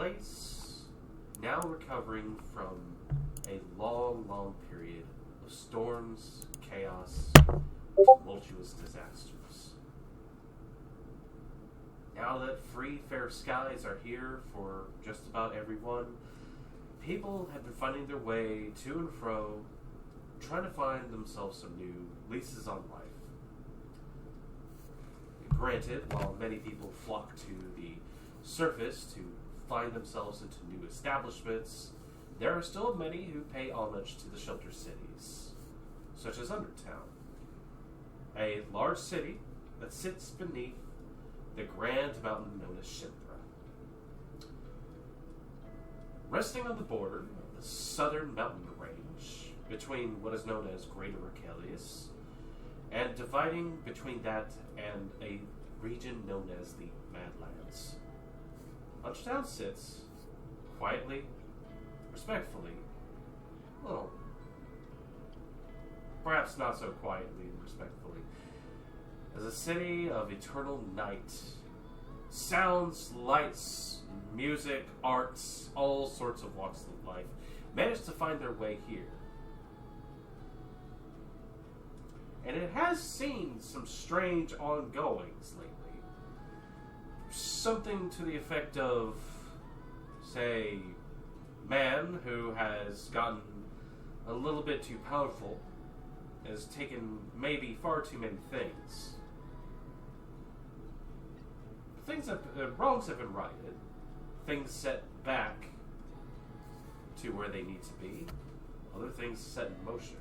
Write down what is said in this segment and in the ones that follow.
place now recovering from a long, long period of storms, chaos, tumultuous disasters. Now that free, fair skies are here for just about everyone, people have been finding their way to and fro, trying to find themselves some new leases on life. Granted, while many people flock to the surface to find themselves into new establishments, there are still many who pay homage to the shelter cities, such as Undertown, a large city that sits beneath the grand mountain known as Shinthra. Resting on the border of the southern mountain range, between what is known as Greater Arcalius, and dividing between that and a region known as the Madlands, Undertown sits quietly, respectfully, well, perhaps not so quietly and respectfully, as a city of eternal night. Sounds, lights, music, arts, all sorts of walks of life manage to find their way here. And it has seen some strange ongoings lately. Something to the effect of, say, man who has gotten a little bit too powerful, has taken maybe far too many things. Wrongs have been righted, things set back to where they need to be, other things set in motion.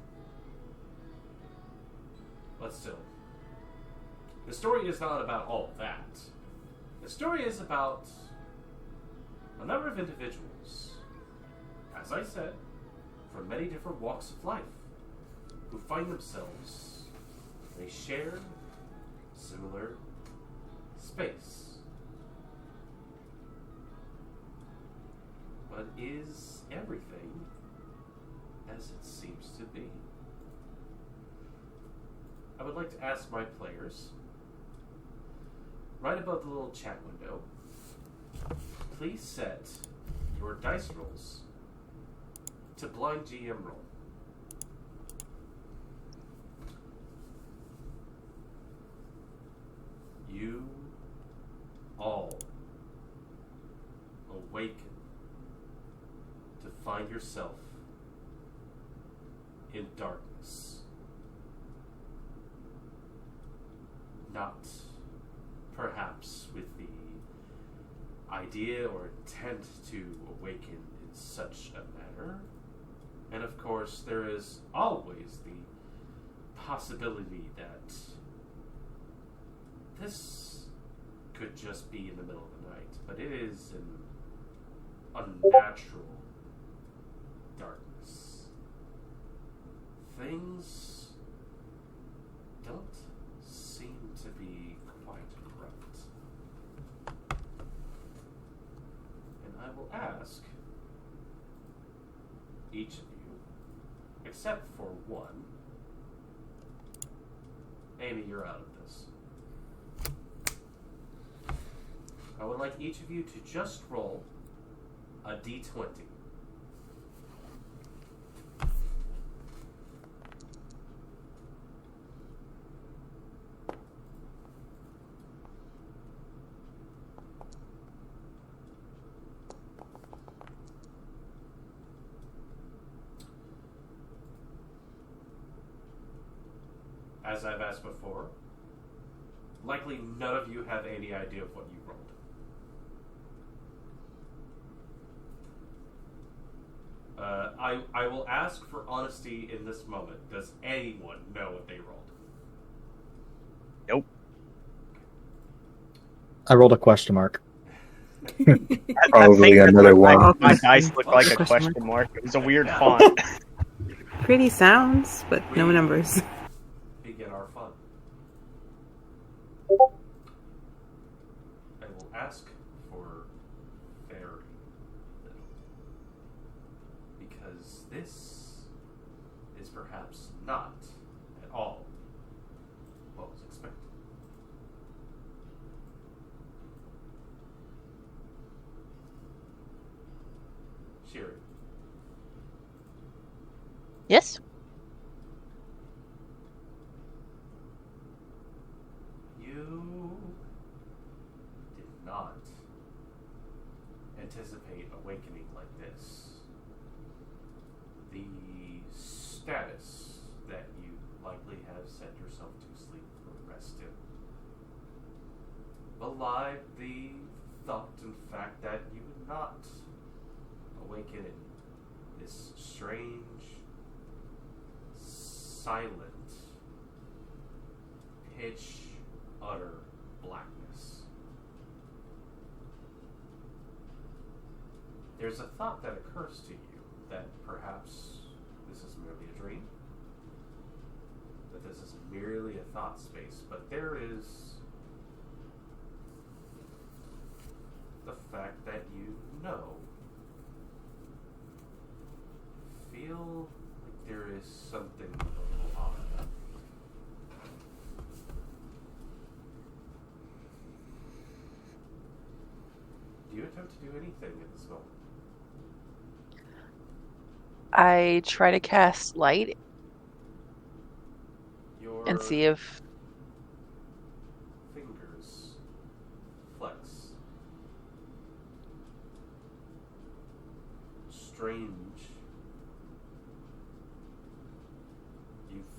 But still, the story is not about all that. The story is about a number of individuals, as I said, from many different walks of life, who find themselves in a shared, similar space. But is everything as it seems to be? I would like to ask my players, right above the little chat window, please set your dice rolls to blind GM roll. You all awaken to find yourself in darkness. Not perhaps with the idea or intent to awaken in such a manner. And of course, there is always the possibility that this could just be in the middle of the night, but it is an unnatural darkness. Things don't seem to be quite right. And I will ask each of you, except for one. Amy, you're out of this. I would like each of you to just roll a d20. As I've asked before, likely none of you have any idea of what you rolled. I will ask for honesty in this moment. Does anyone know what they rolled? Nope. I rolled a question mark. Probably another one. My dice looked like a question mark. It was a weird font. Pretty sounds, but no numbers. Begin our fun. I will ask for very little. Because this is perhaps not at all what was expected. Sherry. Yes? You did not anticipate awakening like this. The status that you likely have set yourself to sleep or rest in belied the thought and fact that you would not awaken in this strange, silent, pitch utter blackness. There's a thought that occurs to you that perhaps this is merely a dream, that this is merely a thought space, but there is the fact that you feel like there is something a little odd. Do you attempt to do anything at this moment? I try to cast light Your and see if... fingers flex. Strange. You've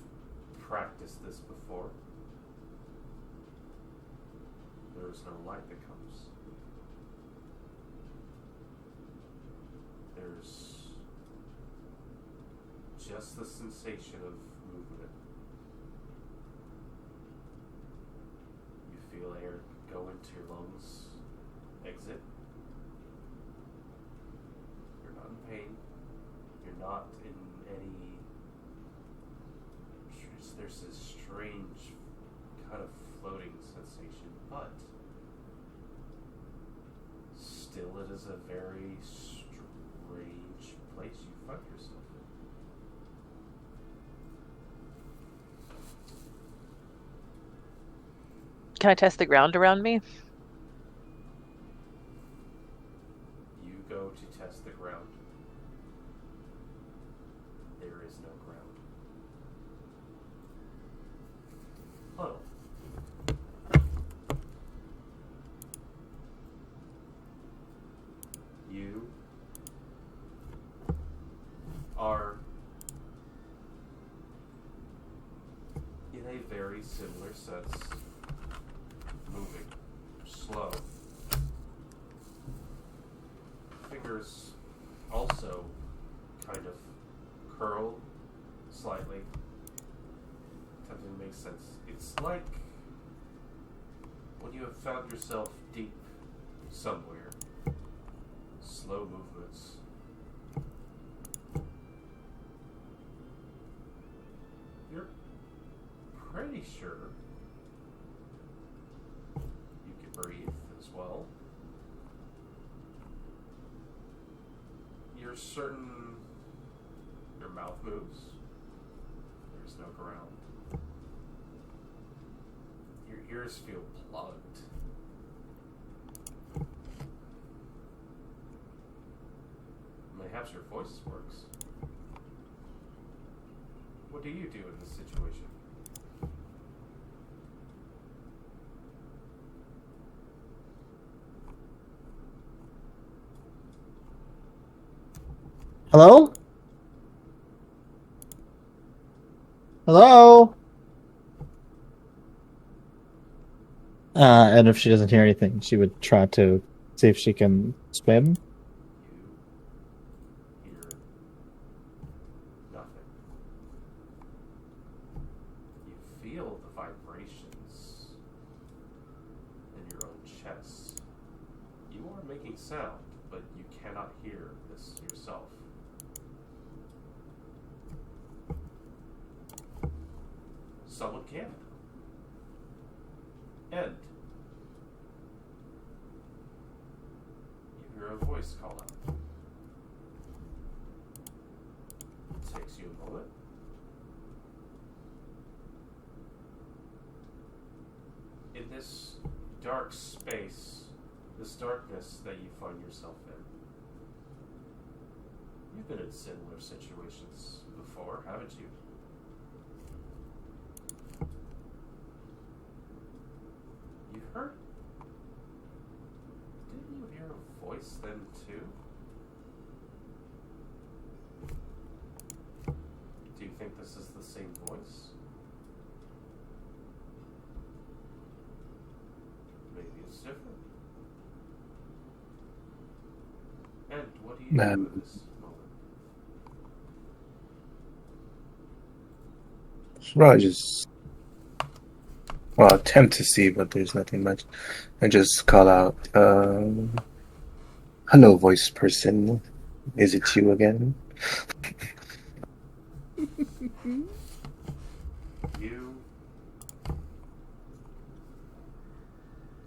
practiced this before. There is no light that comes. There's just the sensation of movement. You feel air go into your lungs, exit. You're not in pain. You're not in any... There's this strange kind of floating sensation, but still it is a very strange place you find yourself in. Can I test the ground around me? You go to test the ground. There is no ground. Puddle. You are in a very similar sense, moving slow. Fingers also kind of curl slightly, attempting to make sense. It's like when you have found yourself deep somewhere, slow movements. You're pretty sure you can breathe as well. You're certain your mouth moves. There's no ground. Your ears feel plugged. Perhaps your voice works. What do you do in this situation? Hello? Hello? And if she doesn't hear anything, she would try to see if she can swim. You hear nothing. You feel the vibrations in your own chest. You are making sound, but you cannot hear this yourself. Someone can. And you hear a voice call out. It takes you a moment. In this dark space, this darkness that you find yourself been in similar situations before, haven't you? You heard? Didn't you hear a voice then too? Do you think this is the same voice? Maybe it's different. And what do you do at this moment? Probably just, well, attempt to see, but there's nothing much. I just call out, hello, voice person. Is it you again? You.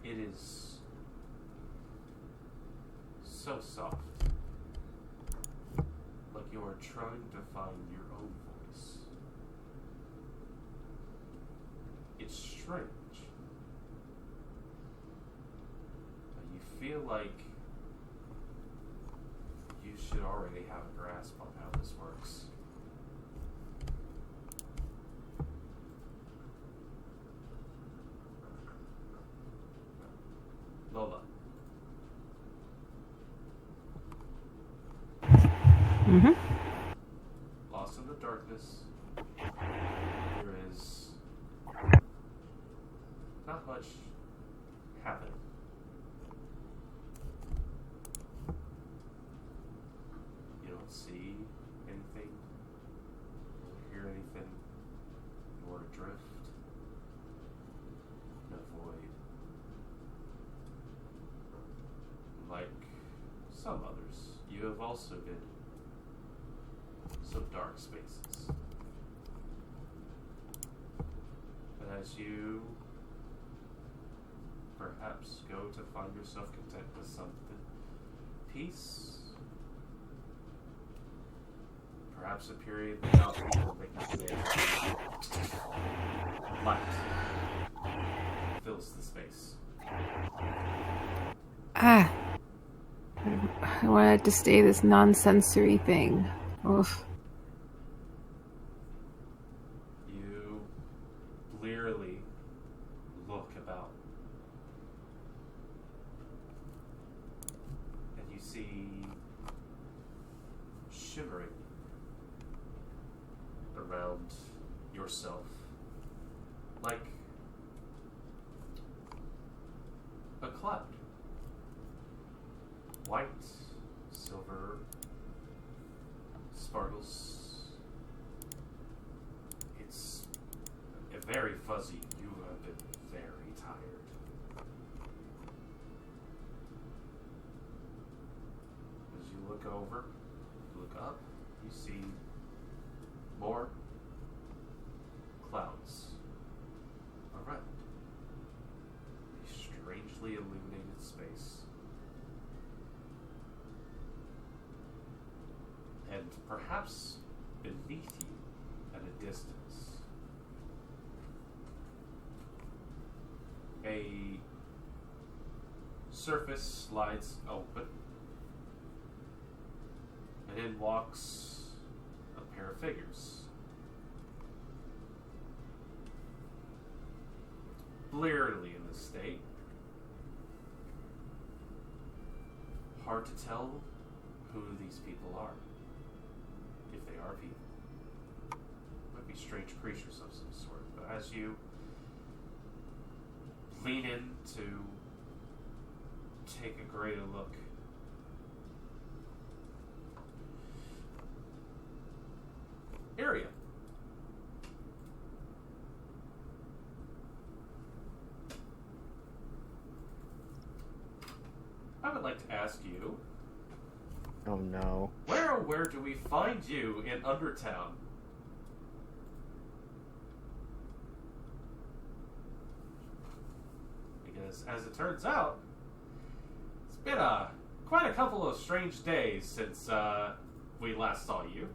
It is so soft. Like you are trying to find your own voice. It's strange. But you feel like you should already have a grasp on how this works. Lola. Mm-hmm. Lost in the darkness. There is not much happening. You don't see anything. You don't hear anything. You are adrift in a void. Like some others, you have also been some dark spaces. But as you perhaps go to find yourself content with something, peace, perhaps a period without people making today, light fills the space. Ah. I wanted to stay this non-sensory thing. Oof. You blearily look about, and you see shimmering around yourself, like a cloud. White, silver, sparkles. It's very fuzzy. You have been very tired. As you look over, look up, you see more clouds around a strangely illuminated space. And perhaps beneath you at a distance, a surface slides open, and in walks a pair of figures. Blearily in this state. Hard to tell who these people are. If they are people. Might be strange creatures of some sort. But as you lean in to take a greater look, area. I would like to ask you, Oh no. where do we find you in Undertown? Because, as it turns out, it's been quite a couple of strange days since we last saw you.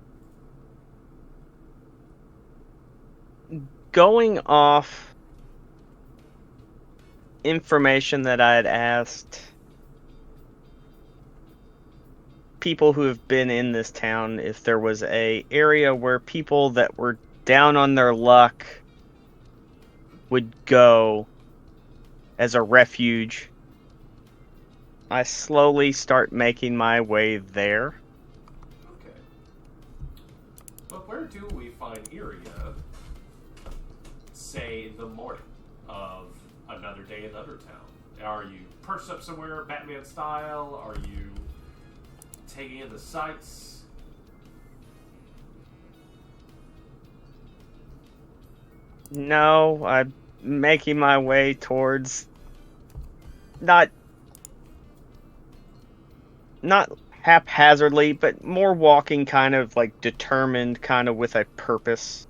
Going off information that I had asked people who have been in this town if there was a area where people that were down on their luck would go as a refuge. I slowly start making my way there. Okay. But where do we find Iria, say, in the morning of another day in another town? Are you perched up somewhere, Batman style? Are you taking in the sights? No, I'm making my way towards not haphazardly, but more walking kind of like determined, kind of with a purpose.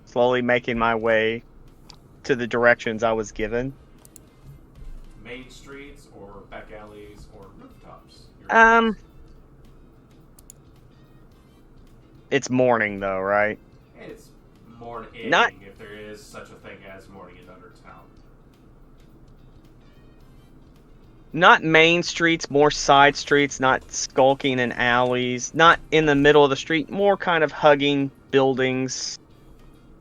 Slowly making my way to the directions I was given. Main streets or back alleys or rooftops? It's morning though, right? It's morning, Not- if there is such a thing as morning in Undertown. Not main streets, more side streets, not skulking in alleys, not in the middle of the street, more kind of hugging buildings.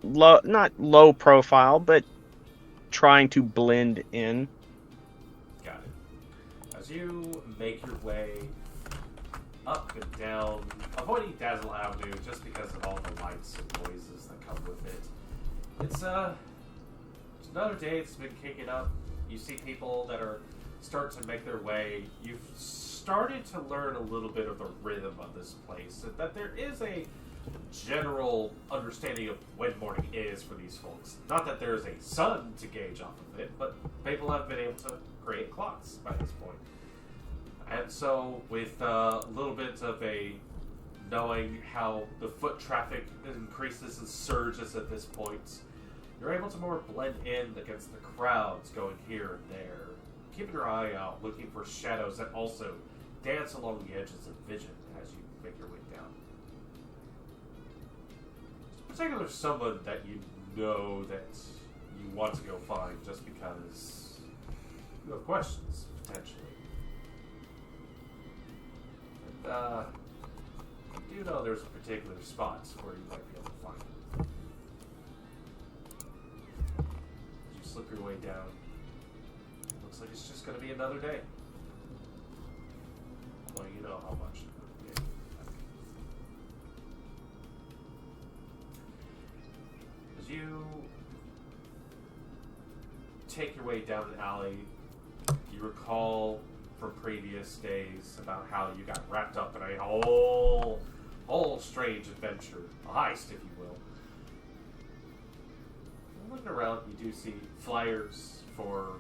Not low profile, but trying to blend in. Got it. As you make your way up and down, avoiding Dazzle Avenue just because of all the lights and noises that come with it. It's another day. It's been kicking up. You see people that are starting to make their way. You've started to learn a little bit of the rhythm of this place, and that there is a general understanding of when morning is for these folks. Not that there's a sun to gauge off of it, but people have been able to create clocks by this point. And so, with a little bit of a knowing how the foot traffic increases and surges at this point, you're able to more blend in against the crowds going here and there. Keeping your eye out, looking for shadows that also dance along the edges of vision as you make your way down. Particular someone that you know that you want to go find just because you have questions, potentially. And, you do know there's particular spots where you might be able to find them. As you slip your way down, it looks like it's just going to be another day. Well, you know how much. As you take your way down an alley, you recall from previous days about how you got wrapped up in a whole strange adventure, a heist, if you will. Looking around, you do see flyers for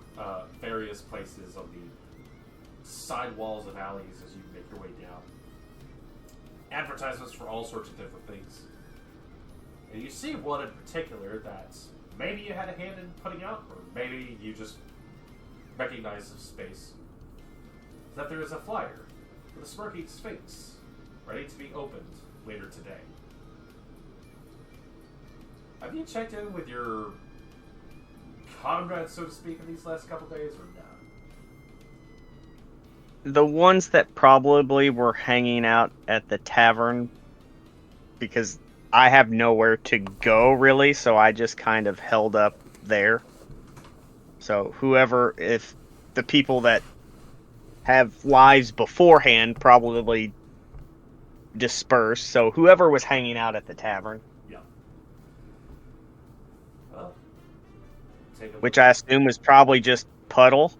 various places on the side walls of alleys as you make your way down. Advertisements for all sorts of different things. And you see one in particular that maybe you had a hand in putting out, or maybe you just recognize the space. That there is a flyer with a smirking sphinx ready to be opened later today. Have you checked in with your comrades, so to speak, in these last couple days, or not? The ones that probably were hanging out at the tavern, because I have nowhere to go, really, so I just kind of held up there. So whoever, if the people that have lives beforehand probably dispersed, so whoever was hanging out at the tavern. Yeah. Well, take a Which I assume was probably just Puddle.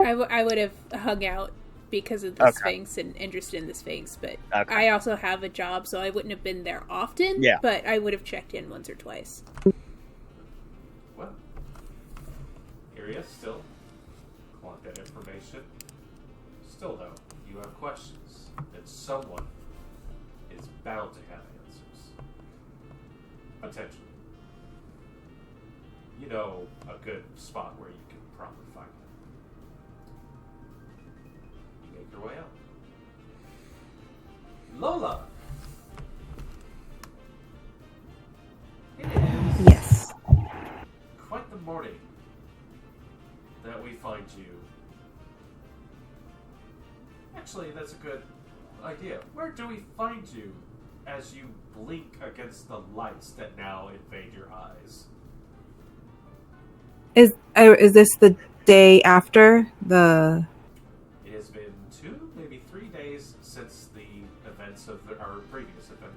I would have hung out because of the Okay. Sphinx and interested in the Sphinx, but Okay. I also have a job, so I wouldn't have been there often. Yeah. But I would have checked in once or twice. Well, area still want that information. Still, though, you have questions, and someone is bound to have answers. Potentially. You know a good spot where you can probably find them. You make your way out. Lola! It is Yes. quite the morning that we find you Actually, that's a good idea. Where do we find you as you blink against the lights that now invade your eyes? Is this the day after the? It has been 2, maybe 3 days since the events of our previous adventure.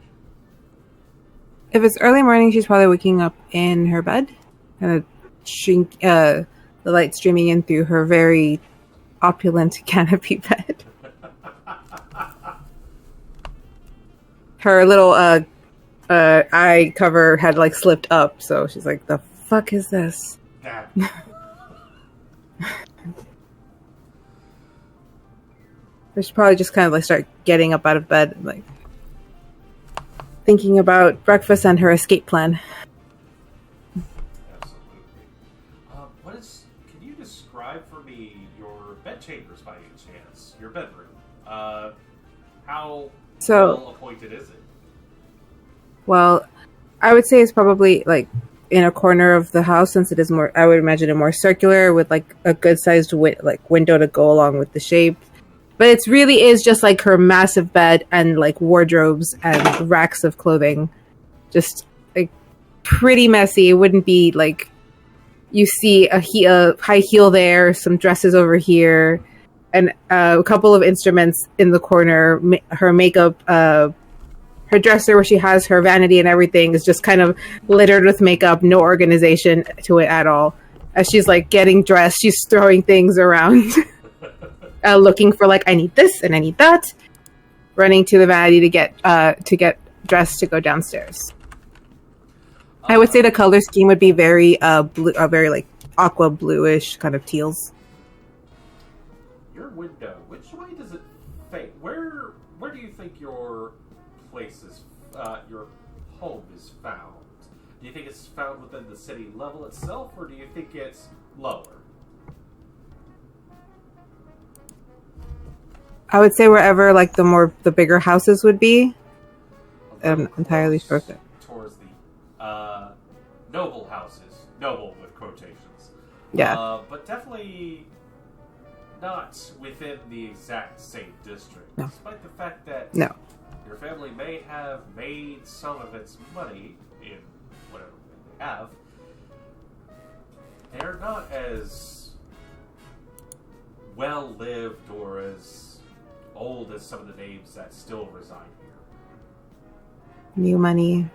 If it's early morning, she's probably waking up in her bed, kind of the light streaming in through her very opulent canopy bed. Her little eye cover had like slipped up, so she's like, "The fuck is this?" That. I should probably just kind of like start getting up out of bed and like thinking about breakfast and her escape plan. Absolutely. Can you describe for me your bed chambers by any chance? Your bedroom. How well appointed is it? Well, I would say it's probably like in a corner of the house, since it is more, I would imagine it more circular with like a good sized window to go along with the shape. But it really is just like her massive bed and like wardrobes and racks of clothing. Just like pretty messy. It wouldn't be like you see a high heel there, some dresses over here, and a couple of instruments in the corner. Her makeup, her dresser where she has her vanity and everything is just kind of littered with makeup, no organization to it at all. As she's like getting dressed, she's throwing things around. Looking for like, I need this and I need that. Running to the vanity to get dressed to go downstairs. I would say the color scheme would be very blue, very like aqua bluish kind of teals. Your window, which way does it face? Where do you think your place is? Your home is found? Do you think it's found within the city level itself, or do you think it's lower? I would say wherever like the bigger houses would be. I'm entirely sure of it. Towards the noble houses, noble with quotations. Yeah. But definitely not within the exact same district. No. Despite the fact that your family may have made some of its money in whatever way they have, they're not as well lived or as old as some of the names that still reside here. New money.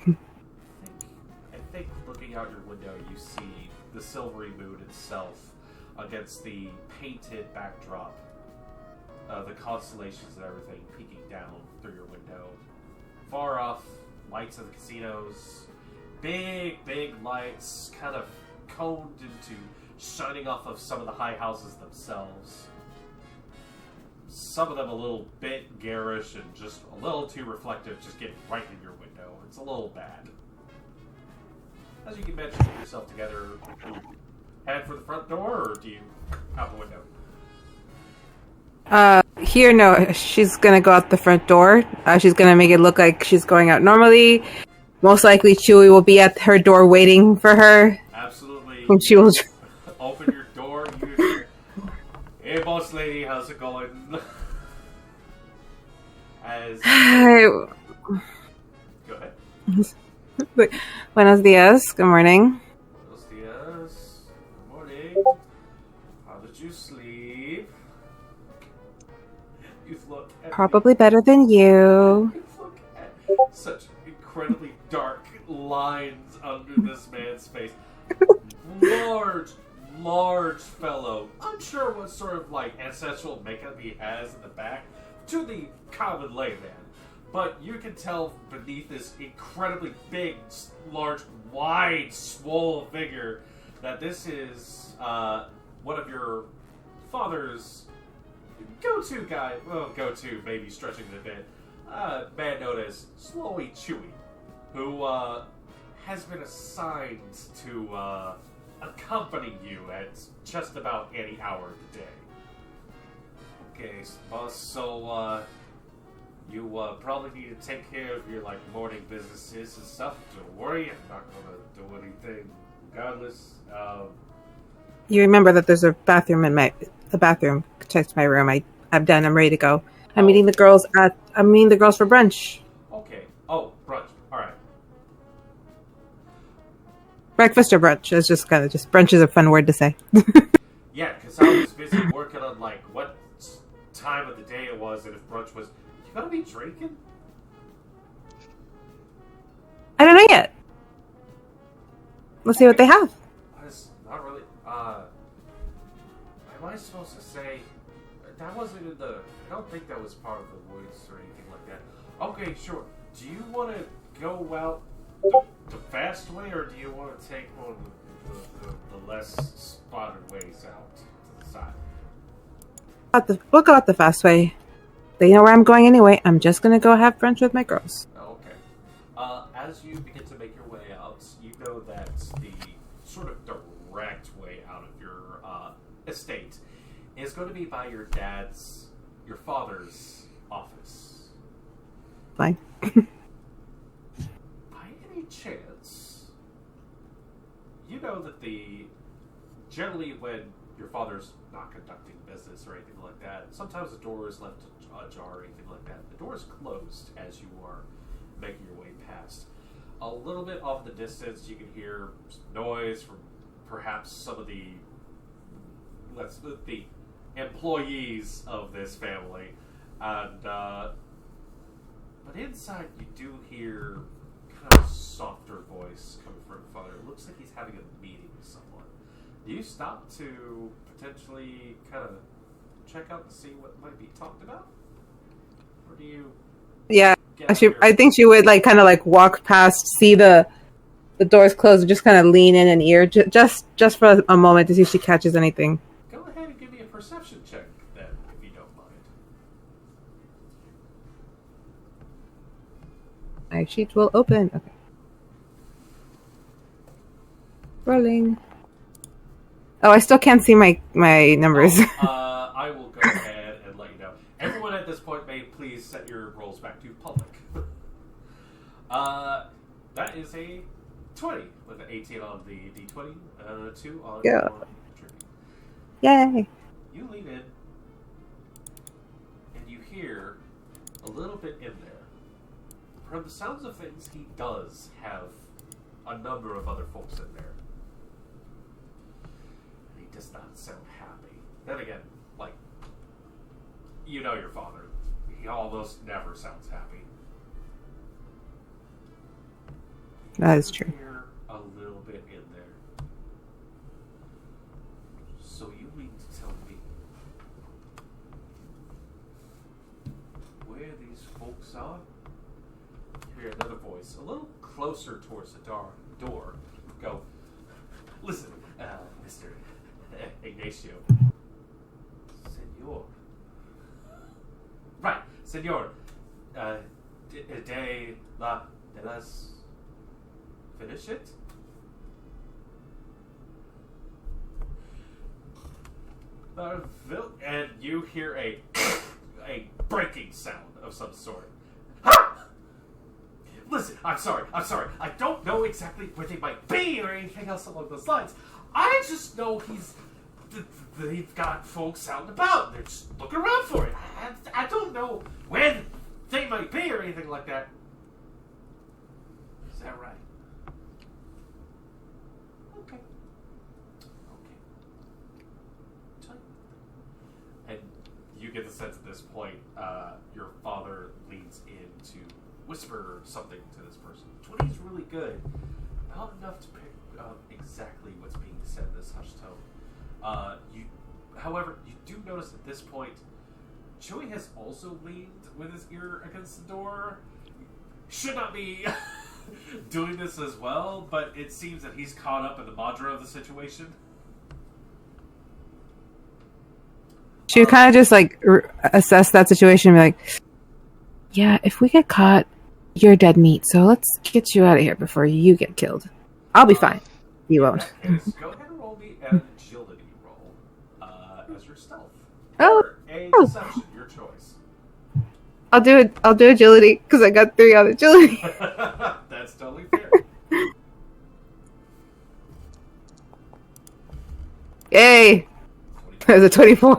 I think looking out your window, you see the silvery moon itself against the painted backdrop, the constellations and everything peeking down through your window. Far off, lights of the casinos, big lights, kind of coned into shining off of some of the high houses themselves. Some of them a little bit garish and just a little too reflective, just getting right in your window. It's a little bad. As you can mention, get yourself together, head for the front door, or do you out the window? Here, no. She's gonna go out the front door. She's gonna make it look like she's going out normally. Most likely, Chewie will be at her door waiting for her. Absolutely. And she will open your door. You hear, "Hey, boss lady, how's it going?" As go ahead. Buenos dias. Good morning. Buenos dias. Good morning. How did you sleep? You look at Probably better than you. You look at such incredibly dark lines under this man's face. Large fellow. Unsure what sort of like ancestral makeup he has in the back to the common layman, but you can tell beneath this incredibly big, large, wide, swole figure that this is one of your father's go-to guy. Well, go-to, maybe stretching it a bit. Man known as Slowy Chewy, who has been assigned to accompany you at just about any hour of the day. Okay, boss, so you probably need to take care of your like morning businesses and stuff. Don't worry, I'm not gonna do anything regardless. You remember that there's a bathroom in a bathroom attached to my room. I I'm done. I'm ready to go. I'm meeting the girls for brunch. Okay. Oh, brunch. All right. Breakfast or brunch? It's just brunch is a fun word to say. Yeah, because I was busy working on like what time of the day it was, and if brunch was. You gonna be drinking? I don't know yet. Let's see what they have. Not really. Am I supposed to say that wasn't in the? I don't think that was part of the voice or anything like that. Okay, sure. Do you want to go out the fast way, or do you want to take one of the less spotted ways out to the side? We'll go out the fast way. They know where I'm going anyway. I'm just gonna go have brunch with my girls. Okay. As you begin to make your way out, you know that the sort of direct way out of your estate is going to be by your father's office. Fine. By any chance, you know that generally when your father's not conducting business or anything like that, sometimes the door is left ajar or anything like that. The door is closed as you are making your way past. A little bit off in the distance, you can hear noise from perhaps some of the employees of this family, and but inside you do hear kind of a softer voice coming from your father. It looks like he's having a meeting with someone. Do you stop to potentially kind of check out to see what might be talked about, or do you? Yeah, I think she would walk past, see the doors closed, and just kind of lean in and ear just for a moment to see if she catches anything. Go ahead and give me a perception check then, if you don't mind. My sheet will open. Okay. Rolling. Oh, I still can't see my numbers. I will go ahead and let you know. Everyone at this point may please set your rolls back to public. That is a 20 with an 18 on the D20, 2 on Yeah. your tribute. Yay. You lean in, and you hear a little bit in there. From the sounds of things, he does have a number of other folks in there. He does not sound happy. Then again, you know your father. He almost never sounds happy. That is true. Hear a little bit in there. So you mean to tell me where these folks are? You hear another voice, a little closer towards the door. Go, listen, Mr. Ignacio. Senor. Right, Senor. De las finish it? And you hear a breaking sound of some sort. Ha! Listen, I'm sorry. I don't know exactly where they might be or anything else along those lines. I just know they've got folks out and about. They're just looking around for it. I don't know where they might be or anything like that. Is that right? Okay. And you get the sense at this point, your father leans in to whisper something to this person. 20 is really good. Not enough to pick up exactly what's being said in this hushed tone. However, you do notice at this point, Joey has also leaned with his ear against the door. Should not be doing this as well, but it seems that he's caught up in the mantra of the situation. She would kind of just assess that situation and be like, yeah, if we get caught, you're dead meat, so let's get you out of here before you get killed. I'll be fine. You won't. Go ahead and roll me an agility roll as your stealth. Oh. Or a deception, your choice. I'll do agility because I got 3 on agility. That's totally fair. Yay! There's a 24.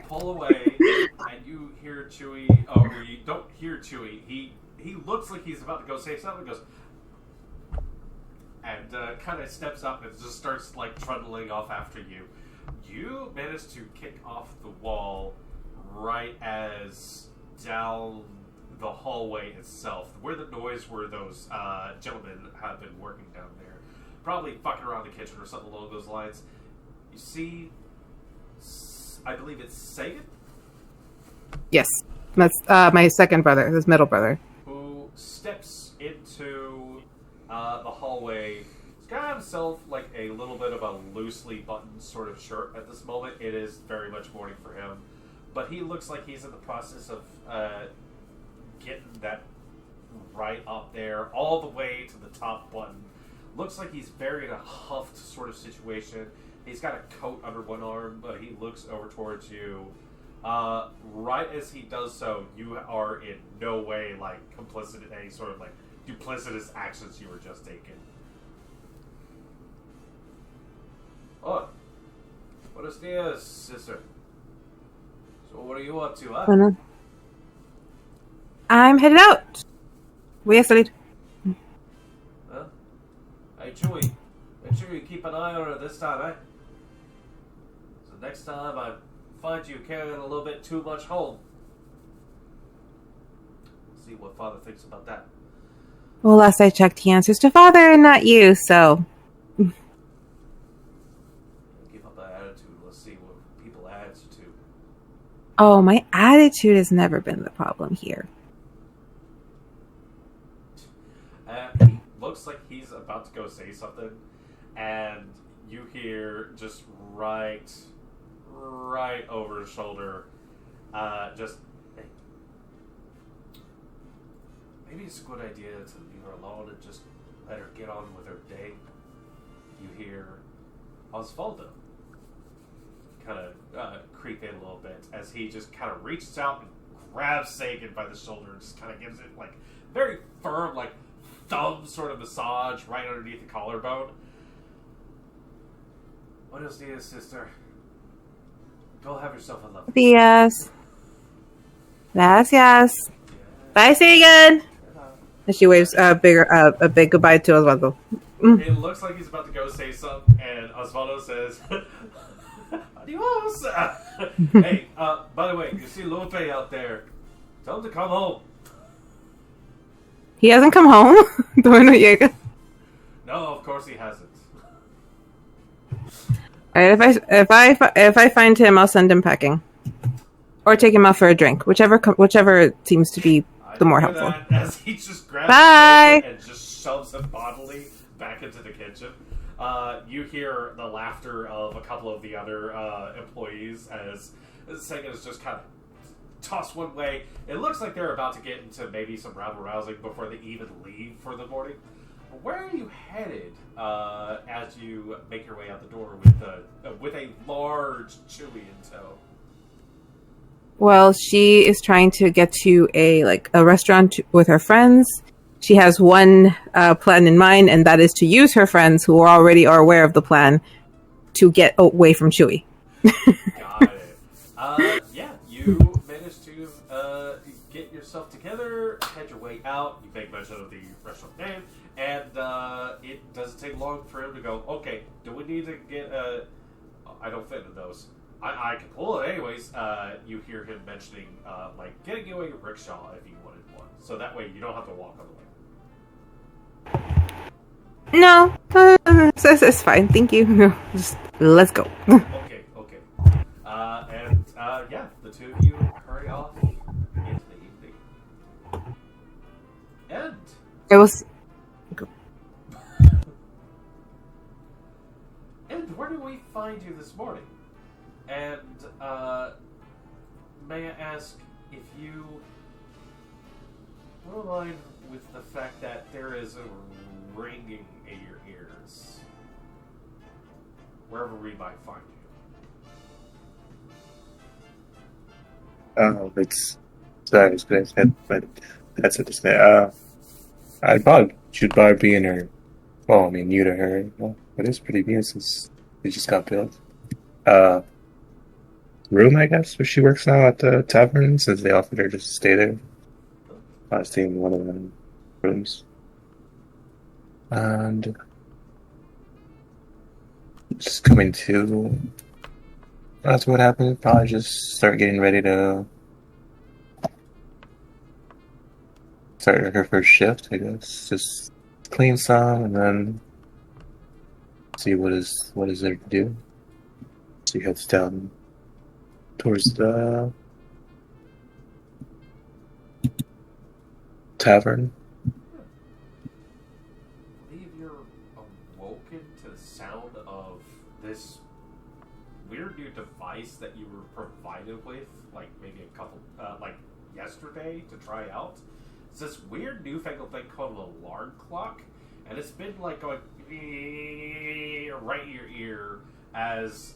Pull away, and you don't hear Chewie. He looks like he's about to go say something. Goes and kind of steps up and just starts like trundling off after you. You manage to kick off the wall right as down the hallway itself, where the noise where those gentlemen have been working down there, probably fucking around the kitchen or something along those lines. You see, I believe it's Sagan. Yes, that's my second brother, his middle brother. Who steps into the hallway. He's got himself like a little bit of a loosely buttoned sort of shirt at this moment. It is very much morning for him. But he looks like he's in the process of getting that right up there, all the way to the top button. Looks like he's very in a huffed sort of situation. He's got a coat under one arm, but he looks over towards you. Right as he does so, you are in no way like complicit in any sort of like duplicitous actions you were just taking. Oh, buenos dias, sister. So what are you up to, huh? I'm headed out. We studied. Huh? Hey, Chewie. Make sure you keep an eye on her this time, eh? So next time I find you carrying a little bit too much home. See what Father thinks about that. Well, last I checked, he answers to Father and not you, so... Keep up that attitude. Let's see what people answer to. Oh, my attitude has never been the problem here. He looks like he's about to go say something, and you hear just right over his shoulder, just, hey, maybe it's a good idea to leave her alone and just let her get on with her day. You hear Osvaldo kind of creep in a little bit as he just kind of reaches out and grabs Sagan by the shoulder and just kind of gives it like very firm, like thumb sort of massage right underneath the collarbone. Buenos dias, sister. Go have yourself a lovely day. Yes. Gracias. Bye, Sagan. And she waves a big goodbye to Osvaldo. It looks like he's about to go say something, and Osvaldo says, adios! Hey, by the way, you see Lupe out there. Tell him to come home. He hasn't come home? No llega. No, of course he hasn't. Alright, if I find him, I'll send him packing. Or take him out for a drink. Whichever seems to be the more helpful. As he just grabs Bye! and just shoves him bodily back into the kitchen. You hear the laughter of a couple of the other employees as Sagan is just kind of tossed one way. It looks like they're about to get into maybe some rabble-rousing before they even leave for the morning. Where are you headed as you make your way out the door with a large Chewie in tow? Well, she is trying to get to a restaurant with her friends. She has one plan in mind, and that is to use her friends who already are aware of the plan to get away from Chewie. Got it. Yeah, you managed to get yourself together, head your way out. You make mention of the restaurant name, and it doesn't take long for him to go, okay, do we need to get I don't fit in those. I can pull it anyways. You hear him mentioning, getting you a rickshaw if you wanted one. So that way you don't have to walk on the way. No, it's fine. Thank you. No, just let's go. Okay. Yeah, the two of you hurry off into the evening. And It was. And where do we find you this morning? And may I ask if you wouldn't mind with the fact that there is a ringing in your ears wherever we might find you. It's sorry, I was going to say, but that's what to say. Should probably be in her. Well, I mean, new to her. Well, it is pretty new since it just got built. Room, I guess, where she works now at the tavern, since they offered her just to stay there I was in one of the rooms. And just coming to. That's what happened. Probably just start getting ready to start her first shift, I guess. Just clean some and then see what is there to do. She heads down towards the tavern. I believe you're awoken to the sound of this weird new device that you were provided with, like maybe a couple, like yesterday to try out. It's this weird newfangled thing called an alarm clock, and it's been like going right in your ear as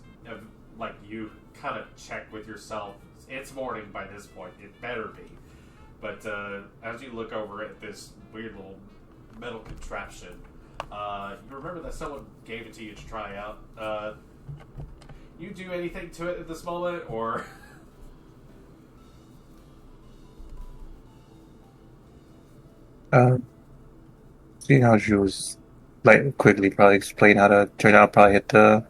like you kind of check with yourself. It's morning by this point. It better be. But as you look over at this weird little metal contraption, you remember that someone gave it to you to try out. You do anything to it at this moment, or? Seeing how she was, like, quickly probably explain how to turn out, probably hit the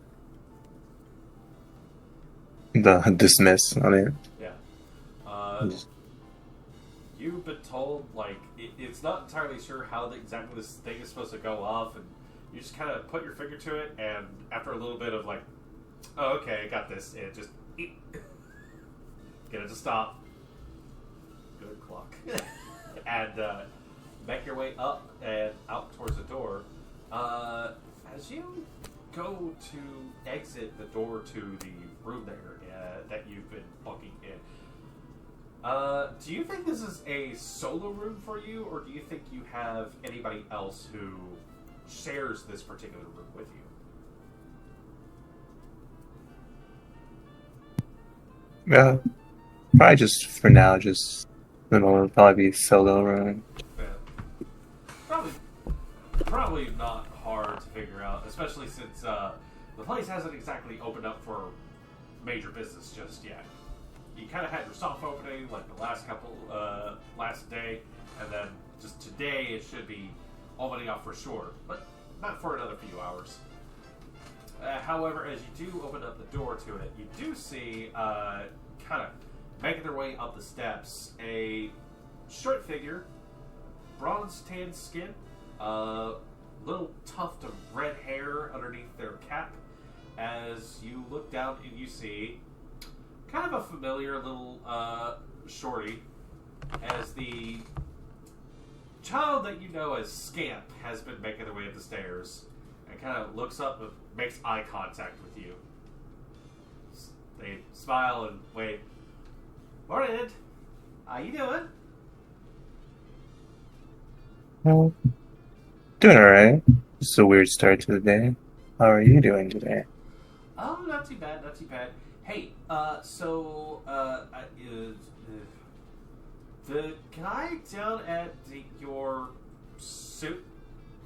dismiss on it. Yeah. You've been told, like, it's not entirely sure how exactly this thing is supposed to go off, and you just kind of put your finger to it, and after a little bit of, like, oh, okay, I got this, and just get it to stop. Good clock. And make your way up and out towards the door. As you go to exit the door to the room there that you've been bunking in, do you think this is a solo room for you, or do you think you have anybody else who shares this particular room with you? Yeah, probably just for now, just it'll probably be solo room. Yeah. Probably not hard to figure out, especially since the place hasn't exactly opened up for major business just yet. You kind of had your soft opening like the last day, and then just today it should be opening up for sure, but not for another few hours. However, as you do open up the door to it, you do see, kind of making their way up the steps, a short figure, bronze tan skin, little tuft of red hair underneath their cap. As you look down and you see kind of a familiar little shorty, as the child that you know as Scamp has been making their way up the stairs and kind of looks up and makes eye contact with you. They smile and wave. Morning. How you doing? Well, doing alright. It's a weird start to the day. How are you doing today? Oh, not too bad, not too bad. Hey, the guy down at your suit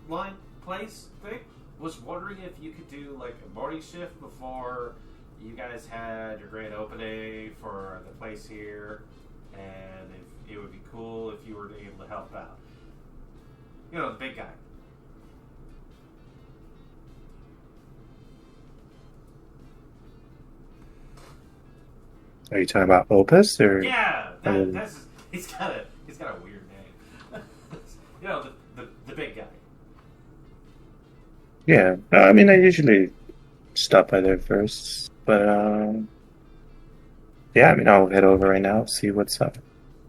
line place thing was wondering if you could do like a morning shift before you guys had your grand opening for the place here, and if it would be cool if you were able to help out. You know, the big guy. Are you talking about Opus or? Yeah, that's he's got a weird name. You know, the big guy. Yeah, I mean, I usually stop by there first, but yeah, I mean, I'll head over right now, see what's up.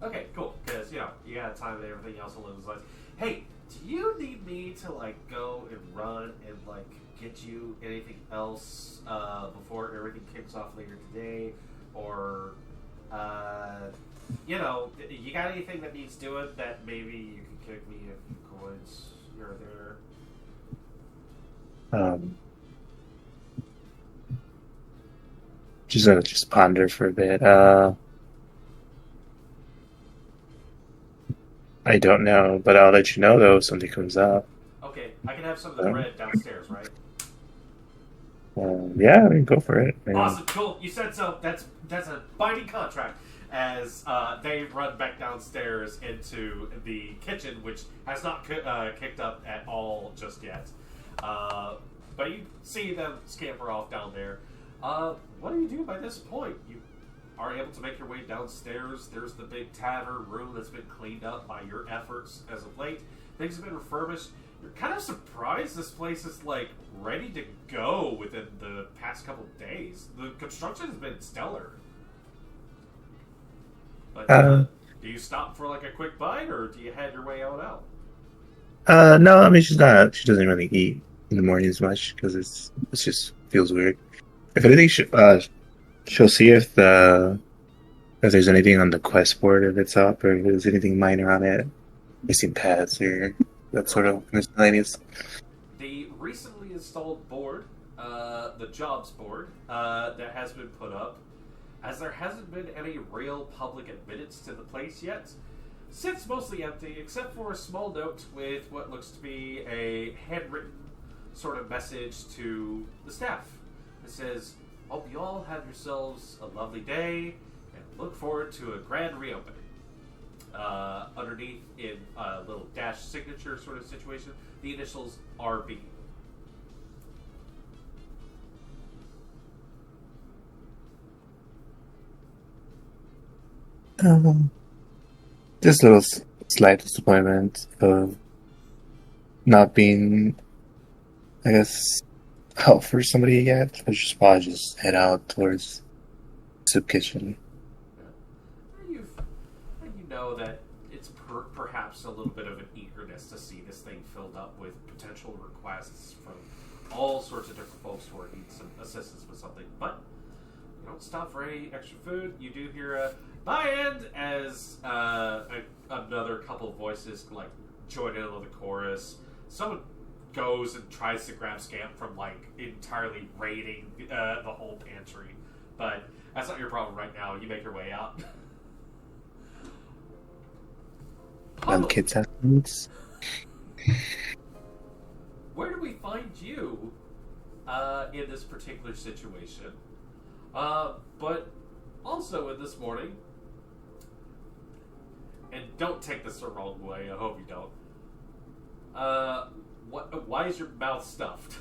Okay, cool. Because you got time and everything else along those lines. Hey, do you need me to like go and run and like get you anything else before everything kicks off later today? Or, you got anything that needs doing that maybe you can kick me a few coins here or there? Just ponder for a bit. I don't know, but I'll let you know though if something comes up. Okay, I can have some of the bread downstairs, right? Yeah, I mean, go for it. Awesome, cool. You said so. That's a binding contract. as they run back downstairs into the kitchen, which has not kicked up at all just yet. But you see them scamper off down there. What do you do by this point? You are able to make your way downstairs. There's the big tavern room that's been cleaned up by your efforts as of late. Things have been refurbished. You're kind of surprised this place is, like, ready to go within the past couple of days. The construction has been stellar. But do you stop for, like, a quick bite, or do you head your way on out? No, I mean, she doesn't really eat in the mornings much, because it just feels weird. If anything, she'll see if there's anything on the quest board, if it's up, or if there's anything minor on it. Missing pads or that sort of miscellaneous. The recently installed board, the jobs board, that has been put up, as there hasn't been any real public admittance to the place yet, sits mostly empty, except for a small note with what looks to be a handwritten sort of message to the staff. It says, "Hope you all have yourselves a lovely day, and look forward to a grand reopening." Underneath, in a little dash signature sort of situation, the initials RB. Just a little slight disappointment of not being, I guess, out for somebody yet. I should probably just head out towards the soup kitchen. You know that it's perhaps a little bit of an eagerness to see this thing filled up with potential requests from all sorts of different folks who are needing some assistance with something, but you don't stop for any extra food. You do hear a "by end" as another couple of voices like join in on the chorus. Someone goes and tries to grab Scamp from like entirely raiding the whole pantry, but that's not your problem right now. You make your way out. Kids have needs. Where do we find you in this particular situation? But also in this morning, and don't take this the wrong way, I hope you don't. Why is your mouth stuffed?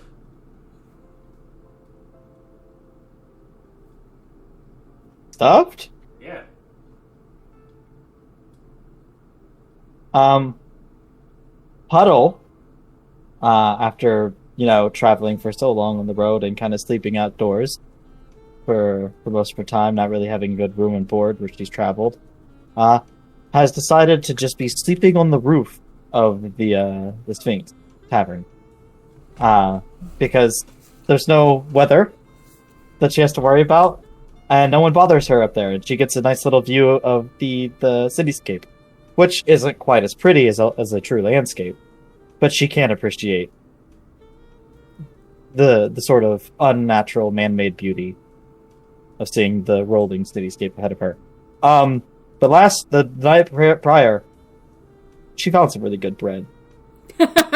Stuffed? Yeah. Puddle, after, traveling for so long on the road and kind of sleeping outdoors for most of her time, not really having good room and board where she's traveled, has decided to just be sleeping on the roof of the Sphinx Tavern. Because there's no weather that she has to worry about, and no one bothers her up there, and she gets a nice little view of the cityscape, which isn't quite as pretty as a true landscape, but she can appreciate the sort of unnatural man-made beauty of seeing the rolling cityscape ahead of her. The night prior, she found some really good bread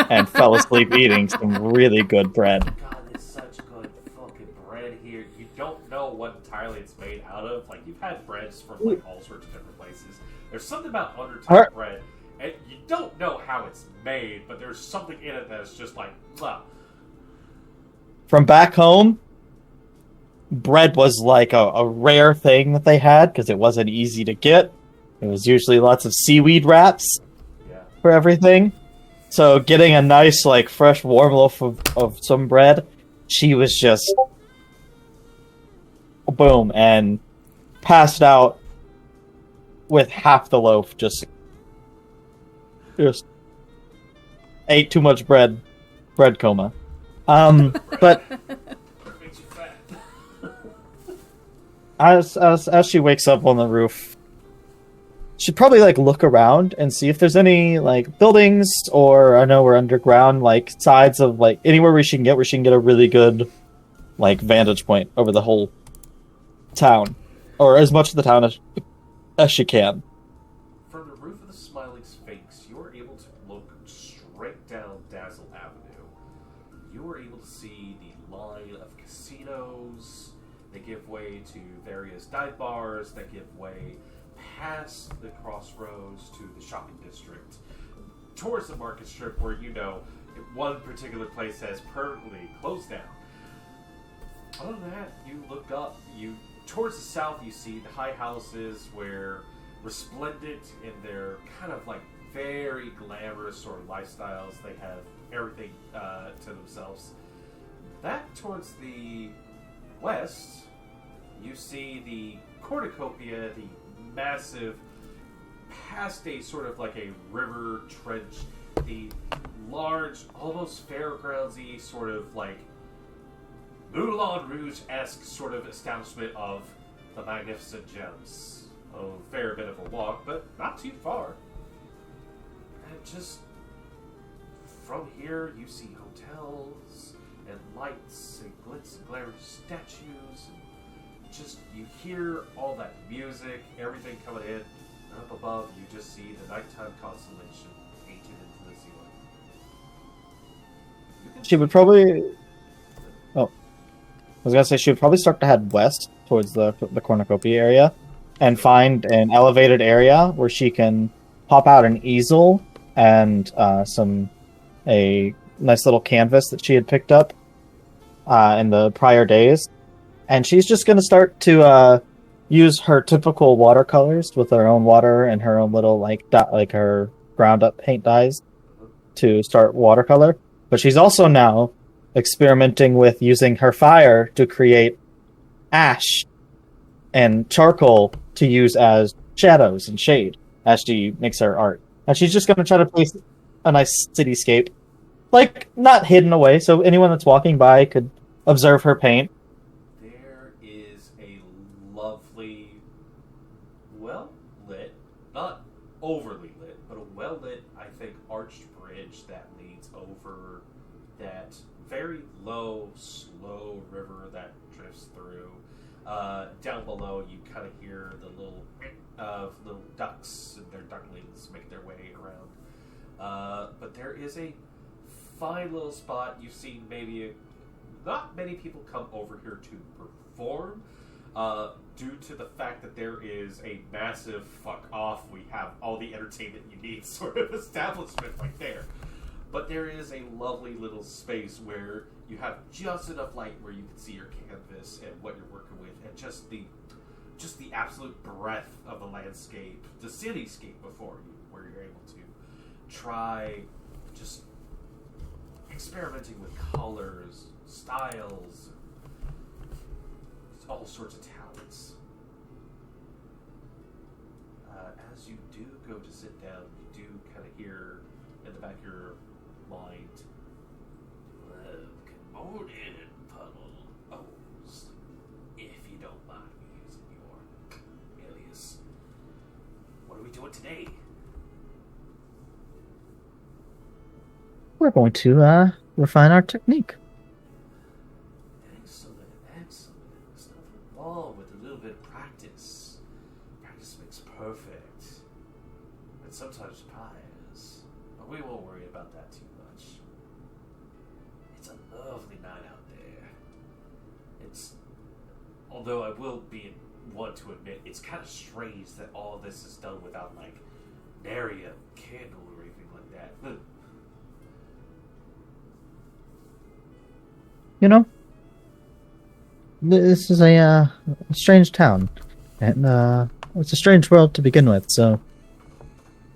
and fell asleep eating some really good bread. God, it's such good fucking bread here. You don't know what entirely it's made out of. Like, you've had breads from like all sorts of different places. There's something about Undertale bread, and you don't know how it's made, but there's something in it that's just like, blah. From back home, bread was like a rare thing that they had because it wasn't easy to get. It was usually lots of seaweed wraps for everything. So getting a nice, like, fresh, warm loaf of some bread, she was just boom, and passed out with half the loaf. Just ate too much bread coma. But as she wakes up on the roof, she'd probably like look around and see if there's any like buildings, or I know we're underground, like sides of like anywhere where she can get a really good like vantage point over the whole town, or as much of the town as she can. From the roof of the Smiling Sphinx, you are able to look straight down Dazzle Avenue. You are able to see the line of casinos that give way to various dive bars that give way past the crossroads to the shopping district, towards the market strip where, one particular place has permanently closed down. Other than that, you look up, towards the south you see the high houses where resplendent in their kind of like very glamorous sort of lifestyles. They have everything to themselves. That towards the west, you see the cornucopia, the massive, past a sort of like a river trench, the large, almost fairgroundsy sort of like Moulin Rouge-esque sort of establishment of the Magnificent Gems. A fair bit of a walk, but not too far. And just from here, you see hotels and lights and glitz and glaring statues. And just you hear all that music, everything coming in. And up above, you just see the nighttime constellation painted into the ceiling. She would probably. Oh, I was gonna say she would probably start to head west towards the cornucopia area, and find an elevated area where she can pop out an easel and a nice little canvas that she had picked up in the prior days, and she's just gonna start to use her typical watercolors with her own water and her own little like her ground up paint dyes to start watercolor. But she's also now experimenting with using her fire to create ash and charcoal to use as shadows and shade as she makes her art. And she's just going to try to place a nice cityscape, like not hidden away, so anyone that's walking by could observe her paint. There is a lovely, well-lit, not overly lit, but a well-lit, I think, arched bridge that leads over that very low, slow river that drifts through. Down below, you kind of hear the little ducks and their ducklings make their way around. But there is a fine little spot. You've seen maybe not many people come over here to perform, due to the fact that there is a massive fuck off, we have all the entertainment you need sort of establishment right there. But there is a lovely little space where you have just enough light where you can see your canvas and what you're working with, and just the absolute breadth of the landscape, the cityscape before you, where you're able to try just experimenting with colors, styles, all sorts of talents. As you do go to sit down, you do kind of hear in the back of your mind, well, good morning, Puddle O's, if you don't mind me using your alias. What are we doing today? We're going to refine our technique. Excellent. There's nothing wrong with a little bit of practice. Practice makes perfect. And sometimes pies. But we won't worry about that too much. It's a lovely night out there. Although I will be one to admit, it's kind of strange that all of this is done without, like, nary a candle or anything like that. You know, this is a strange town, and it's a strange world to begin with, so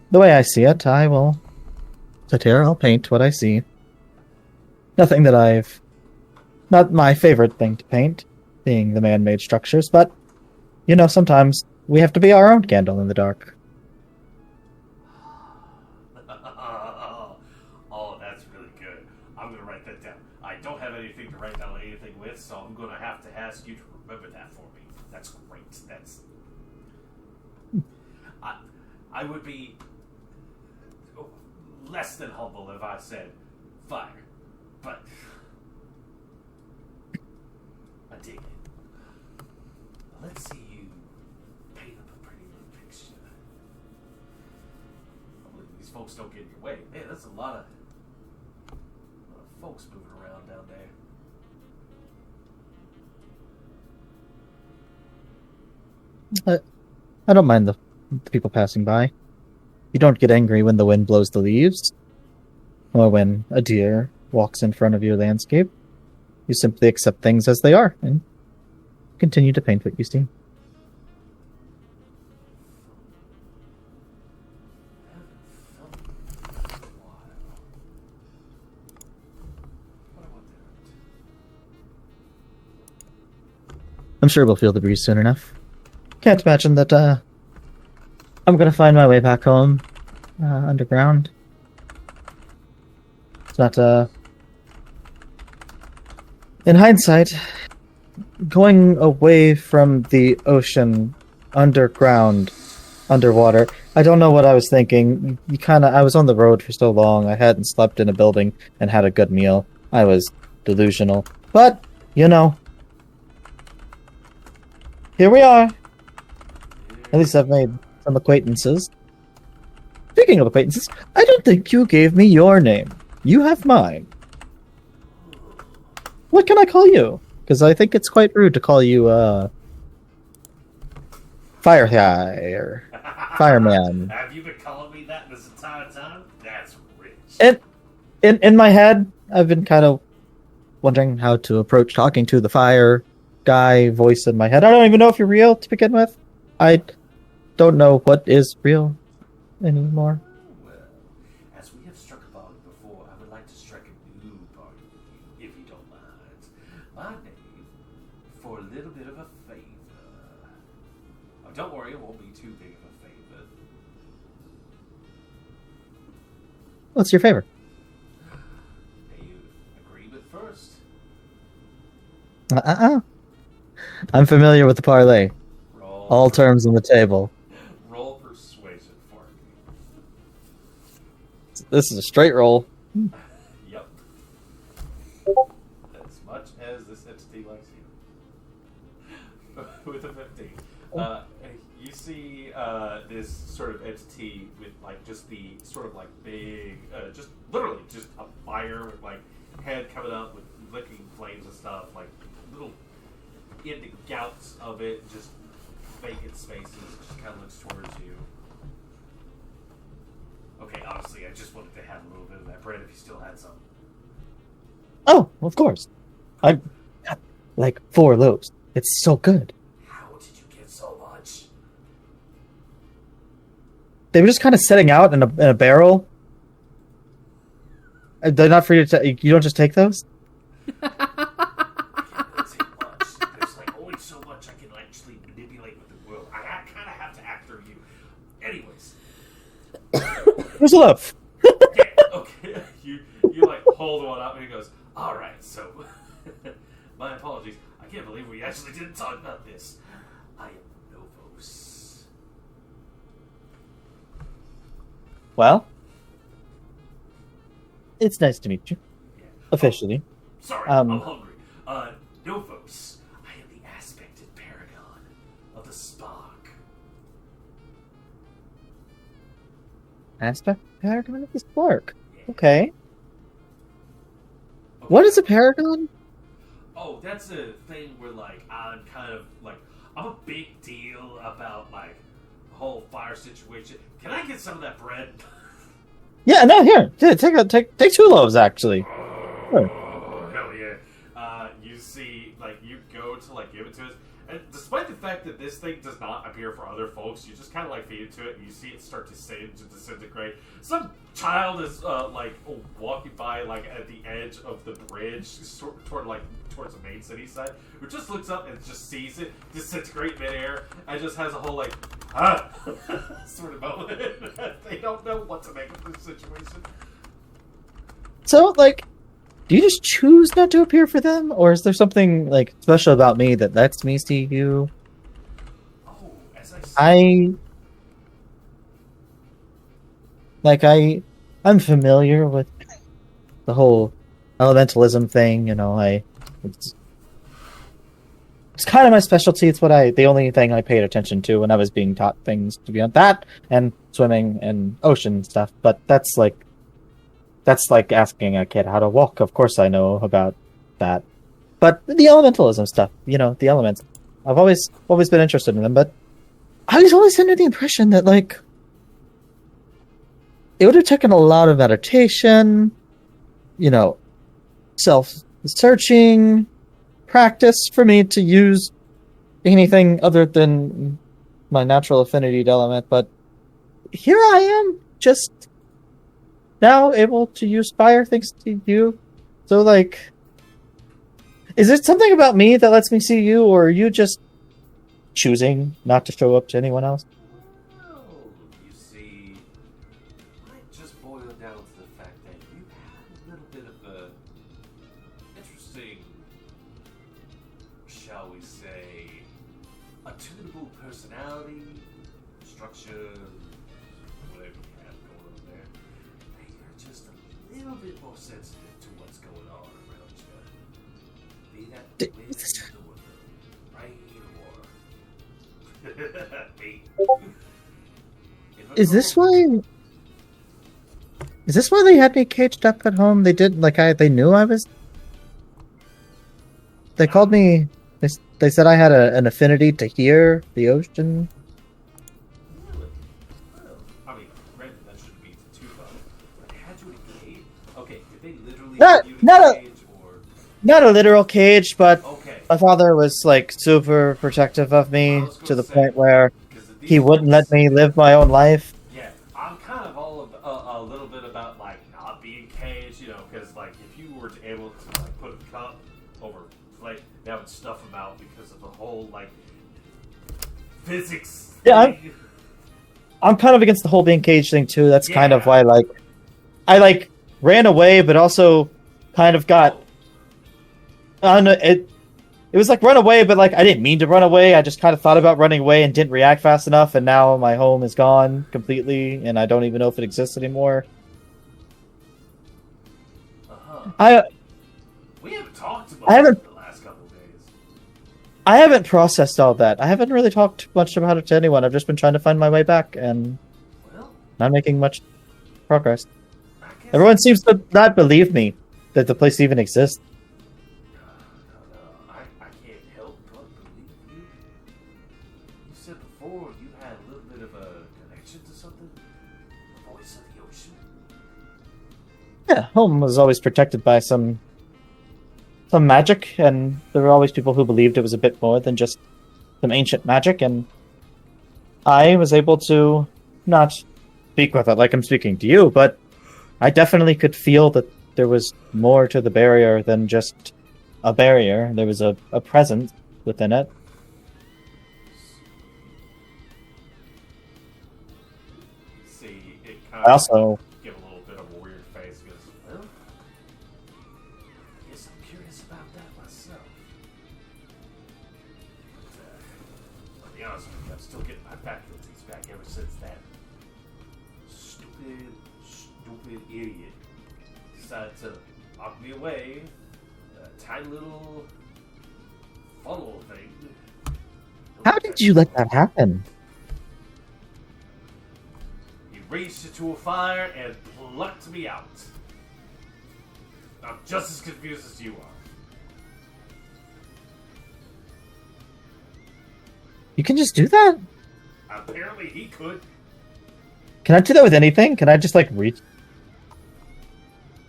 the way I see it, I will sit here, I'll paint what I see. Nothing that not my favorite thing to paint, being the man-made structures, but, you know, sometimes we have to be our own candle in the dark. Oh, that's really good. I'm going to write that down. I don't have anything to write down anything with, so I'm going to have to ask you to remember that for me. That's great. I would be less than humble if I said fire, but I dig it. Let's see you paint up a pretty little picture. Hopefully these folks don't get in your way. Man, that's a lot of folks moving around down there. I don't mind the the people passing by. You don't get angry when the wind blows the leaves, or when a deer walks in front of your landscape. You simply accept things as they are, and continue to paint what you see. I'm sure we'll feel the breeze soon enough. Can't imagine that I'm gonna find my way back home underground. It's not in hindsight, going away from the ocean underground, underwater. I don't know what I was thinking. I was on the road for so long. I hadn't slept in a building and had a good meal. I was delusional. But, here we are. At least I've made some acquaintances. Speaking of acquaintances, I don't think you gave me your name. You have mine. What can I call you? Because I think it's quite rude to call you, Fire Guy, or Fireman. Have you been calling me that this entire time? That's rich. And in my head, I've been kind of wondering how to approach talking to the Fire Guy voice in my head. I don't even know if you're real to begin with. I don't know what is real anymore. Well, as we have struck a bargain before, I would like to strike a new bargain with you, if you don't mind. My name, for a little bit of a favor. Oh, don't worry, it won't be too big of a favor. What's your favor? Pay you agreement first. I'm familiar with the parlay. Roll, All terms on the table. roll persuasion for me. This is a straight roll. Yep. As much as this entity likes you. With a 15. You see this sort of entity with like just the sort of like big, just literally just a fire with like head coming up with licking flames and stuff, like little in the gouts of it, just vacant spaces, just kind of looks towards you. Okay, honestly, I just wanted to have a little bit of that bread if you still had some. Oh, of course. I got like 4 loaves. It's so good. How did you get so much? They were just kind of setting out in a barrel. They're not free to you don't just take those? It's too much. There's like only so much I can actually manipulate with the world. I kind of have to act through you. Anyways. There's a loaf. Okay. You like hold one up and he goes, alright, so my apologies. I can't believe we actually didn't talk about this. I am Novos. Well, it's nice to meet you. Yeah. Officially. Sorry, I'm hungry. Novos. I am the aspected paragon of the spark. Aspect paragon of the spark. Okay. What is a paragon? Oh, that's a thing where, like, I'm kind of, like, I'm a big deal about, like, the whole fire situation. Can I get some of that bread? Yeah, no, here. Take 2 loaves, actually. Sure. Oh, hell yeah. You see, like, you go to, like, give it to us. And despite the fact that this thing does not appear for other folks, you just kind of, like, feed it to it, and you see it start to singe and disintegrate. Some child is, like, walking by, like, at the edge of the bridge towards the main city side, who just looks up and just sees it disintegrate midair, and just has a whole, like, sort of moment. They don't know what to make of this situation. So, like, do you just choose not to appear for them? Or is there something, like, special about me that lets me see you? Oh, as I said... I'm familiar with the whole elementalism thing, it's kind of my specialty. It's the only thing I paid attention to when I was being taught things to be on that, and swimming and ocean stuff. But that's like asking a kid how to walk. Of course I know about that. But the elementalism stuff, the elements, I've always been interested in them, but I was always under the impression that, like, it would have taken a lot of meditation, you know, self-searching, practice for me to use anything other than my natural affinity to element, but here I am, just now able to use fire thanks to you. So, like, is it something about me that lets me see you, or are you just choosing not to show up to anyone else? Well, you see, might just boil down to the fact that you had a little bit of a interesting, shall we say, attunable personality, structure, whatever you have going on there. And you're just a little bit more sensitive to what's going on around you. Be that wind or the rain or me. Is this why? Is this why they had me caged up at home? They did, like, they knew I was. They called me. They said I had an affinity to hear the ocean. Really? Well, I mean, granted, that shouldn't be too fun. But they had you in a cage? Okay, did they literally Not- put you in not a a- cage or... Not a literal cage, but Okay. my father was, like, super protective of I me was gonna to the say, point where 'cause of he these wouldn't let things- me live my own life. Yeah, I'm kind of all of, a little bit about, like, not being caged, you know, because, like, if you were able to, like, put a cup over, like, that would stuff them out because of the whole, like, physics Yeah, thing. I'm kind of against the whole being caged thing too. That's kind of Yeah. why, like, I, like, ran away, but also kind of got. It was like run away, but, like, I didn't mean to run away. I just kind of thought about running away and didn't react fast enough, and now my home is gone completely, and I don't even know if it exists anymore. Uh-huh. We haven't talked about I haven't- it the last couple of days. I haven't processed all that. I haven't really talked much about it to anyone. I've just been trying to find my way back, and Well, not making much progress. I guess... Everyone seems to not believe me that the place even exists. No, I can't help but believe you. You said before you had a little bit of a connection to something? The voice of the ocean? Yeah, home was always protected by some magic, and there were always people who believed it was a bit more than just some ancient magic, and I was able to not speak with it like I'm speaking to you, but I definitely could feel that there was more to the barrier than just a barrier. There was a presence within it. See, it I kind of also, give a little bit of a weird face because, well, I guess I'm curious about that myself. But, I'll be honest with you, I'm still getting my faculties back ever since that stupid idiot decided to lock me away. A tiny little funnel thing. how did you let that happen? He reached into a fire and plucked me out. I'm just as confused as you are. You can just do that? Apparently he could. Can I do that with anything? Can I just, like, reach?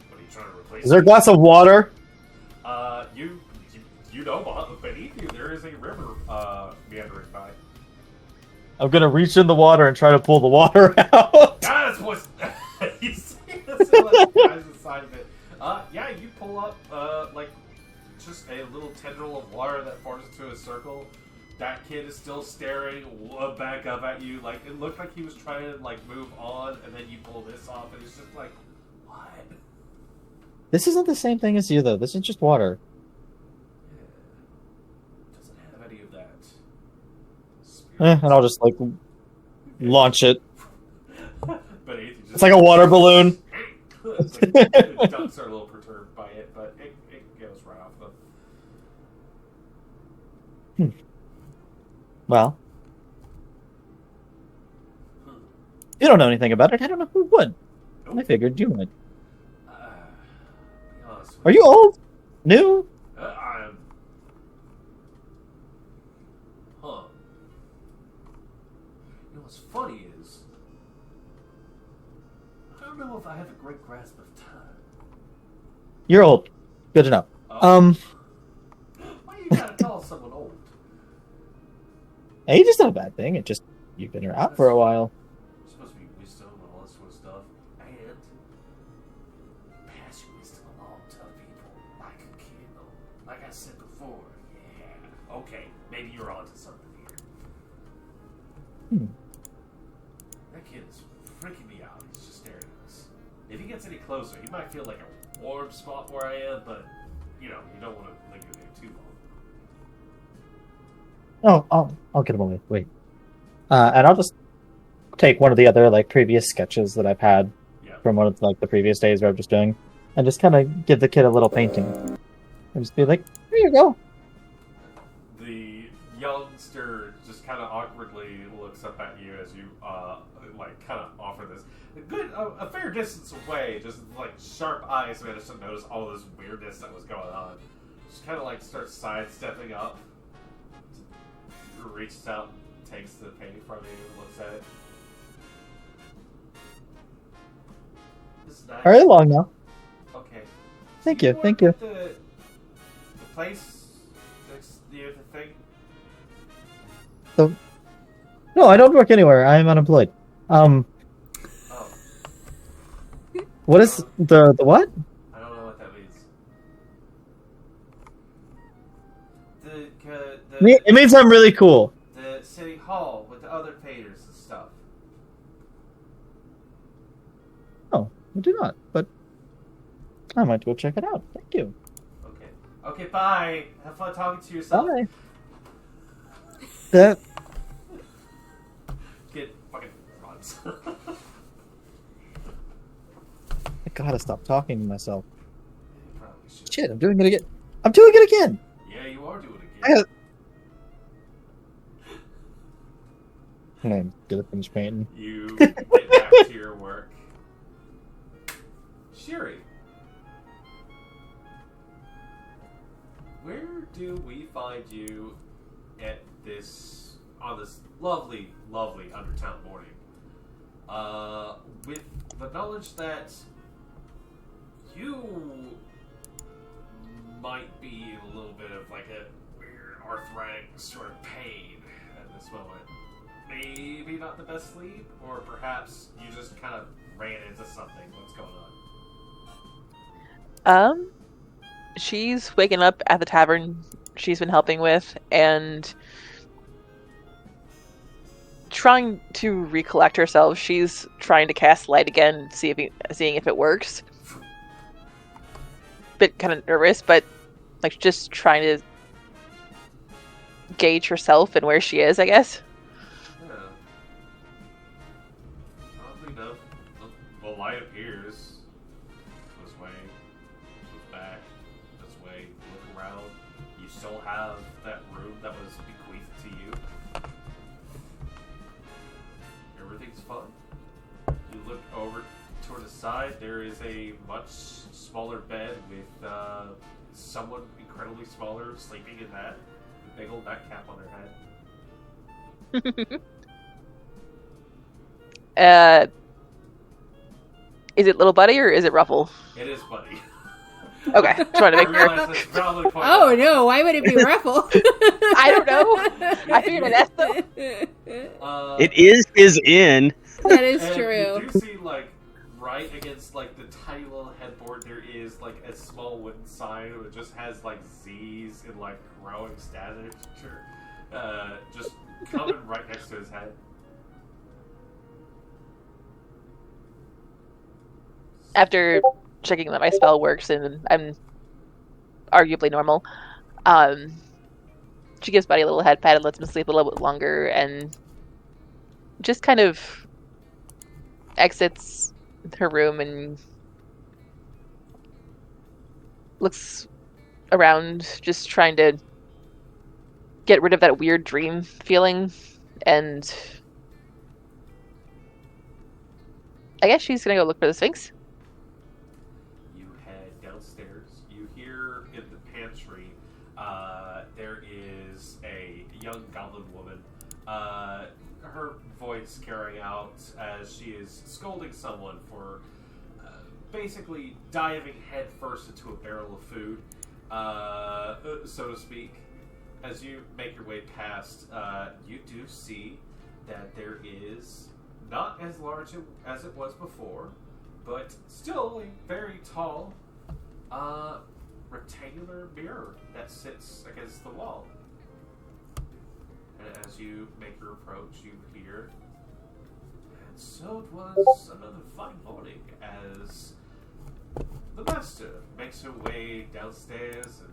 What are you trying to replace? Is there a glass of water? You know, beneath you there is a river meandering by. I'm gonna reach in the water and try to pull the water out. That's what's. You see, that's what the guy's inside of it. Yeah, you pull up like just a little tendril of water that forms into a circle. That kid is still staring back up at you. Like, it looked like he was trying to, like, move on, and then you pull this off, and it's just like, what? This isn't the same thing as you, though. This is just water. Yeah. Doesn't have any of that. And I'll just, like, launch it. But Ethan just It's like a water balloon. It's like, the ducks are a little perturbed by it, but it goes right off them. Well, you don't know anything about it. I don't know who would. I figured you would. Be honest with Are you old? New? I'm... Huh. what's funny is, I don't know if I have a great grasp of time. You're old. Good to know. Why you gotta call someone old? Age is not a bad thing. It just you've been around for a while. You're supposed to be wisdom and all that sort of stuff, and pass your wisdom along to other people like a kid. Like I said before, yeah. Okay, maybe you're onto something here. That kid is freaking me out. He's just staring at us. If he gets any closer, he might feel like a warm spot where I am, but you don't want to linger there too long. Oh, I'll get him away. Wait. And I'll just take one of the other previous sketches that I've had from one of the previous days where I'm just doing, and just kind of give the kid a little painting, and just be like, "Here you go." The youngster just kind of awkwardly looks up at you as you kind of offer this a fair distance away. Just sharp eyes managed to notice all this weirdness that was going on. Just kind of starts sidestepping up, reaches out, takes the painting from you, and looks at it. This is nice. All right, long now. Okay. Thank So you, thank you. work at the place next near the thing. No, I don't work anywhere. I am unemployed. Oh, What is the what? I don't know what that means. It means I'm really cool. The city hall with the other painters and stuff. Oh, I do not. But I might go check it out. Thank you. Okay. Okay, bye. Have fun talking to yourself. Bye. That. Kid fucking runs. I gotta stop talking to myself. You probably should. Shit, I'm doing it again. I'm doing it again. Yeah, you are doing it I again. gotta. I'm gonna finish painting. You get back to your work. Shiri, where do we find you on this lovely, lovely Undertown morning? With the knowledge that you might be in a little bit of a weird arthritic sort of pain at this moment. Maybe not the best sleep, or perhaps you just kind of ran into something. What's going on? She's waking up at the tavern she's been helping with and trying to recollect herself. She's trying to cast light again, seeing if it works. Bit kind of nervous, but just trying to gauge herself and where she is, I guess. Yeah. Oddly enough, the light appears this way, goes back, this way, look around. You still have that room that was bequeathed to you. Everything's fine. You look over toward the side, there is a much smaller bed with someone incredibly smaller sleeping in that. A big old nightcap on their head. Is it Little Buddy or is it Ruffle? It is Buddy. Okay, trying to I make sure. realize that's probably quite Oh no, why would it be Ruffle? I don't know. I figured I'd ask them. It is his inn. That is and true. You do see, right against, the tiny little headboard, there is, a small wooden sign that just has, Z's in, growing stature. Just coming right next to his head. After checking that my spell works and I'm arguably normal, she gives Buddy a little head pat and lets him sleep a little bit longer and just kind of exits her room and looks around, just trying to get rid of that weird dream feeling. And I guess she's gonna go look for the Sphinx. You head downstairs. You hear in the pantry, there is a young goblin woman. Her voice carrying out as she is scolding someone for basically diving headfirst into a barrel of food, so to speak. As you make your way past, you do see that there is not as large as it was before, but still a very tall, rectangular mirror that sits against the wall. And as you make your approach, you hear, and so it was another fine morning as the master makes her way downstairs and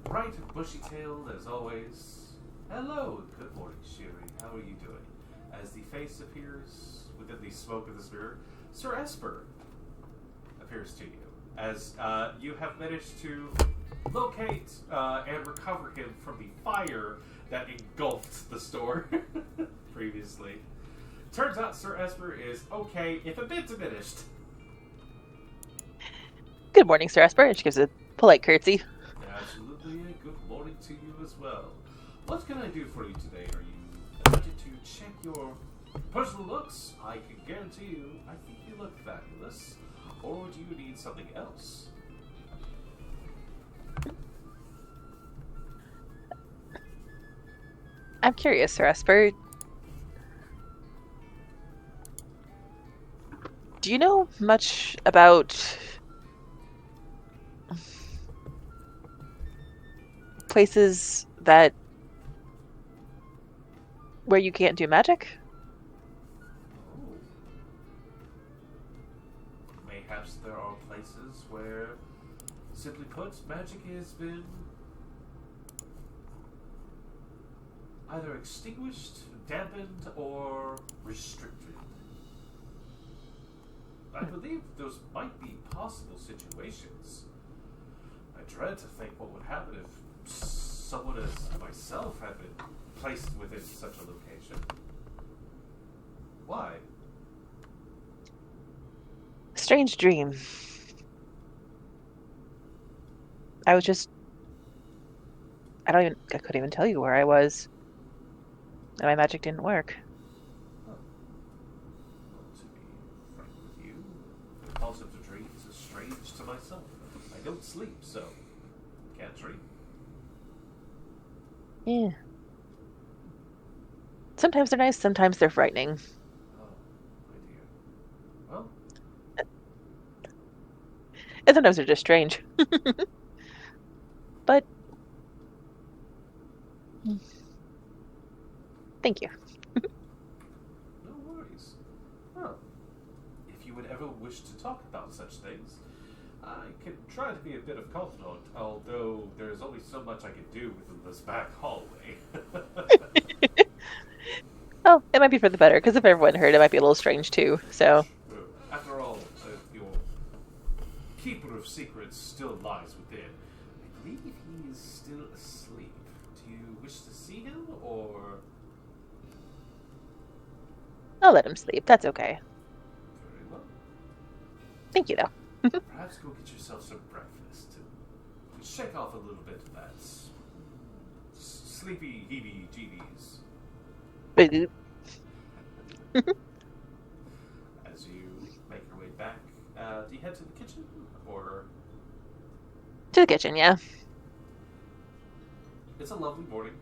bright and bushy-tailed as always. Hello, good morning, Shiri. How are you doing? As the face appears within the smoke of this mirror, Sir Esper appears to you. As you have managed to locate and recover him from the fire that engulfed the store previously. Turns out Sir Esper is okay, if a bit diminished. Good morning, Sir Esper. And she gives a polite curtsy. Absolutely, and good morning to you as well. What can I do for you today? Are you ready to check your personal looks? I can guarantee you, I think you look fabulous. Or do you need something else? I'm curious, Sir Esper. Do you know much about places that where you can't do magic? Oh. Mayhaps there are places where, simply put, magic has been either extinguished, dampened, or restricted. I believe those might be possible situations. I dread to think what would happen if someone as myself had been placed within such a location. Why? Strange dream. I couldn't even tell you where I was. And my magic didn't work. Well, to be frank with you, the concept of dreams is strange to myself. I don't sleep, so can't dream. Yeah. Sometimes they're nice, sometimes they're frightening. Oh, my dear. Well, And sometimes they're just strange. But thank you. no worries. Well, if you would ever wish to talk about such things, I can try to be a bit of confidant, although there's only so much I can do within this back hallway. Oh, it might be for the better, because if everyone heard, it might be a little strange too. So, After all, your keeper of secrets still lies within. I believe he is still asleep. Do you wish to see him, or... I'll let him sleep. That's okay. Very well. Thank you, though. Perhaps go get yourself some breakfast and shake off a little bit of that sleepy heebie-jeebies. Boop. As you make your way back, do you head to the kitchen, or... To the kitchen, yeah. It's a lovely morning.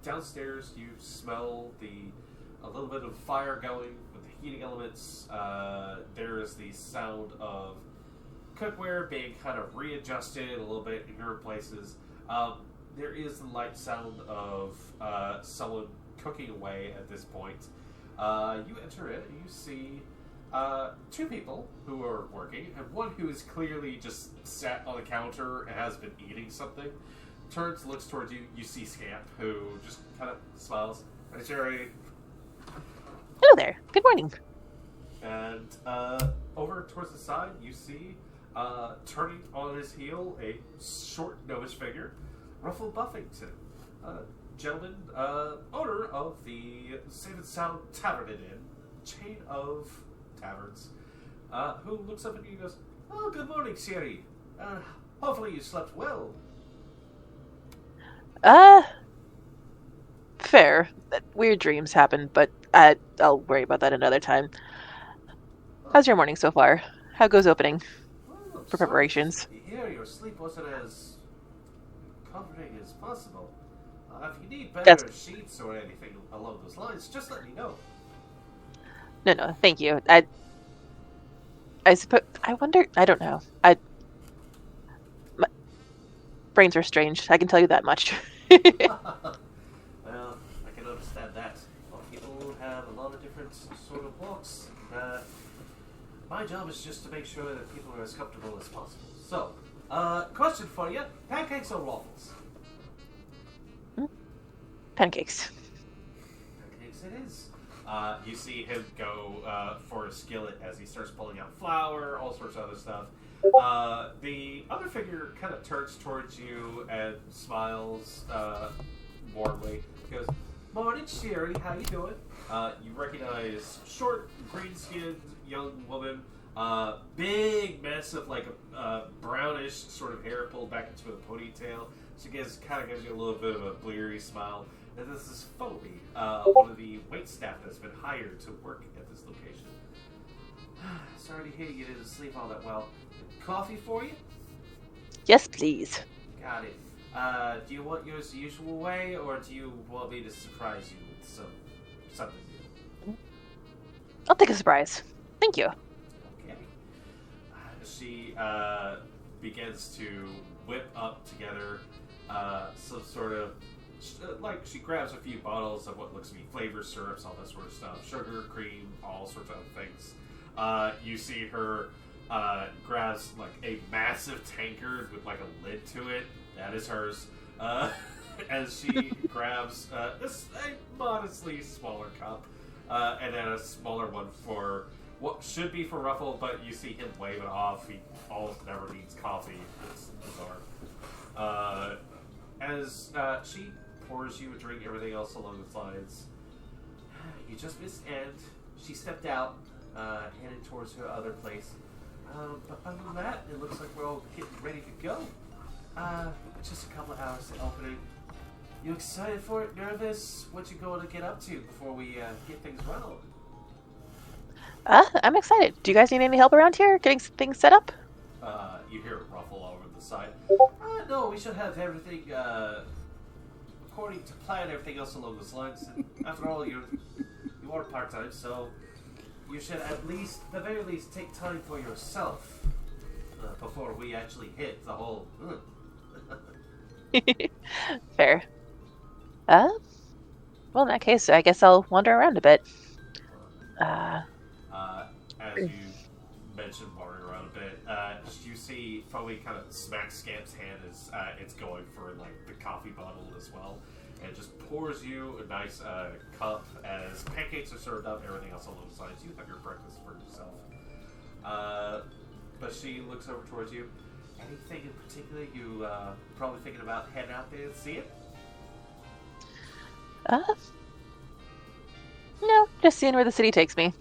Downstairs, you smell a little bit of fire going with the heating elements. There is the sound of cookware being kind of readjusted a little bit in your places. There is the light sound of someone cooking away at this point. You enter in and you see two people who are working, and one who is clearly just sat on the counter and has been eating something. Turns, looks towards you. You see Scamp, who just kind of smiles. Hi, Jerry. Hello there. Good morning. And over towards the side, you see, turning on his heel, a short, gnomish figure, Ruffle Buffington, gentleman, owner of the Safe and Sound Tavern and Inn, chain of taverns, who looks up at you and goes, "Oh, good morning, Siri. Hopefully you slept well." Fair. Weird dreams happen, but I'll worry about that another time. How's your morning so far? How goes opening Well, for preparations? Here, your sleep wasn't as comforting as possible. If you need better That's- sheets or anything along those lines, just let me know. No, thank you. I suppose. I wonder. I don't know. My brains are strange. I can tell you that much. Well, I can understand that. Well, people have a lot of different sort of walks. My job is just to make sure that people are as comfortable as possible. So, question for you: pancakes or waffles? Pancakes. Pancakes it is. You see him go for a skillet as he starts pulling out flour, all sorts of other stuff. The other figure kind of turns towards you and smiles warmly. He goes, "Morning, Sherry. How you doing?" You recognize short, green-skinned young woman. Big mess of like a brownish sort of hair pulled back into a ponytail. She kind of gives you a little bit of a bleary smile. And this is Phoebe, one of the waitstaff that's been hired to work at this location. Sorry to hear you didn't sleep all that well. Coffee for you? Yes, please. Got it. Do you want yours the usual way, or do you want me to surprise you with something new? I'll take a surprise. Thank you. Okay. She begins to whip up together some sort of she grabs a few bottles of what looks to be flavor syrups, all that sort of stuff, sugar, cream, all sorts of other things. You see her grabs like a massive tankard with like a lid to it. That is hers. As she grabs a modestly smaller cup, and then a smaller one for what should be for Ruffle, but you see him wave it off. He almost never needs coffee. It's bizarre. As she pours you a drink, everything else along the lines. You just missed Ant. She stepped out, headed towards her other place. But other than that, it looks like we're all getting ready to go. Just a couple of hours to opening. You excited for it? Nervous? What you going to get up to before we get things rolling? I'm excited. Do you guys need any help around here getting things set up? You hear it ruffle over the side. No, we should have everything according to plan, everything else along those lines. And after all, you are part-time, so you should at the very least, take time for yourself before we actually hit the whole... Fair. Well, in that case, I guess I'll wander around a bit. As you mentioned wandering around a bit, you see Foley kind of smack Scamp's hand as it's going for like the coffee bottle as well, and just pours you a nice cup as pancakes are served up, everything else along the sides. You have your breakfast for yourself. But she looks over towards you. Anything in particular you probably thinking about heading out there and see it? No, just seeing where the city takes me.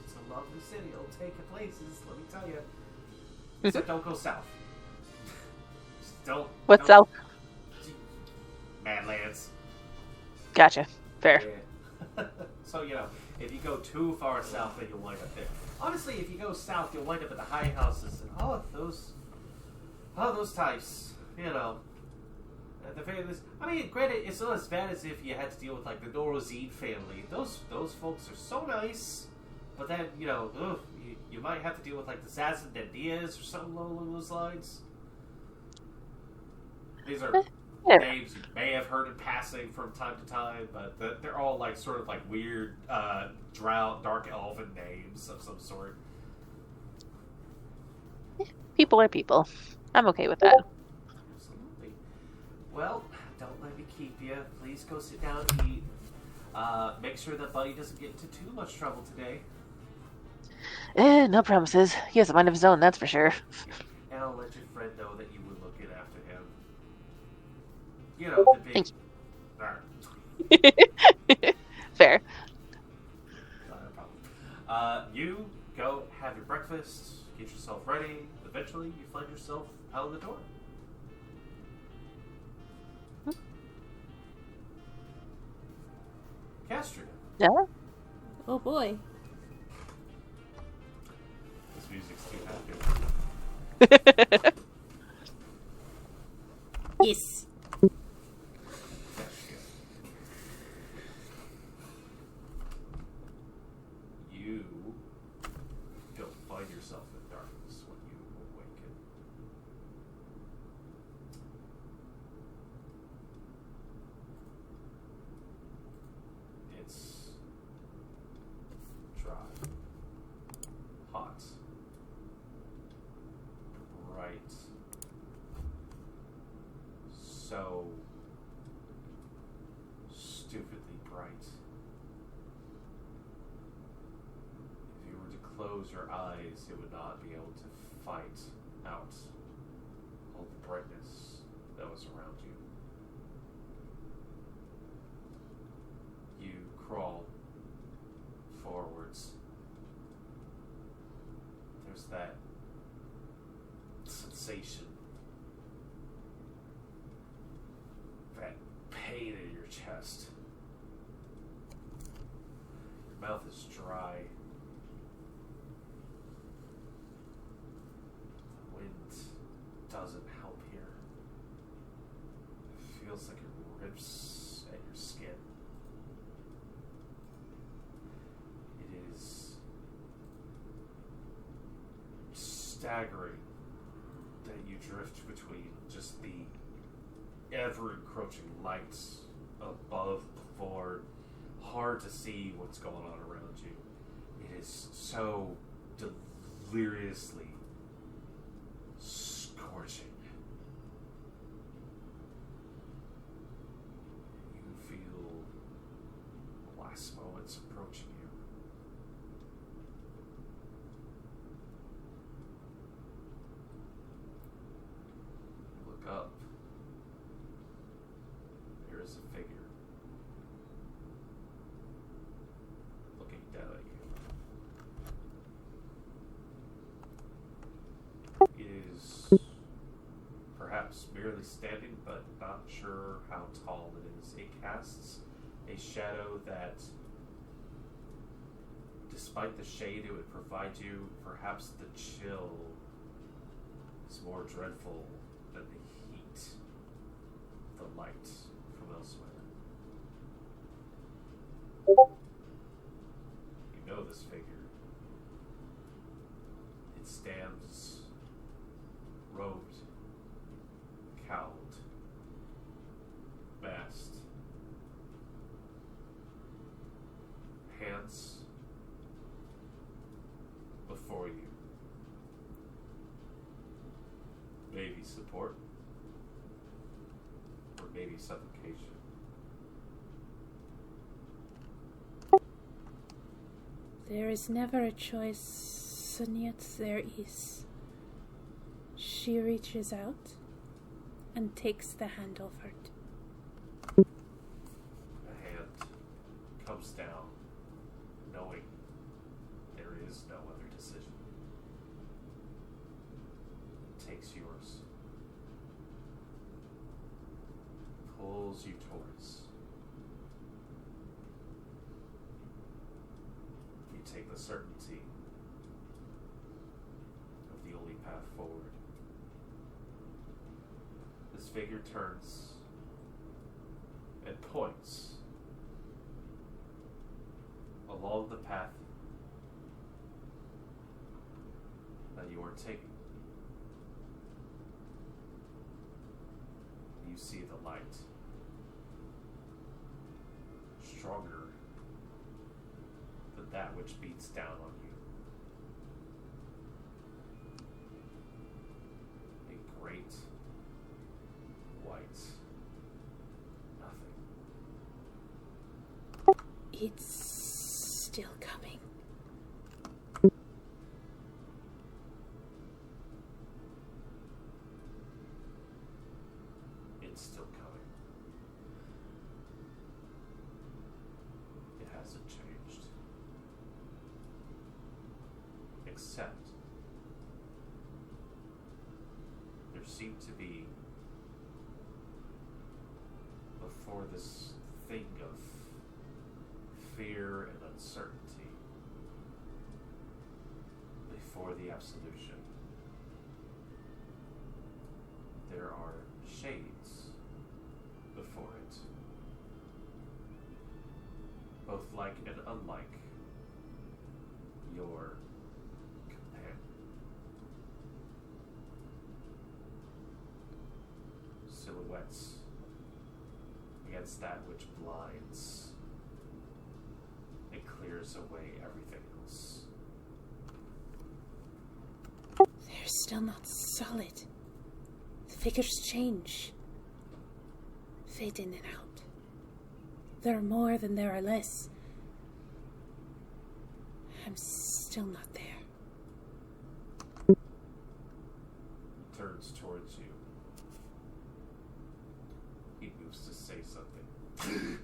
It's a lovely city. It'll take you places, let me tell you. Except don't go south. Just don't. What's don't- south? Madlands. Gotcha. Fair. Yeah. So, if you go too far south, then you'll wind up there. Honestly, if you go south, you'll wind up at the high houses and those types, at the very least. I mean, granted, it's not as bad as if you had to deal with like the Norozine family. Those folks are so nice, but then you might have to deal with like the Zazendandias or something along those lines. These are names you may have heard in passing from time to time, but they're all like sort of like weird drow, dark elven names of some sort. People are people. I'm okay with that. Absolutely. Well, don't let me keep you. Please go sit down and eat. Make sure that Buddy doesn't get into too much trouble today. No promises. He has a mind of his own, that's for sure. And I'll let your friend know that you were looking after him. The big... Thank Alright. Fair. Not a problem. You go have your breakfast, get yourself ready. Eventually, you find yourself out of the door. Castria. Yeah. Oh boy. This music's too happy. Yes. Castria. You don't find yourself in darkness when you awaken. It's dry, hot, bright, so stupidly bright. If you were to close your eyes, it would not be able to fight out all the brightness that was around you. You crawl forwards. There's that sensation, that pain in your chest. Your mouth is dry. The wind doesn't help here. It feels like it rips at your skin. It is staggering that you drift between just the ever-encroaching lights above, before, hard to see what's going on around you. It is so deliriously scorching. You feel the last moments approaching you. Look up. There is a figure looking down at you. It is perhaps merely standing, but not sure how tall it is. It casts a shadow that, despite the shade it would provide you, perhaps the chill is more dreadful than the heat, the light from elsewhere. You know this figure. It stands robed, cowled, masked, hands before you. Maybe support, or maybe suffocation. There is never a choice, and yet there is. She reaches out and takes the hand offered. A hand comes down, knowing there is no other decision. Takes yours, pulls you towards. You take the certainty of the only path forward. This figure turns and points along the path that you are taking. You see the light, stronger than that which beats down on you. A great white nothing. It's still coming. It's still coming. It hasn't changed. Except there seemed to be, before this thing of fear and uncertainty before the absolution. There are shades before it, both like and unlike your companion. Silhouettes against that which blinds and clears away everything else. They're still not solid. The figures change. Fade in and out. There are more than there are less. I'm still not there. Turns towards you. He moves to say something.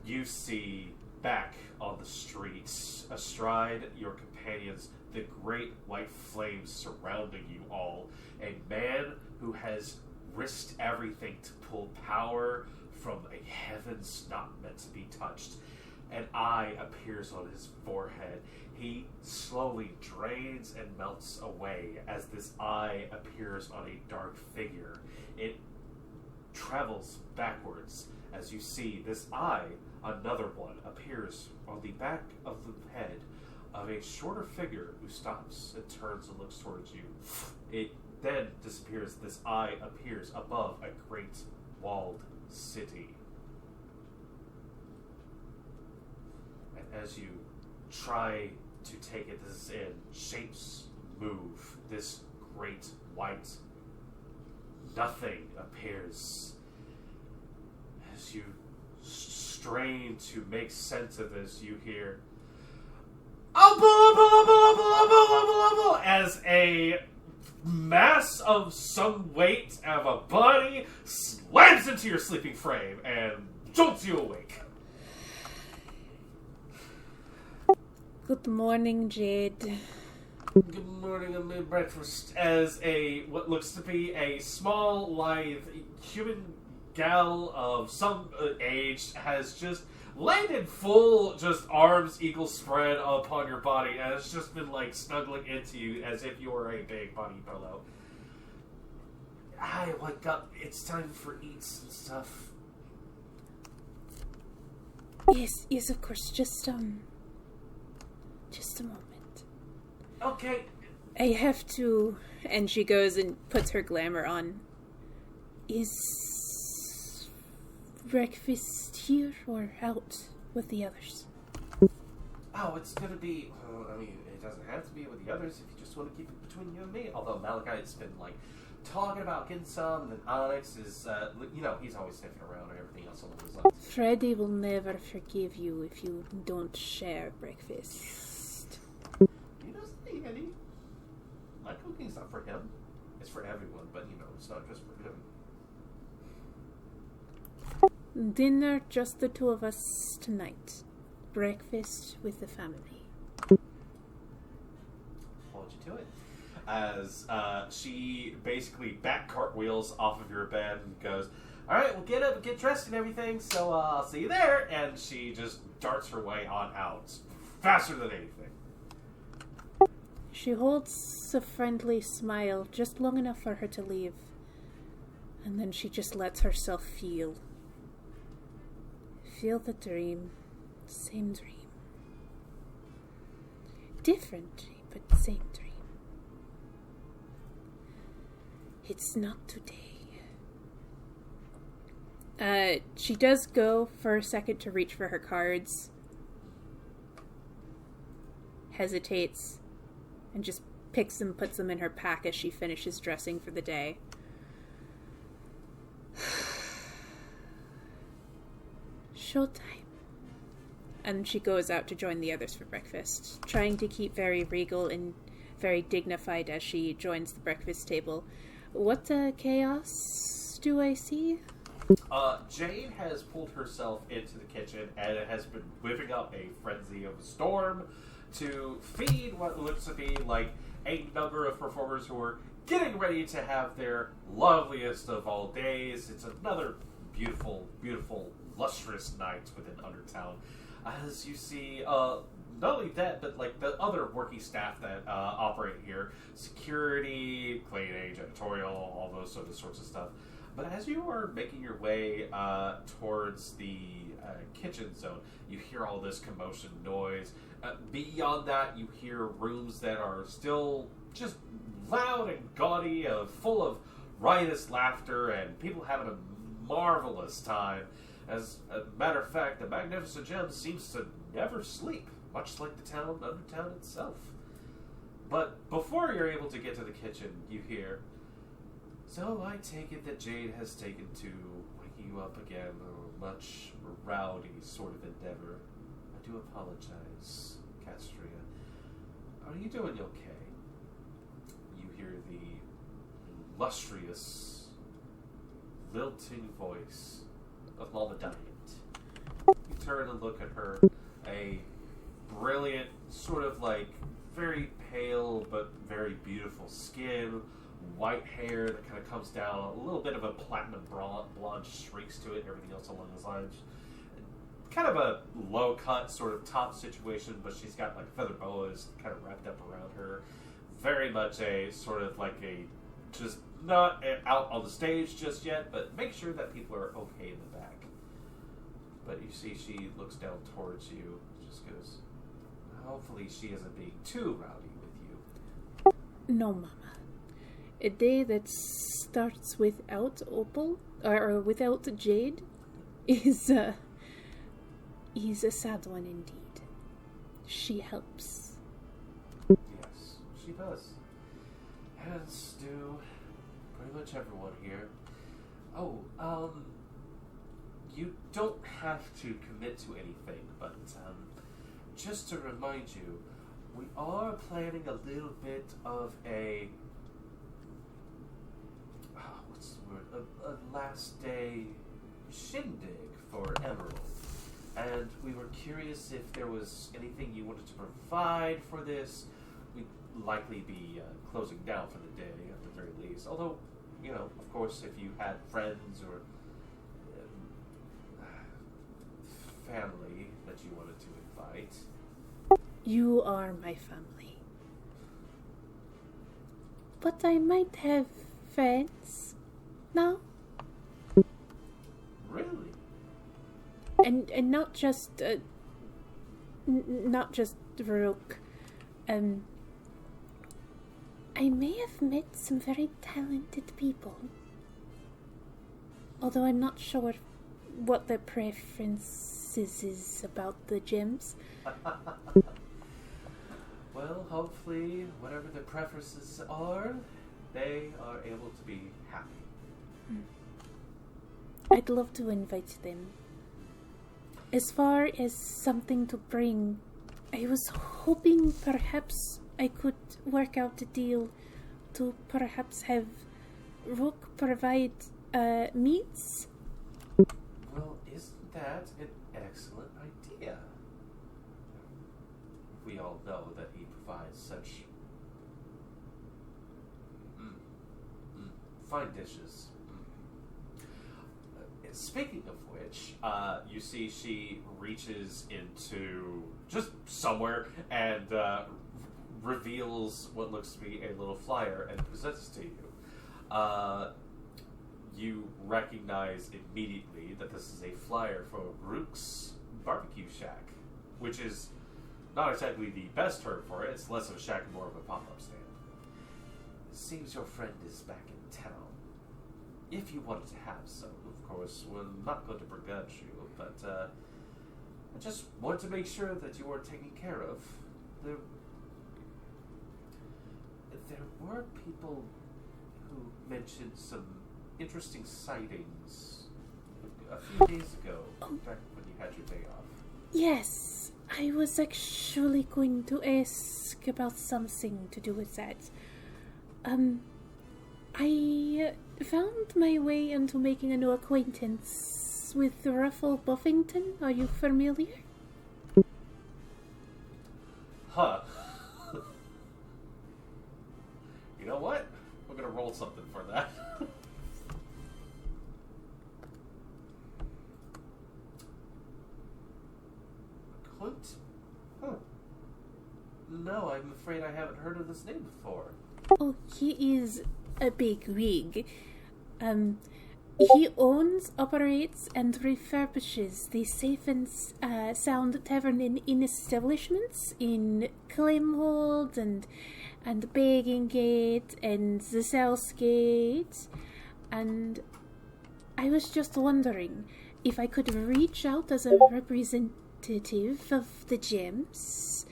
You see back on the streets, astride your companions, the great white flames surrounding you all. A man who has risked everything to pull power from a heavens not meant to be touched. An eye appears on his forehead. He slowly drains and melts away as this eye appears on a dark figure. It travels backwards as you see this eye, another one, appears on the back of the head of a shorter figure who stops and turns and looks towards you. It then disappears. This eye appears above a great walled city. And as you try to take it this in, shapes move. This great white nothing appears. As you strain to make sense of this, you hear as a mass of some weight of a body slams into your sleeping frame and jolts you awake. Good morning, Jade. Good morning, I made breakfast. As what looks to be a small, lithe human gal of some age has just landed full, just arms equal spread upon your body, and has just been like snuggling into you as if you were a big body pillow. I wake up. It's time for eats and stuff. Yes, of course. Just a moment. Okay. I have to... And she goes and puts her glamour on. Is breakfast here or out with the others? Oh, it's gonna be... it doesn't have to be with the others if you just want to keep it between you and me. Although Malachi's been, talking about getting some, and then Onyx is, he's always sniffing around and everything else along his lines. Freddy will never forgive you if you don't share breakfast. He doesn't need any. My cooking's not for him. It's for everyone, but, it's not just for him. Dinner, just the two of us tonight. Breakfast with the family. Hold you to it. As she basically back cartwheels off of your bed and goes, alright, well get up, get dressed and everything, so I'll see you there. And she just darts her way on out. Faster than anything. She holds a friendly smile just long enough for her to leave. And then she just lets herself feel. Feel the dream. Same dream. Different dream, but same dream. It's not today. She does go for a second to reach for her cards. Hesitates. And just picks them, puts them in her pack as she finishes dressing for the day. Showtime. And she goes out to join the others for breakfast, trying to keep very regal and very dignified as she joins the breakfast table. What chaos do I see? Jane has pulled herself into the kitchen and has been whipping up a frenzy of a storm to feed what looks to be like a number of performers who are getting ready to have their loveliest of all days. It's another beautiful, beautiful, lustrous night within Undertown. as you see, not only that, but like the other working staff that operate here, security, cleaning, janitorial, all those sorts of stuff. But as you are making your way towards the kitchen zone, you hear all this commotion noise. Beyond that, you hear rooms that are still just loud and gaudy, full of riotous laughter, and people having a marvelous time. As a matter of fact, the Magnificent Gem seems to never sleep, much like the town, Undertown itself. But before you're able to get to the kitchen, you hear, "So I take it that Jade has taken to waking you up again, a much rowdy sort of endeavor. I do apologize, Castria. Are you doing okay?" You hear the illustrious, lilting voice of Mama Diamond. You turn and look at her, a brilliant, sort of like very pale but very beautiful skin, white hair that kind of comes down, a little bit of a platinum blonde streaks to it, and everything else along those lines. Kind of a low cut sort of top situation, but she's got like feather boas kind of wrapped up around her. Very much a sort of like a, just not out on the stage just yet, but make sure that people are okay in the back. But you see she looks down towards you, just goes, hopefully she isn't being too rowdy with you. No, Mama. A day that starts without Opal, or without Jade, is a sad one indeed. She helps. Yes, she does. As do pretty much everyone here. Oh, you don't have to commit to anything, but just to remind you, we are planning a little bit of a what's the word? A last day shindig for Emerald. And we were curious if there was anything you wanted to provide for this. We'd likely be closing down for the day at the very least. Although, you know, of course, if you had friends or family that you wanted to invite. You are my family. But I might have friends now. Really? And not just not just Rook. I may have met some very talented people, although I'm not sure what their preferences is about the gems. Well, hopefully, whatever their preferences are, they are able to be happy. I'd love to invite them. As far as something to bring, I was hoping perhaps I could work out a deal to perhaps have Rook provide meats. Well, isn't that an excellent idea? We all know that he provides such fine dishes. Speaking of which, you see she reaches into just somewhere and reveals what looks to be a little flyer and presents it to you. You recognize immediately that this is a flyer for Rook's Barbecue Shack, which is not exactly the best term for it. It's less of a shack and more of a pop-up stand. Seems your friend is back in town. If you wanted to have some, of course, we're not going to begrudge you, but I just wanted to make sure that you were taken care of. There were people who mentioned some interesting sightings a few days ago, back when you had your day off. Yes, I was actually going to ask about something to do with that. I found my way into making a new acquaintance with Ruffle Buffington. Are you familiar? Huh. You know what? We're gonna roll something for that. haven't heard of this name before. Oh, he is a big wig. He owns, operates, and refurbishes the Safe and Sound Tavern in establishments in Clemhold and Begging Gate and the South Gate. And I was just wondering if I could reach out as a representative of the gems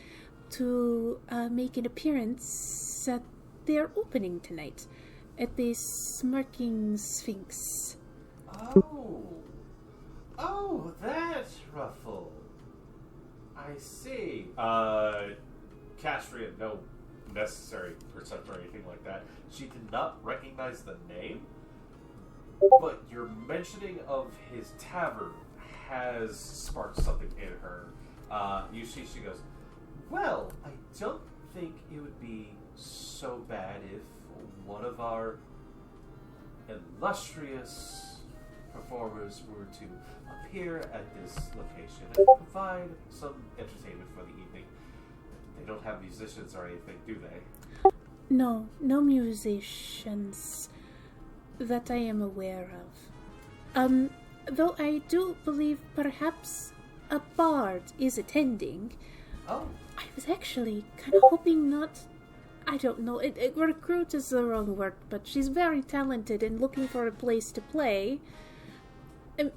to make an appearance at their opening tonight at the Smirking Sphinx. Oh, that's Ruffle. I see. Castria, no necessary perception or anything like that. She did not recognize the name, but your mentioning of his tavern has sparked something in her. You see, she goes, well, I don't think it would be so bad if one of our illustrious performers were to appear at this location and provide some entertainment for the evening. They don't have musicians or anything, do they? No musicians that I am aware of. Though I do believe perhaps a bard is attending. Oh. I was actually kind of hoping not. I don't know. Recruit is the wrong word, but she's very talented and looking for a place to play.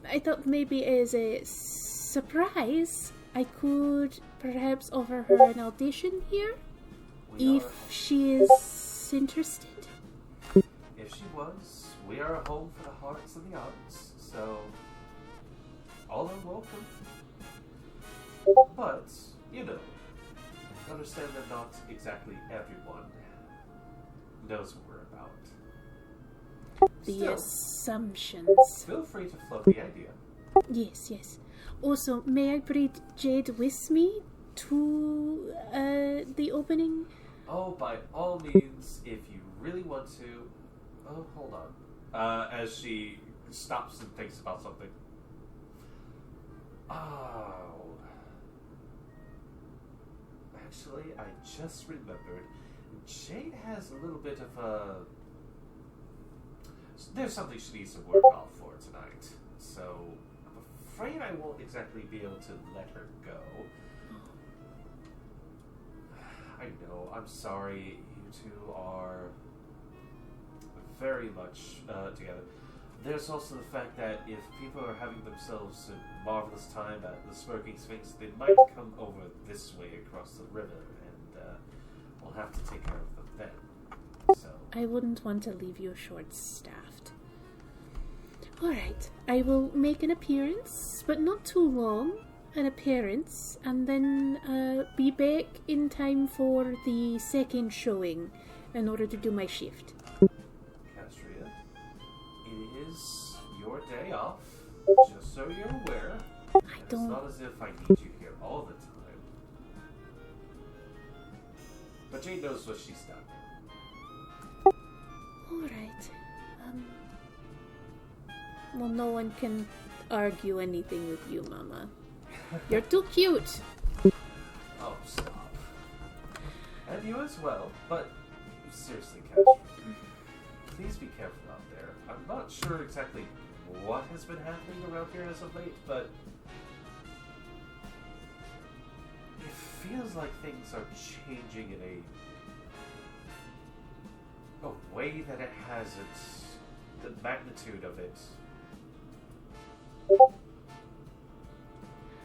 I thought maybe as a surprise, I could perhaps offer her an audition here, if she is interested. If she was, we are a home for the hearts and the arts, so all are welcome. But, you know, understand that not exactly everyone knows what we're about. The Still, assumptions. feel free to float the idea. Yes. Also, may I bring Jade with me to the opening? Oh, by all means, if you really want to. Oh, hold on. As she stops and thinks about something. Oh. Actually, I just remembered. Jade has a little bit of a... There's something she needs to work off for tonight. So, I'm afraid I won't exactly be able to let her go. I know, I'm sorry. You two are very much together. There's also the fact that if people are having themselves a marvelous time at the Smirking Sphinx, they might come over this way across the river, and we'll have to take care of them then. So I wouldn't want to leave you short-staffed. Alright, I will make an appearance, but not too long an appearance, and then be back in time for the second showing in order to do my shift. Castria, it is your day off, just so you're aware. It's not as if I need you here all the time. But Jade knows what she's done. Alright. Well, no one can argue anything with you, Mama. You're too cute. Oh, stop. And you as well, but seriously, Castria, please be careful out there. I'm not sure exactly what has been happening around here as of late, but it feels like things are changing in a way that it hasn't. The magnitude of it.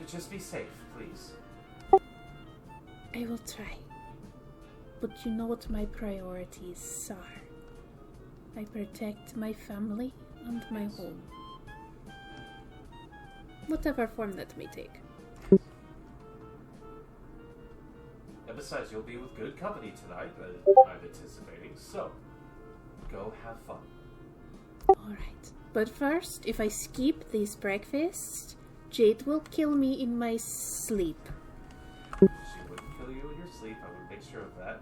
Just be safe, please. I will try. But you know what my priorities are. I protect my family and my home. Whatever form that may take. And besides, you'll be with good company tonight, I'm anticipating, so go have fun. Alright. But first, if I skip this breakfast, Jade will kill me in my sleep. She wouldn't kill you in your sleep, I would make sure of that.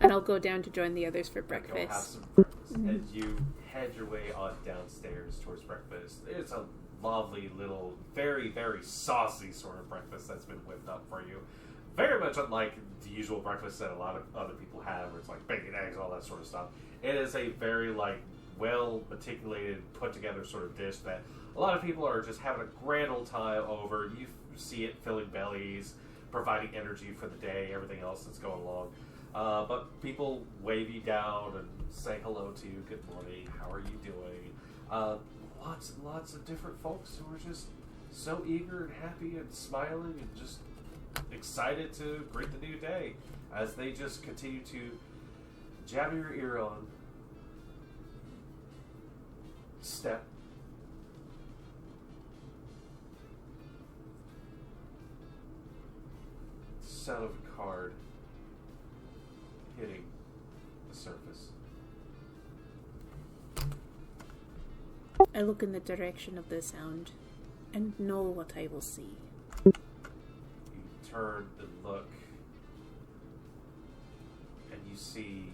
And I'll go down to join the others for breakfast. Go have some breakfast. And you head your way on downstairs towards breakfast. It's a lovely little, very, very saucy sort of breakfast that's been whipped up for you. very much unlike the usual breakfast that a lot of other people have, where it's like bacon, eggs, all that sort of stuff. It is a very like well articulated, put together sort of dish that a lot of people are just having a grand old time over. You see it filling bellies, providing energy for the day, everything else that's going along. But people wave you down and say hello to you. Good morning. How are you doing? Lots and lots of different folks who are just so eager and happy and smiling and just excited to greet the new day as they just continue to jab your ear on. Step. Sound of a card hitting the surface. I look in the direction of the sound and know what I will see. You turn and look, and you see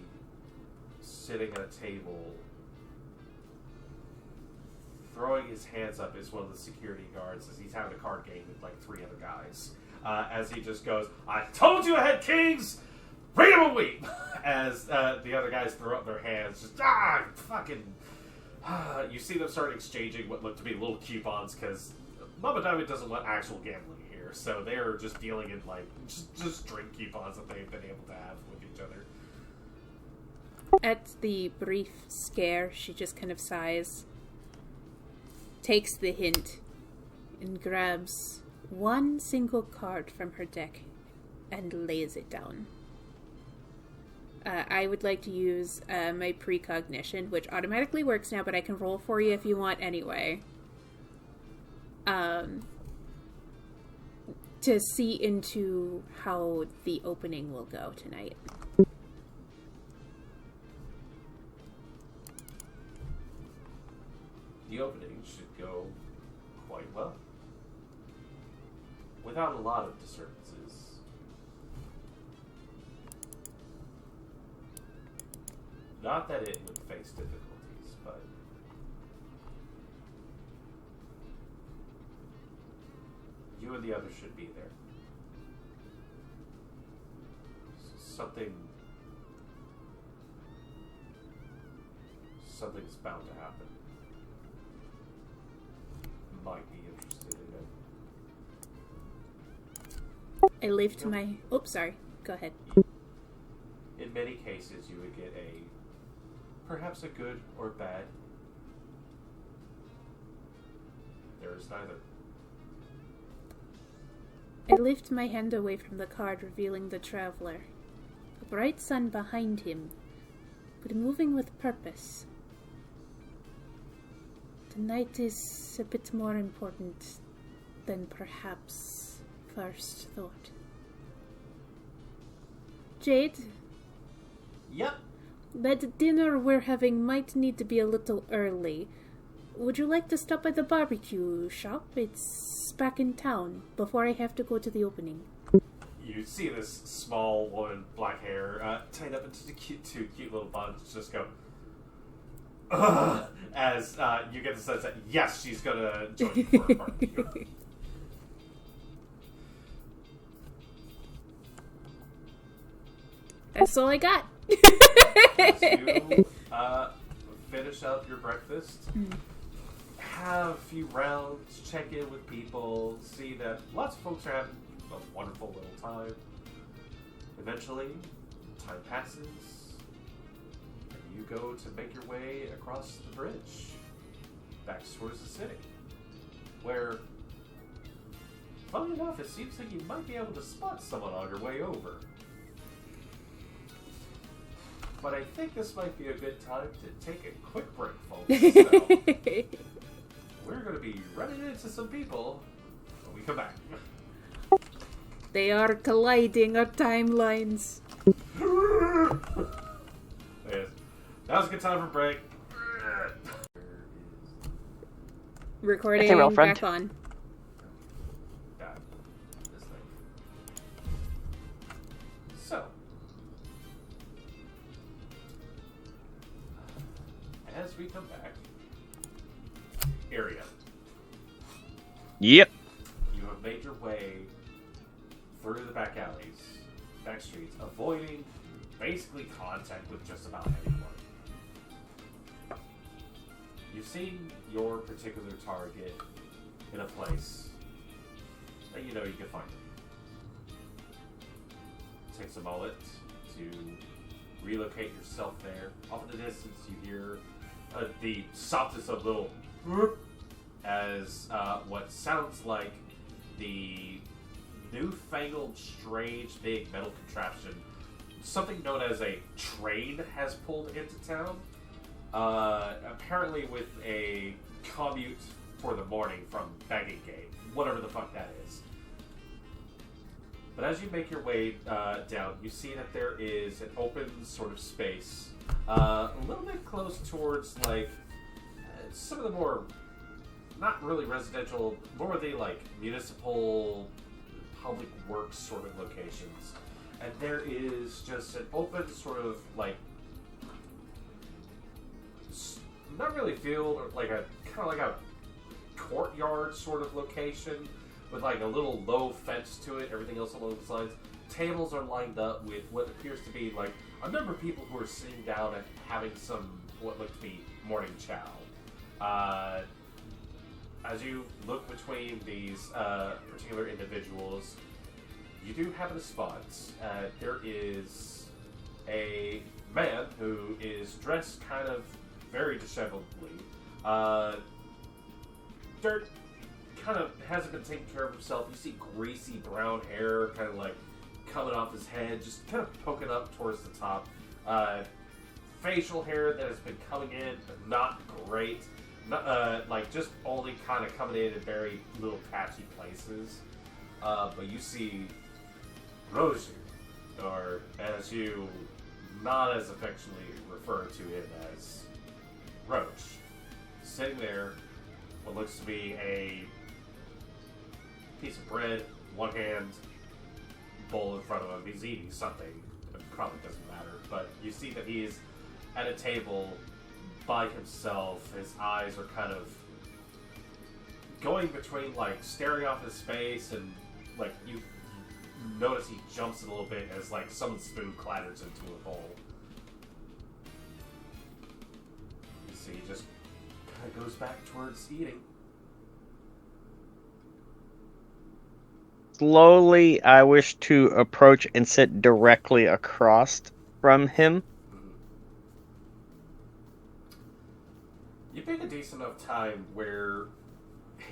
sitting at a table, throwing his hands up, is one of the security guards as he's having a card game with like 3 other guys. As he just goes, "I told you I had kings! Read them a weep!" As the other guys throw up their hands, just fucking. You see them start exchanging what look to be little coupons because Mama Diamond doesn't want actual gambling here, so they're just dealing in like just drink coupons that they've been able to have with each other. At the brief scare, she just kind of sighs, takes the hint, and grabs one single card from her deck and lays it down. I would like to use my precognition, which automatically works now, but I can roll for you if you want anyway. To see into how the opening will go tonight. The opening should go quite well. Without a lot of disturbances. Not that it would face difficulties, but you and the others should be there. Something's bound to happen. Might be interested in it. I lift my... Oh, sorry. Go ahead. In many cases, you would get perhaps a good or bad. There is neither. I lift my hand away from the card, revealing the traveler. A bright sun behind him, but moving with purpose. Tonight is a bit more important than perhaps first thought. Jade? Yep. That dinner we're having might need to be a little early. Would you like to stop by the barbecue shop? It's back in town, before I have to go to the opening. You see this small woman, black hair, tied up into two cute little buns, just go, ugh, as you get the sense that, yes, she's gonna join you for a barbecue. That's all I got. As you finish up your breakfast, have a few rounds, check in with people, see that lots of folks are having a wonderful little time. Eventually, time passes, and you go to make your way across the bridge, back towards the city, where, funnily enough, it seems like you might be able to spot someone on your way over. But I think this might be a good time to take a quick break, folks. So, we're going to be running into some people when we come back. They are colliding our timelines. Yes. Now's a good time for a break. Recording It's a real friend. back on. This thing. So, as we come back, area. Yep. You have made your way through the back alleys, back streets, avoiding basically contact with just about anyone. You've seen your particular target in a place that you know you can find it. Takes a moment to relocate yourself there. Off in the distance, you hear the softest of little whoop as what sounds like the newfangled, strange, big metal contraption, something known as a train, has pulled into town. Apparently with a commute for the morning from Bagging Gate, whatever the fuck that is. But as you make your way down, you see that there is an open sort of space, a little bit close towards like some of the more, not really residential, more of the like municipal, public works sort of locations. And there is just an open sort of like, not really field, or like a kind of like a courtyard sort of location with like a little low fence to it, everything else along the lines. Tables are lined up with what appears to be like a number of people who are sitting down and having some what look to be morning chow. As you look between these particular individuals, you do happen to spot there is a man who is dressed kind of very disheveledly. Dirt kind of hasn't been taking care of himself. You see greasy brown hair kind of like coming off his head, just kind of poking up towards the top. Facial hair that has been coming in, but not great. Not, like just only kind of coming in very little patchy places. But you see Roger, or as you not as affectionately refer to him as Roach, sitting there, what looks to be a piece of bread, one hand, bowl in front of him. He's eating something. It probably doesn't matter. But you see that he is at a table by himself. His eyes are kind of going between like staring off his face and like you notice he jumps a little bit as like someone's spoon clatters into a bowl. You see he just kind of goes back towards eating. Slowly, I wish to approach and sit directly across from him. You pick a decent enough time where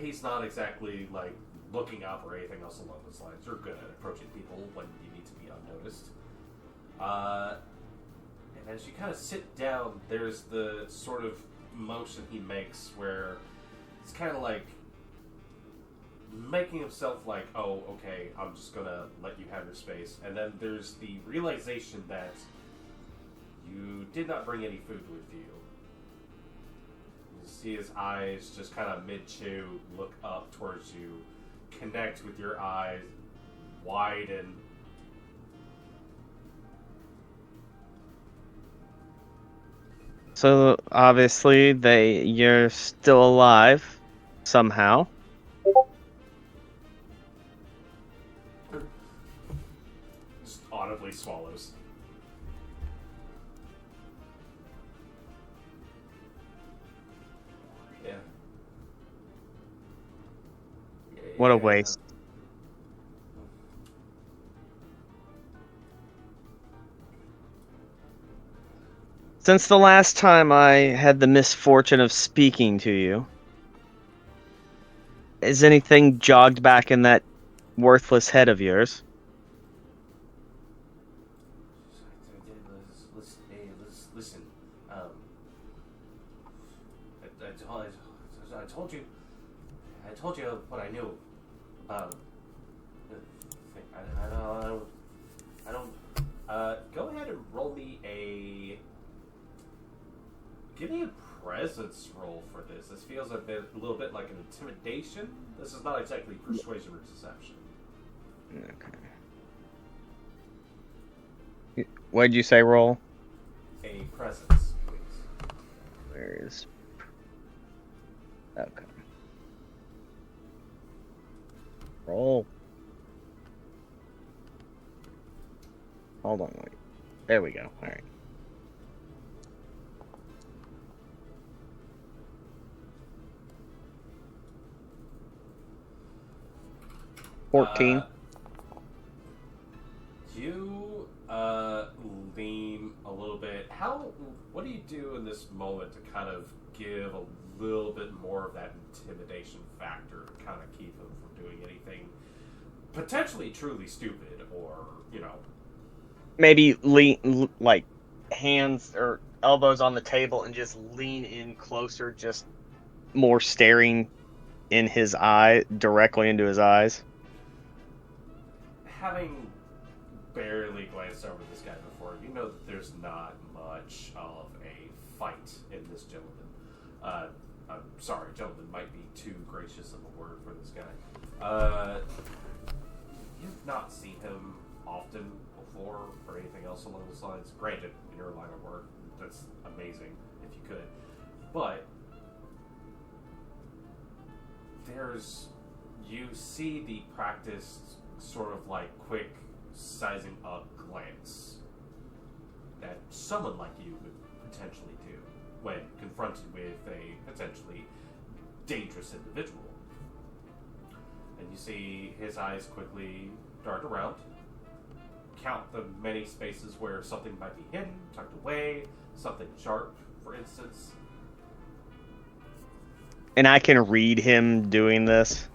he's not exactly like looking up or anything else along those lines. You're good at approaching people when you need to be unnoticed. And as you kind of sit down, there's the sort of motion he makes where it's kind of like making himself like, oh, okay, I'm just gonna let you have your space. And then there's the realization that you did not bring any food with you. You see his eyes just kind of mid-chew look up towards you, connect with your eyes, widen. So obviously you're still alive somehow. Just audibly swallows. Yeah. What a waste. Since the last time I had the misfortune of speaking to you, is anything jogged back in that worthless head of yours? Listen. I told you what I knew about the thing. I don't. Go ahead and roll me give me a presence roll for this. This feels a little bit like an intimidation. This is not exactly persuasion or deception. Okay. What did you say, roll? A presence, please. Where is... Okay. Roll. Hold on, wait. There we go. All right. $14. You lean a little bit. What do you do in this moment to kind of give a little bit more of that intimidation factor to kind of keep him from doing anything potentially truly stupid or, Maybe lean, like, hands or elbows on the table and just lean in closer, just more staring in his eye, directly into his eyes. Having barely glanced over this guy before, you know that there's not much of a fight in this gentleman. I'm sorry, gentleman might be too gracious of a word for this guy. You've not seen him often before or anything else along those lines. Granted, in your line of work, that's amazing if you could. But you see the practiced sort of like quick sizing up glance that someone like you would potentially do when confronted with a potentially dangerous individual. And you see his eyes quickly dart around, count the many spaces where something might be hidden, tucked away, something sharp, for instance. And I can read him doing this?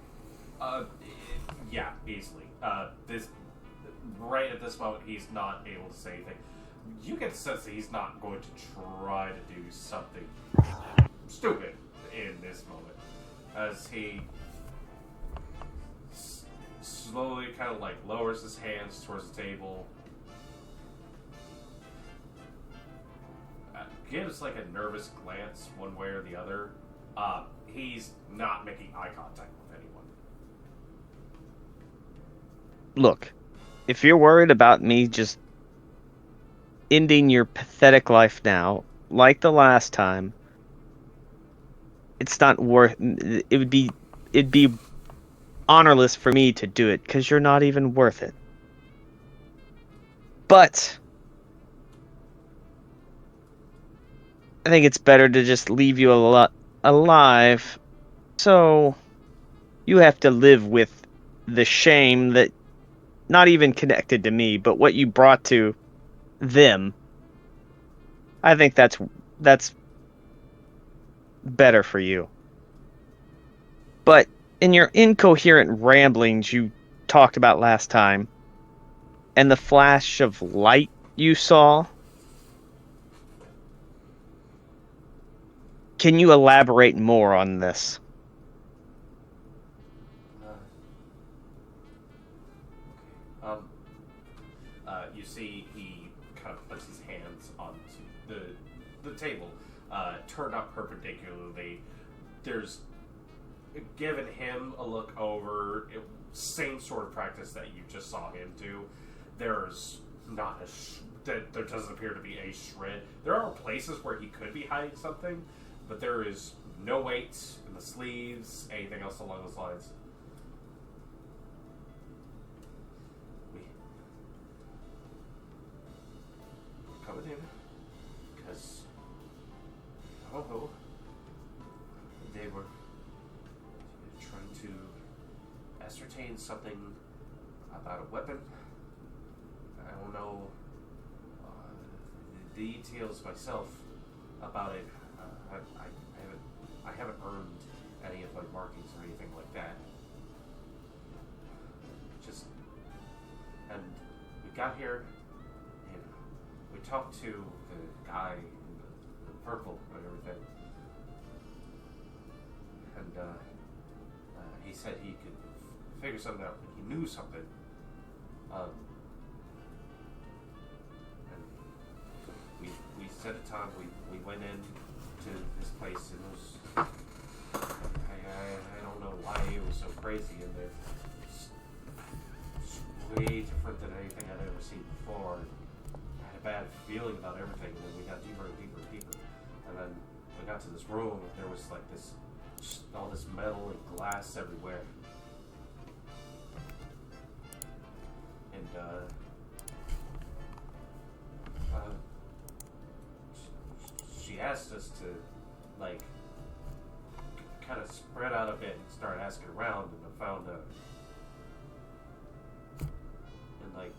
Yeah, easily. Right at this moment, he's not able to say anything. You get the sense that he's not going to try to do something stupid in this moment, as he slowly kind of like lowers his hands towards the table, gives like a nervous glance one way or the other. He's not making eye contact with anyone. Look, if you're worried about me just ending your pathetic life now, like the last time, it's not worth. It'd be honorless for me to do it because you're not even worth it. But I think it's better to just leave you alive, so you have to live with the shame that not even connected to me, but what you brought to them. I think that's better for you. But in your incoherent ramblings you talked about last time, and the flash of light you saw, can you elaborate more on this? You see he kind of puts his hands onto the table, turned up perpendicularly. There's given him a look over, same sort of practice that you just saw him do. There's not there doesn't appear to be a shred. There are places where he could be hiding something, but there is no weight in the sleeves, anything else along those lines. We're coming in because they were trying to ascertain something about a weapon. I don't know the details myself about it. I haven't earned any of my markings or anything like that. And we got here, and we talked to the guy in the purple and everything, and he said he could figure something out. He knew something. And we set a time. We went in to this place, and it was I don't know why it was so crazy in there. It's way different than anything I'd ever seen before. I had a bad feeling about everything, and then we got deeper and deeper and deeper. And then we got to this room, and there was like all this metal and glass everywhere. And asked us to, like, kind of spread out a bit and start asking around, and I found and like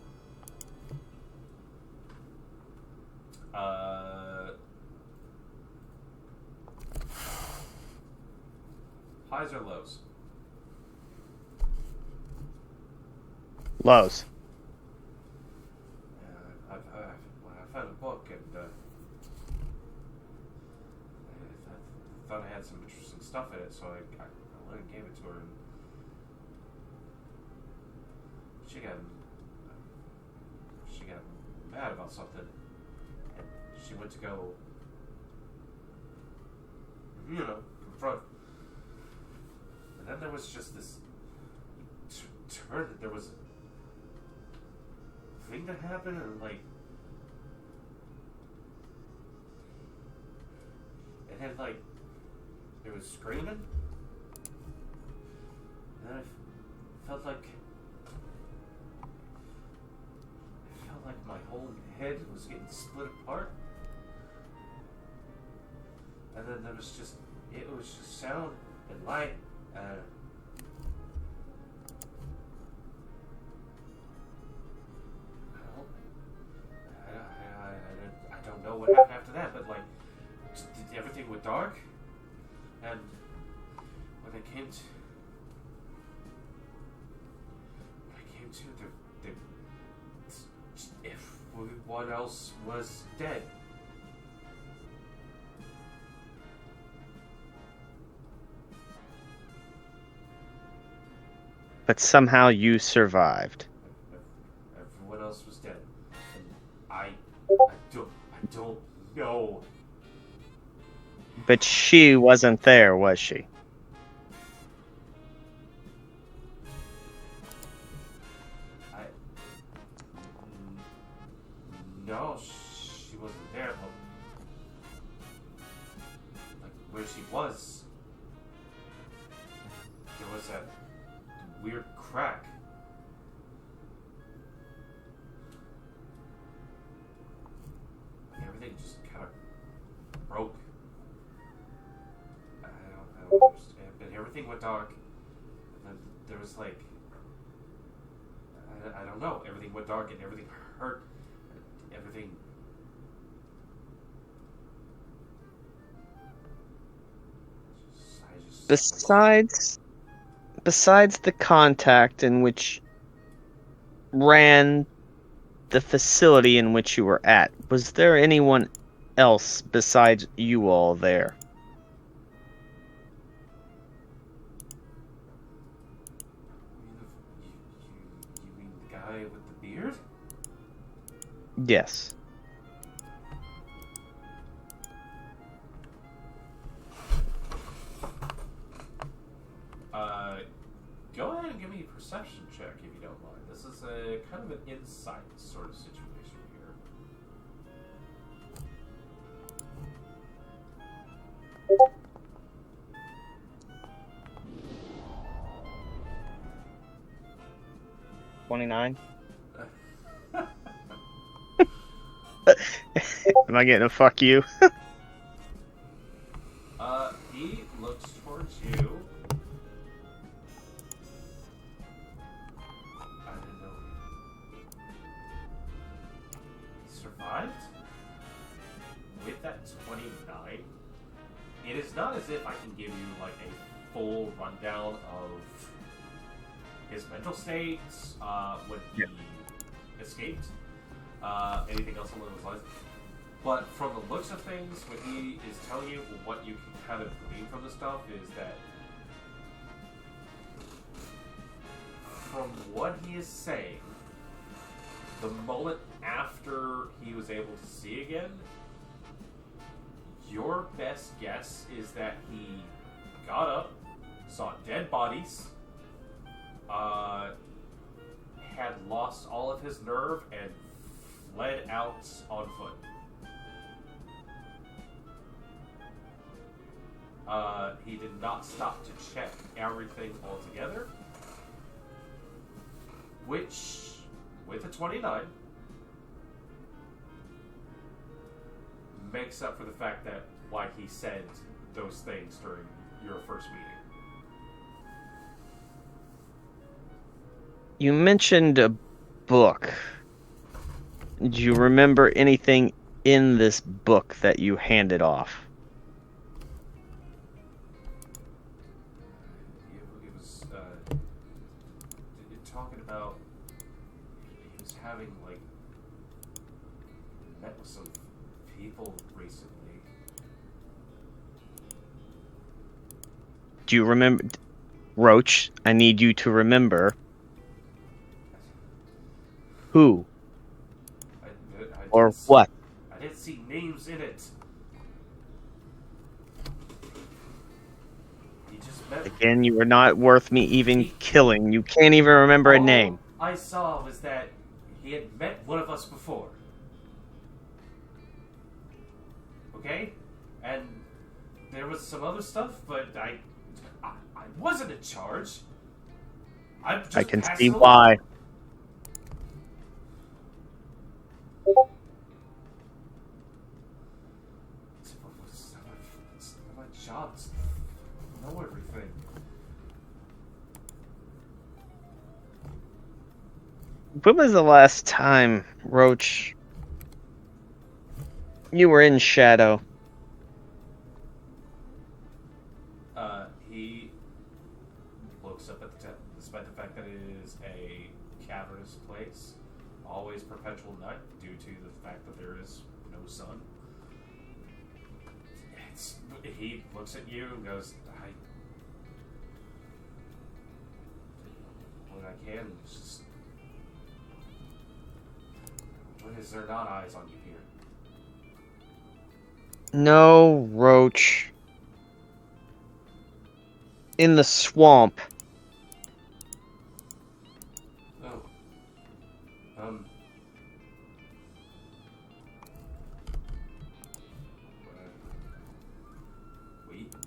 highs or lows? Lows. I found a book, and I thought I had some interesting stuff in it, so I went and gave it to her, and she got mad about something, and she went to go, confront. And then there was just this turn that there was a thing that happened, and then there was screaming, and then I felt like my whole head was getting split apart, and then it was just sound and light, and I don't know what happened after that, but everything went dark, and when I came to everyone else was dead. But somehow you survived. Everyone else was dead, and I don't know. But she wasn't there, was she? No, she wasn't there. But where she was, there was that weird crack. Everything just kind of broke. I don't understand. But everything went dark. And then there was I don't know. Everything went dark and everything hurt. Everything. Besides the contact in which ran the facility in which you were at, was there anyone else besides you all there? You mean the guy with the beard? Yes. Go ahead and give me a perception check if you don't mind. This is a kind of an insight sort of situation here. $29. Am I getting a fuck you? He looks towards you. I didn't know he survived with that 29. It is not as if I can give you a full rundown of his mental state when he escaped. Anything else along those lines. But from the looks of things, what he is telling you, what you can kind of glean from the stuff is that from what he is saying, the moment after he was able to see again, your best guess is that he got up, saw dead bodies, had lost all of his nerve, and fled out on foot. He did not stop to check everything altogether, which, with a 29, makes up for the fact that why he said those things during your first meeting. You mentioned a book. Do you remember anything in this book that you handed off? It was talking about he was having met with some people recently. Do you remember, Roach? I need you to remember who I or didn't see- what. I didn't see names in it. He just met. Again, you were not worth me even killing. You can't even remember a name. All I saw was that he had met one of us before. Okay? And there was some other stuff, but I wasn't in charge. I'm just I can passing see along. why. It's not my job to know everything. When was the last time, Roach, you were in Shadow? He looks up at the tent, despite the fact that it is a cavernous place, always perpetual night due to the fact that there is no sun. He looks at you and goes, when I can, just... When is there not eyes on you here? No, Roach. In the swamp. Oh.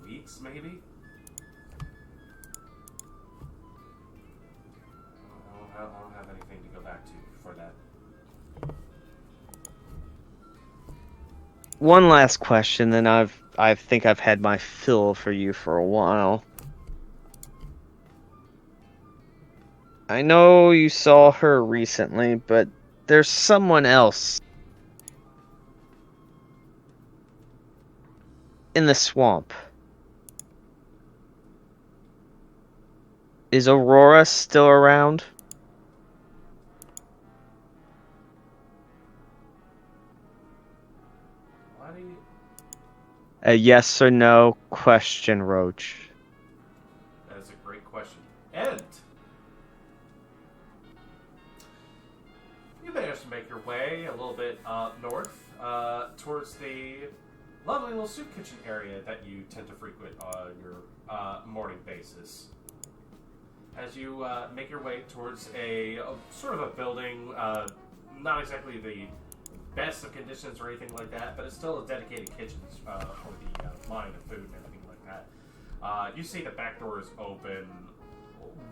Weeks, maybe? I don't have anything to go back to for that. One last question, then I think I've had my fill for you for a while. I know you saw her recently, but there's someone else in the swamp. Is Aurora still around? Why do you... A yes or no question, Roach. That is a great question. And you managed to make your way a little bit north towards the lovely little soup kitchen area that you tend to frequent on your morning basis. As you make your way towards a sort of a building, not exactly the best of conditions or anything like that, but it's still a dedicated kitchen for the line of food and everything like that. You see the back door is open,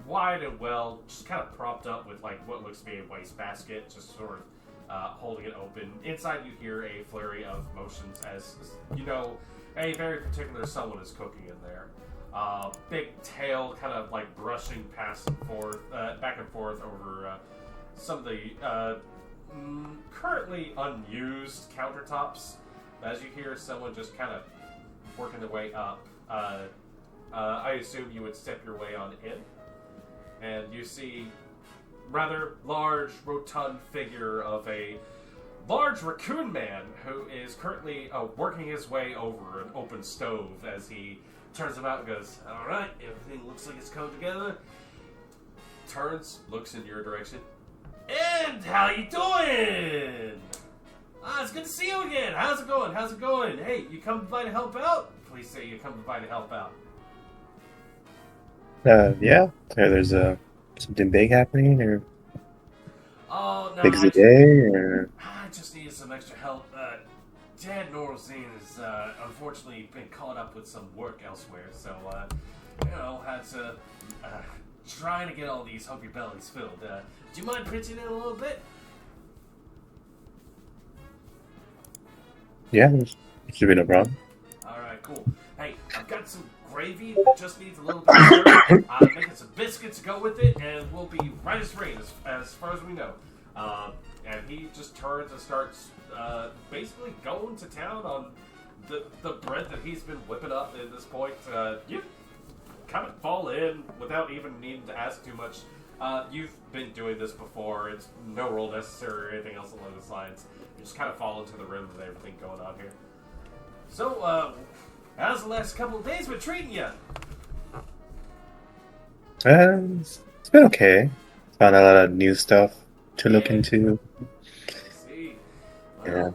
wide and well, just kind of propped up with what looks to be a wastebasket, just sort of holding it open. Inside you hear a flurry of motions as, a very particular someone is cooking in there. Big tail kind of brushing past and forth, back and forth over some of the currently unused countertops. As you hear someone just kind of working their way up, I assume you would step your way on in, and you see rather large, rotund figure of a large raccoon man who is currently working his way over an open stove as he turns him out and goes, "Alright, everything looks like it's come together." Turns, looks in your direction. "And how you doing? It's good to see you again. How's it going? How's it going? Hey, you come by to help out?" Please say you come by to help out. Yeah. There's something big happening, or Oh, no, big's the day, or I just needed some extra help. Dad Norozine has unfortunately been caught up with some work elsewhere, so had to trying to get all these hungry bellies filled. Do you mind pitching in a little bit? yeah, Should be no problem. Alright, cool. Hey, I've got some gravy that just needs a little bit of syrup. I'm making some biscuits to go with it, and we'll be right as rain as far as we know. And he just turns and starts basically going to town on the bread that he's been whipping up at this point. You kind of fall in without even needing to ask too much. You've been doing this before. It's no role necessary or anything else along those lines. You just kind of fall into the rhythm of everything going on here. So, how's the last couple of days been treating you? It's been okay. Found a lot of new stuff to look into. I see. Yeah.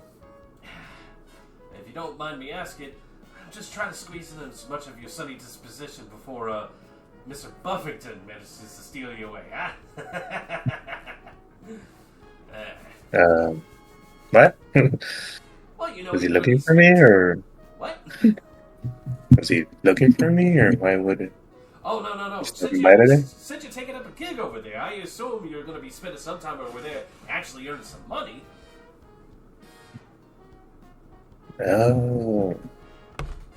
If you don't mind me asking, I'm just trying to squeeze in as much of your sunny disposition before Mr. Buffington manages to steal you away, huh? What? Well, you know, Was he looking for me, or what? was he looking for me, or why would it? Oh, no. Just Since invited him? you're taking up a gig over there, I assume you're going to be spending some time over there actually earning some money. Oh.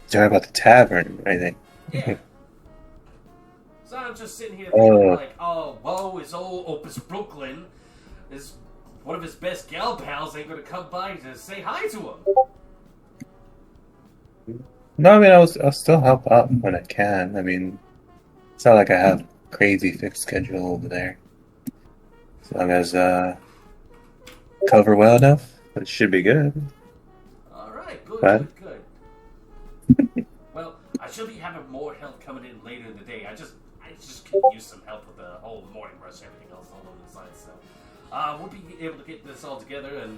Talking about the tavern, I think. Yeah. So I'm just sitting here thinking like, oh, whoa, is old Opus Brooklyn, is one of his best gal pals ain't going to come by to say hi to him. No, I mean, I'll still help out when I can. I mean, it's not like I have a crazy fixed schedule over there. As long as cover well enough, it should be good. Alright, good, What? good. Well, I should be having more help coming in later in the day. I just could use some help with the whole morning rush and everything else along those lines. So, we'll be able to get this all together, and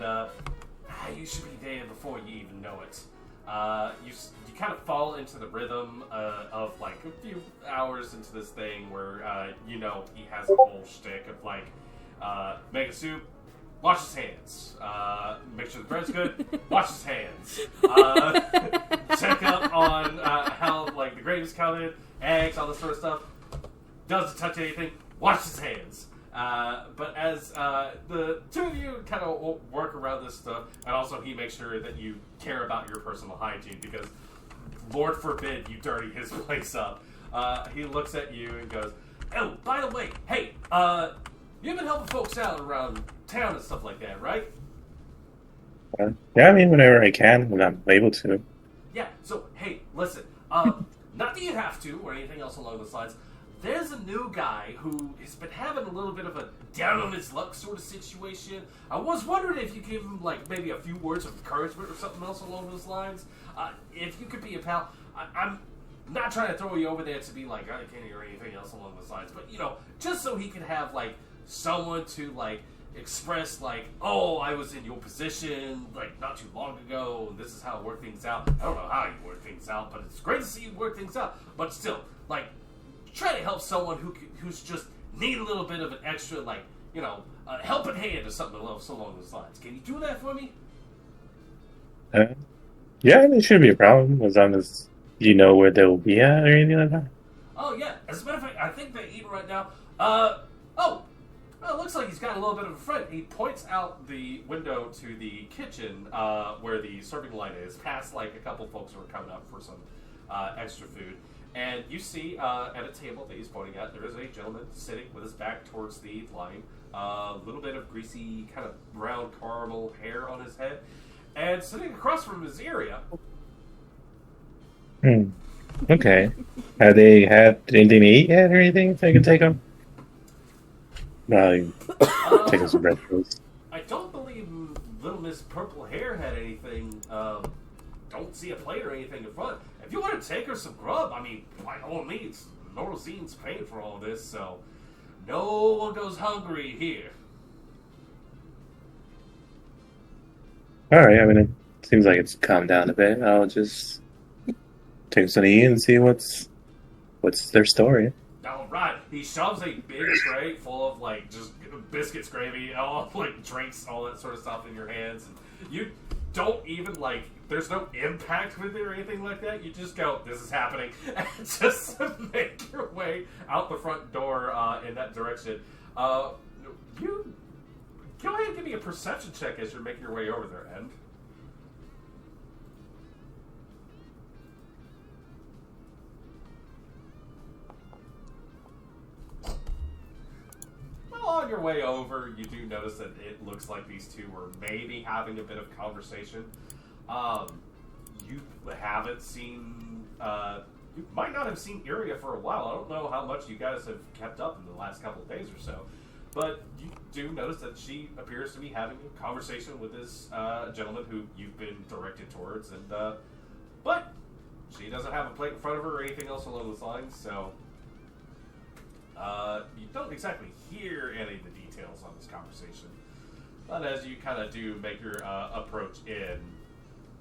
you should be there before you even know it. You kind of fall into the rhythm of like a few hours into this thing where you know he has a whole shtick of like make a soup, wash his hands, make sure the bread's good, wash his hands, check up on how like the gravy's coming, eggs, all this sort of stuff. Doesn't touch anything, wash his hands. But as the two of you kind of work around this stuff, and also he makes sure that you care about your personal hygiene, because Lord forbid you dirty his place up. He looks at you and goes, oh, by the way, hey, you've been helping folks out around town and stuff like that, right? Yeah, I mean, whenever I can, when I'm able to. Yeah, so, hey, listen, not that you have to, or anything else along those lines. There's a new guy who has been having a little bit of a down on his luck sort of situation. I was wondering if you give him, like, maybe a few words of encouragement or something else along those lines. If you could be a pal, I'm not trying to throw you over there to be like, I can't hear anything else along those lines. But, you know, just so he can have, like, someone to, like, express, like, oh, I was in your position, like, not too long ago, and this is how I work things out. I don't know how you work things out, but it's great to see you work things out. But still, like, try to help someone who's just need a little bit of an extra, like, you know, helping hand or something along those lines. Can you do that for me? Yeah, it shouldn't be a problem as long as you know where they will be at or anything like that. Oh, yeah. As a matter of fact, I think they're eating right now. Well, it looks like he's got a little bit of a friend. He points out the window to the kitchen where the serving line is, past, like, a couple folks who are coming up for some extra food. And you see at a table that he's pointing at, there is a gentleman sitting with his back towards the line, a little bit of greasy, kind of brown caramel hair on his head, and sitting across from his area. Okay. Have they had anything to eat yet or anything so I can take them? No, take them some breakfast. I don't believe Little Miss Purple Hair had anything. Don't see a plate or anything in front. If you want to take her some grub, I mean, by all means, Norzine's paying for all this, so no one goes hungry here. Alright, I mean, it seems like it's calmed down a bit. I'll just take some to eat and see what's their story. All right, he shoves a big tray full of, like, just biscuits, gravy, all, like, drinks, all that sort of stuff in your hands. And you don't even, like, there's no impact with it or anything like that. You just go, this is happening, and just make your way out the front door in that direction. You go ahead and give me a perception check as you're making your way over there, Ed. on your way over, you do notice that it looks like these two were maybe having a bit of conversation. You haven't seen... you might not have seen Iria for a while. I don't know how much you guys have kept up in the last couple of days or so. But you do notice that she appears to be having a conversation with this gentleman who you've been directed towards. And but she doesn't have a plate in front of her or anything else along those lines, so... you don't exactly hear any of the details on this conversation. But as you kind of do make your approach in...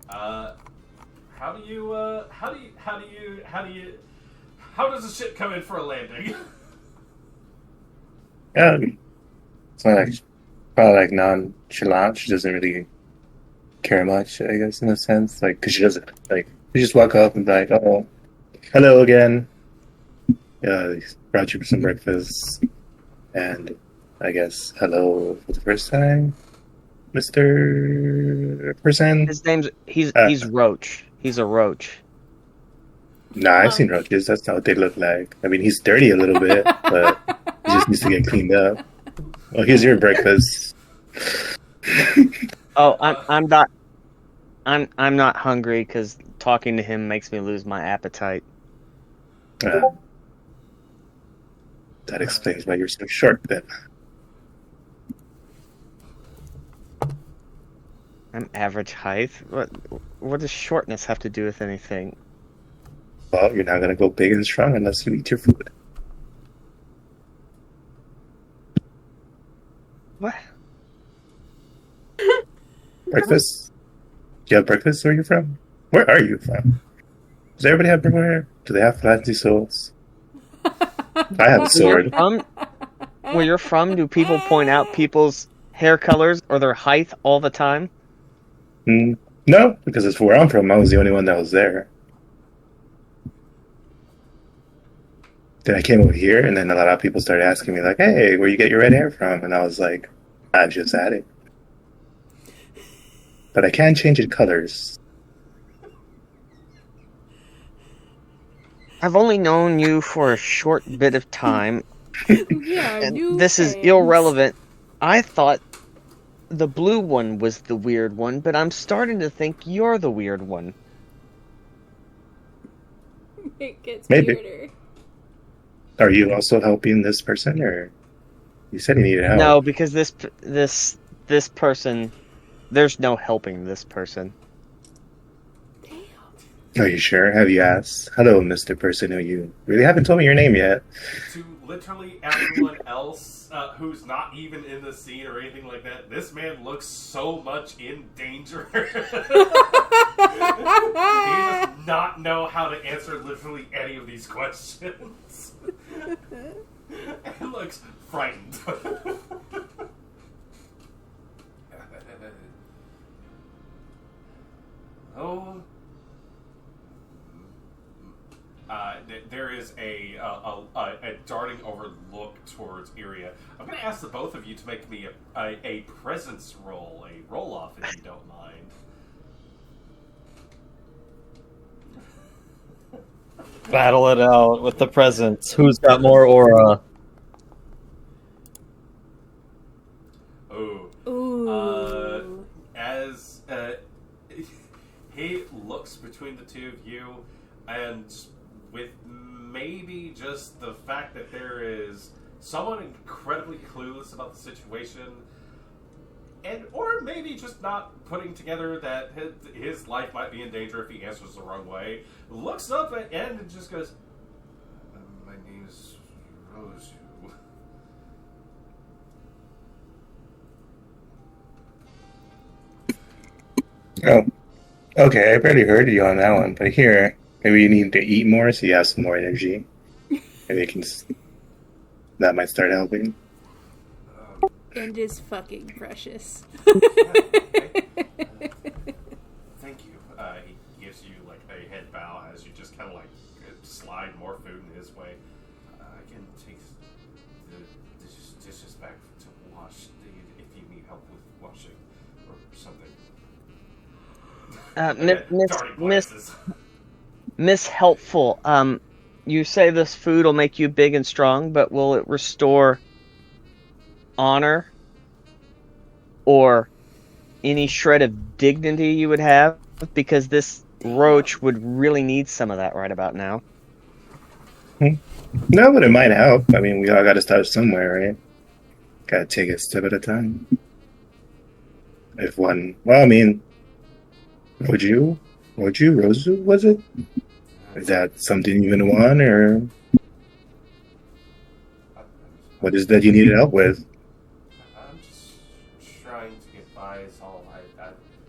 How does the ship come in for a landing? It's not like, probably like nonchalant. She doesn't really care much, I guess, in a sense. Like, because she doesn't, like, you just walk up and be like, oh, hello again. Brought you some breakfast. And I guess, hello for the first time, Mr. Person. His name's, he's Roach. He's a roach. Nah, I've seen roaches. That's not what they look like. I mean, he's dirty a little bit, but he just needs to get cleaned up. Well, here's your breakfast. Oh, I'm not hungry because talking to him makes me lose my appetite. That explains why you're so short, then. I'm average height. What does shortness have to do with anything? Well, you're not going to go big and strong unless you eat your food. What? Breakfast? Do you have breakfast? Where are you from? Where are you from? Does everybody have where? Do they have fancy swords? I have a sword. Where you're from, do people point out people's hair colors or their height all the time? No, because it's where I'm from. I was the only one that was there. Then I came over here, and then a lot of people started asking me, like, hey, where you get your red hair from? And I was like, I just had it. But I can change it colors. I've only known you for a short bit of time. Yeah, And this is irrelevant. I thought the blue one was the weird one, but I'm starting to think you're the weird one. It gets Maybe. weirder. Are you also helping this person, or you said you needed help? No, because this person, there's no helping this person. Are you sure? Have you asked? Hello, Mr. Person, who you really haven't told me your name yet. To literally everyone else who's not even in the scene or anything like that, this man looks so much in danger. He does not know how to answer literally any of these questions. And looks frightened. Oh. There is a darting over look towards Iria. I'm going to ask the both of you to make me a presence roll, a roll-off, if you don't mind. Battle it out with the presents. Who's got more aura? Oh. Ooh. As he looks between the two of you, and with maybe just the fact that there is someone incredibly clueless about the situation, and or maybe just not putting together that his life might be in danger if he answers the wrong way, looks up at and just goes, my name is Rosu. Oh, okay. I barely heard you on that one, but here, maybe you need to eat more so you have some more energy. Maybe you can. That might start helping. And is fucking precious. Thank you. He gives you like a head bow as you just kind of like slide more food in his way. I can take the dishes back to wash if you need help with washing or something. Miss Helpful, you say this food will make you big and strong, but will it restore honor or any shred of dignity you would have, because this roach would really need some of that right about now. No, but it might help. I mean, we all got to start somewhere, right? Got to take it a step at a time. If one, well, I mean, would you, Rosu, was it? Is that something you even want, or what is that you need help with? I'm just trying to get by. Is all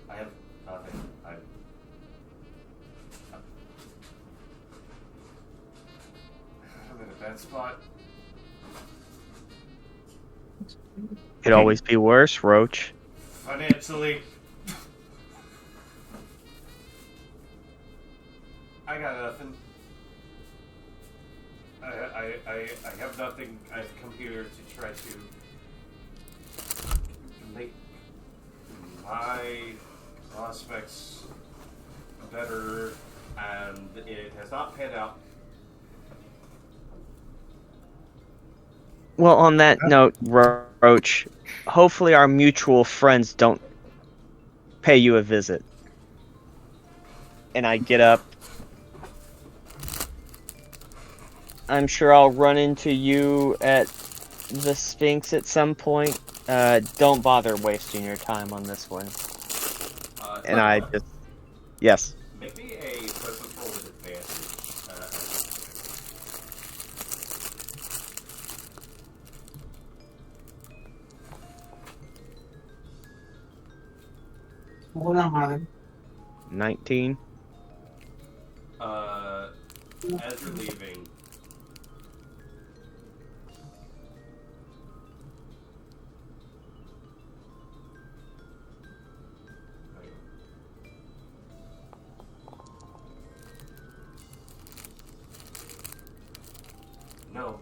I have nothing. I'm in a bad spot. Could always be worse, Roach. Financially, I got nothing. I have nothing. I've come here to try to make my prospects better, and it has not panned out. Well, on that note, Roach, hopefully our mutual friends don't pay you a visit. And I get up. I'm sure I'll run into you at the Sphinx at some point. Don't bother wasting your time on this one. And I just... Yes. Make me a presence roll with advantage. Hold on. 19. As you're leaving, no.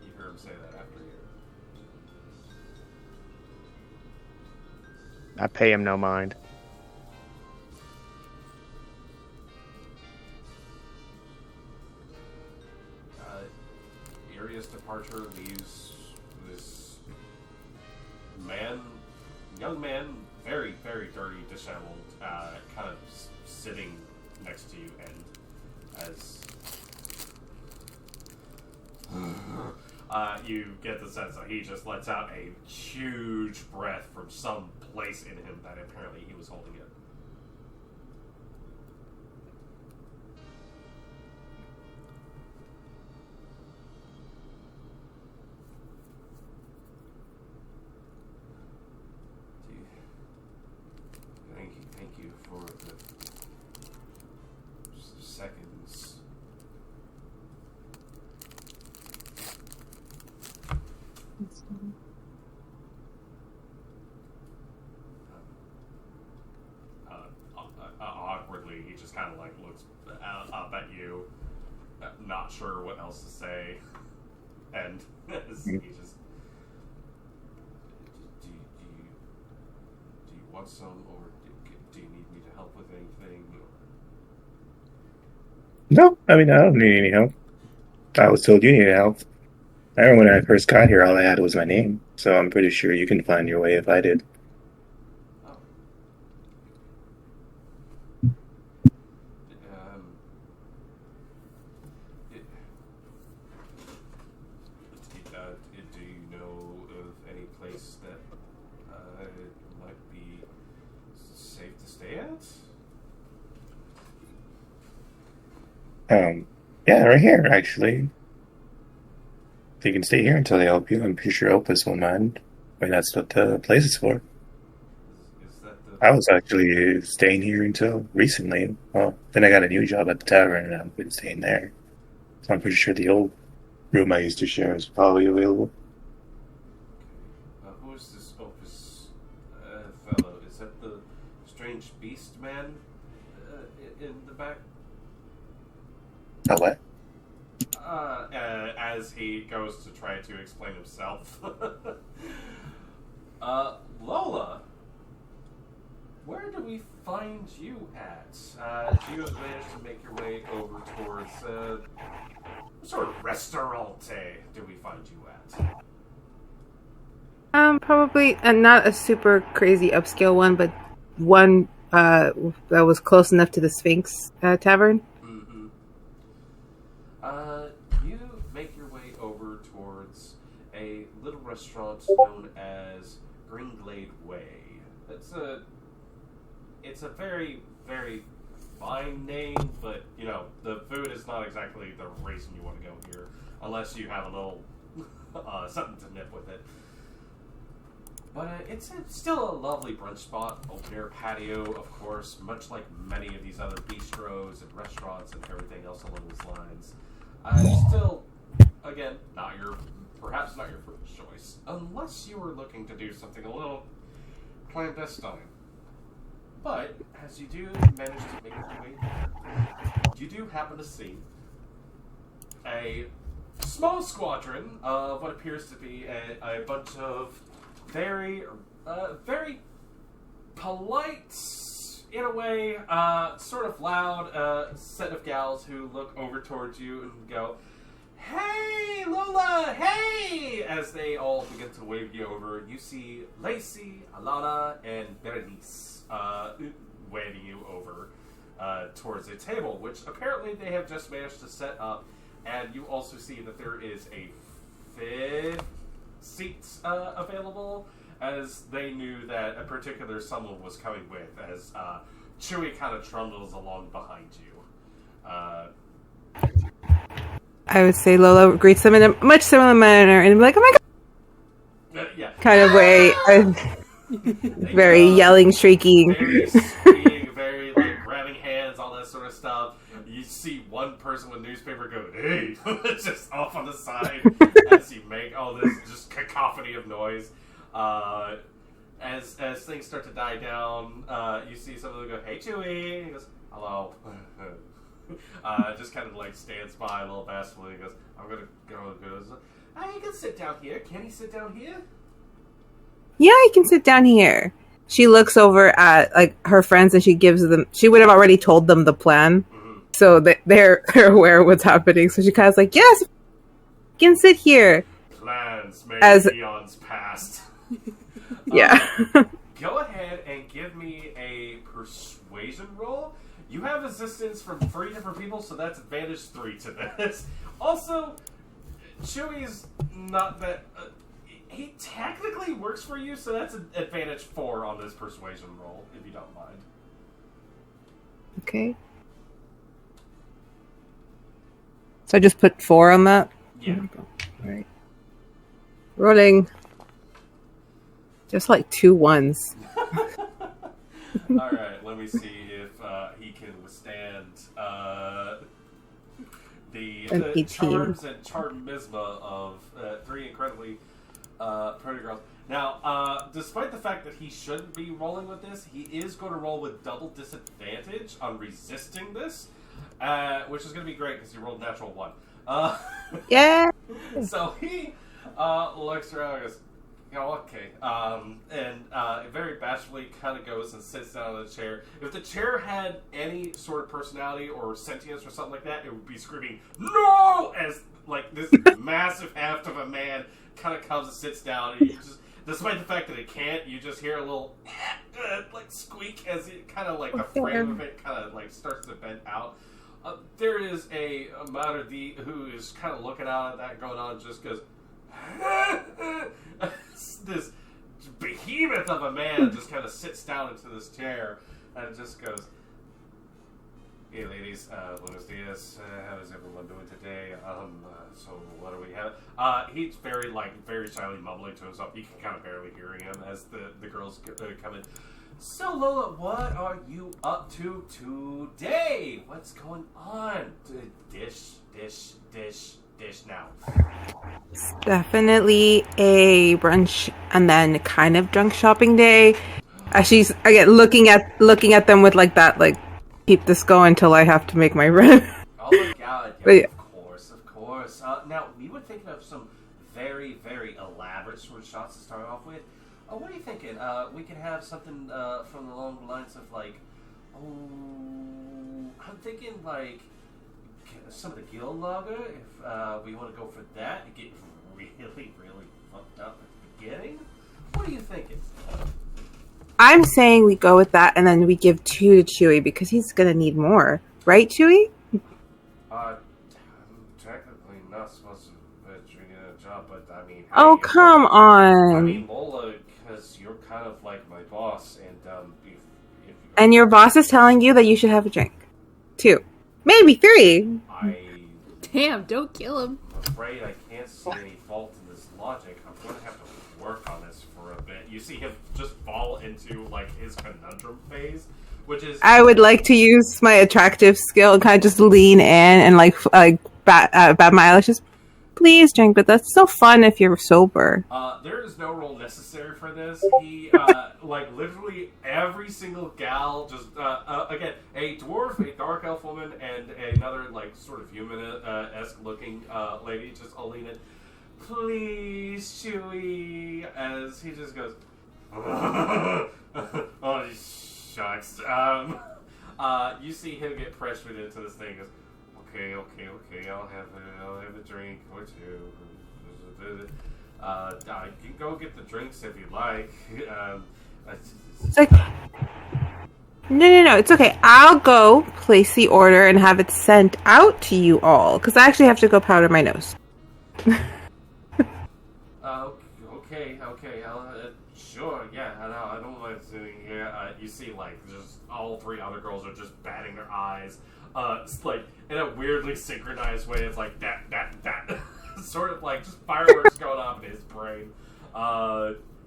You heard him say that after you. I pay him no mind. Aria's departure leaves this young man, very, very dirty, disheveled, kind of sitting next to you, and as you get the sense that he just lets out a huge breath from some place in him that apparently he was holding it. Thank you for the seconds. Awkwardly, he just kind of like looks up at you, not sure what else to say, and he just. Do you want some, or do you need me to help with anything? No, I mean, I don't need any help. I was told you needed help. I remember when I first got here, all I had was my name, so I'm pretty sure you can find your way if I did. Oh. Do you know of any place that might be safe to stay at? Yeah, right here, actually. You can stay here until they help you. I'm pretty sure Opus won't mind. I mean, that's what the place is for. Is that the... I was actually staying here until recently. Well, then I got a new job at the tavern, and I've been staying there. So I'm pretty sure the old room I used to share is probably available. Who is this Opus fellow? Is that the strange beast man in the back? Oh, what? As he goes to try to explain himself. Lola, where do we find you at? You have managed to make your way over towards, what sort of restaurante do we find you at? Probably not a super crazy upscale one, but one that was close enough to the Sphinx Tavern. Mm-hmm. You make your way over towards a little restaurant known as Green Glade Way. It's a very, very fine name, but, you know, the food is not exactly the reason you want to go here, unless you have a little something to nip with it. But it's still a lovely brunch spot, open-air patio, of course, much like many of these other bistros and restaurants and everything else along those lines. Still, again, perhaps not your first choice, unless you were looking to do something a little clandestine. But, as you do manage to make your way there, you do happen to see a small squadron of what appears to be a bunch of very polite, in a way, sort of loud set of gals who look over towards you and go, "Hey, Lola, hey!" As they all begin to wave you over. You see Lacey, Alana, and Berenice waving you over towards a table, which apparently they have just managed to set up. And you also see that there is a 5th seat available, as they knew that a particular someone was coming with, as Chewie kind of trundles along behind you. I would say Lola greets them in a much similar manner and be like, "Oh my god!" Yeah. Kind of way. Very yelling, shrieking. Very screaming, very like grabbing hands, all that sort of stuff. You see one person with newspaper go, "Hey!" just off on the side as you make all this just cacophony of noise. As things start to die down, you see someone go, "Hey, Chewie!" He goes, "Hello." Just kind of like stands by a little bashfully. He goes, "I'm gonna go." You can sit down here. Can he sit down here?" Yeah, you can sit down here. She looks over at like her friends and she gives them. She would have already told them the plan, so that they're aware of what's happening. So she kind of like, "Yes, you can sit here." Plans made eons past. Yeah. Go ahead and give me a persuasion roll. You have assistance from 3 different people, so that's advantage 3 to this. Also, Chewie's not that... he technically works for you, so that's an advantage 4 on this persuasion roll, if you don't mind. Okay. So I just put 4 on that? Yeah. Alright. Rolling. Just like 2 1s. Alright, let me see if he can withstand the charms and charmisma of 3 incredibly pretty girls. Now, despite the fact that he shouldn't be rolling with this, he is going to roll with double disadvantage on resisting this, which is going to be great because he rolled natural 1. Yeah! So he looks around and goes, okay. And very bashfully kind of goes and sits down on the chair. If the chair had any sort of personality or sentience or something like that, it would be screaming, "No!" as like this massive heft of a man kind of comes and sits down. And you just, despite the fact that it can't, you just hear a little like squeak as it kind of like the frame of it kind of like starts to bend out. There is a R2D who is kind of looking out at that going on, just goes, this behemoth of a man just kind of sits down into this chair and just goes, "Hey ladies, buenos dias, how is everyone doing today? So what do we have?" He's very shyly mumbling to himself. You can kind of barely hear him as the girls come in. "So Lola, what are you up to today? What's going on? Dish now." It's definitely a brunch and then kind of drunk shopping day. She's again looking at them with like that, like, keep this going till I have to make my rent. Oh my god, yeah, Yeah. of course. Now, we were thinking of some very, very elaborate sort of shots to start off with. what are you thinking? We could have something from along the lines of like, I'm thinking like some of the Guild Lager. If we want to go for that, it get really, really fucked up at the beginning. What are you thinking? I'm saying we go with that, and then we give 2 to Chewie because he's gonna need more, right, Chewie? I'm technically not supposed to be doing a job, but I mean. Oh, come on! I mean, Lola, because you're kind of like my boss, and if And your boss is telling you that you should have a drink. 2. Maybe 3. Damn, don't kill him. I'm afraid I can't see any fault in this logic. I'm going to have to work on this for a bit. You see him just fall into like his conundrum phase, which is. I would like to use my attractive skill and kind of just lean in and bat my eyelashes. Please drink with us. It's so fun if you're sober. There is no role necessary for this. He, like, literally every single gal, just, again, a dwarf, a dark elf woman, and another, like, sort of human-esque looking lady just all lean in. Please, Chewie, as he just goes, oh, shucks. You see him get pressured into this thing. Goes, okay, I'll have a drink or 2. You can go get the drinks if you like. It's like, no, it's okay. I'll go place the order and have it sent out to you all, because I actually have to go powder my nose. Okay, sure, yeah, I don't mind sitting here. You see, like, just all 3 other girls are just batting their eyes. It's like, in a weirdly synchronized way, it's like, that. Sort of like, just fireworks going off in his brain.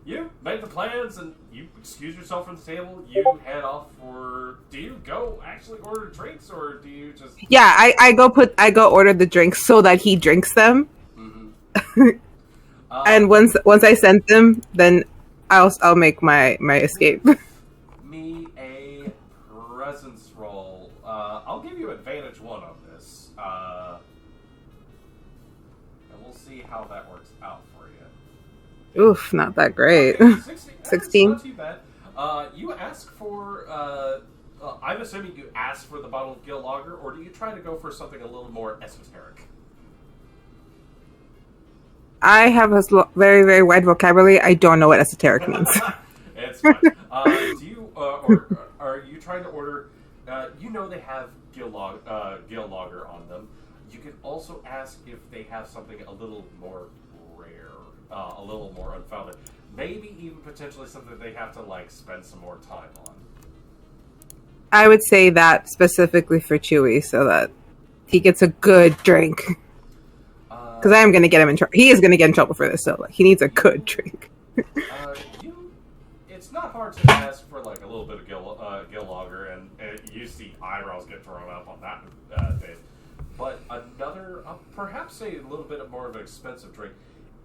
You make the plans, and you excuse yourself from the table, you head off for... Do you go actually order drinks, or do you just... Yeah, I go order the drinks so that he drinks them. Mm-hmm. And once I send them, then I'll make my escape. Me a presence roll. I'll give you advantage 1 on this. And we'll see how that works out for you. Oof, not that great. Okay, 16. Not too bad. You ask for... I'm assuming you ask for the bottle of Guild Lager, or do you try to go for something a little more esoteric? I have a very, very wide vocabulary. I don't know what esoteric means. It's fine. Do you, or are you trying to order? You know they have Guild Lager on them. You can also ask if they have something a little more rare, a little more unfounded. Maybe even potentially something they have to like spend some more time on. I would say that specifically for Chewie, so that he gets a good drink. Because I am going to get him in trouble. He is going to get in trouble for this, so like, he needs a good drink. It's not hard to ask for like a little bit of Guild Lager, and you see eyebrows get thrown up on that day. But another, perhaps a little bit more of an expensive drink.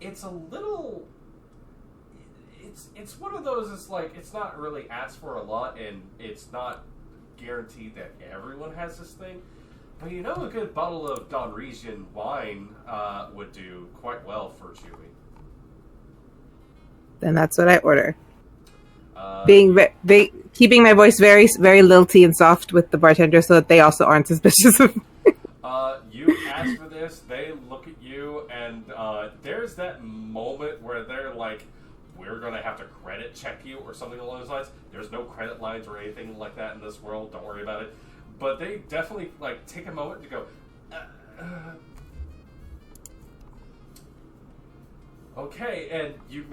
It's a little. It's one of those. It's like it's not really asked for a lot, and it's not guaranteed that everyone has this thing. But you know, a good bottle of Donresian wine would do quite well for Chewie. Then that's what I order. Keeping my voice very, very lilty and soft with the bartender, so that they also aren't suspicious of me. You ask for this, they look at you, and there's that moment where they're like, "We're gonna have to credit check you" or something along those lines. There's no credit lines or anything like that in this world. Don't worry about it. But they definitely like take a moment to go. Okay, and you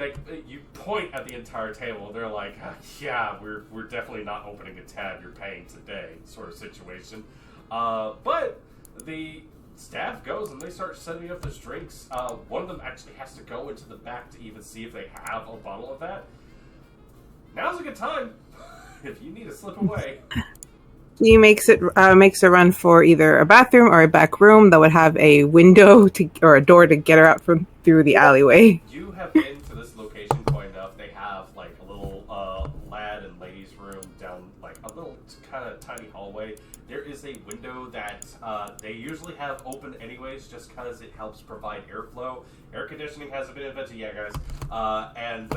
point at the entire table. They're like, "Yeah, we're definitely not opening a tab. You're paying today," sort of situation. But the staff goes and they start setting up those drinks. One of them actually has to go into the back to even see if they have a bottle of that. Now's a good time if you need to slip away. He makes a run for either a bathroom or a back room that would have a window or a door to get her out from through the alleyway. You have been to this location quite enough. They have like a little lad and ladies room down like a little kind of tiny hallway. There is a window that they usually have open anyways, just because it helps provide airflow. Air conditioning hasn't been invented yet, guys. And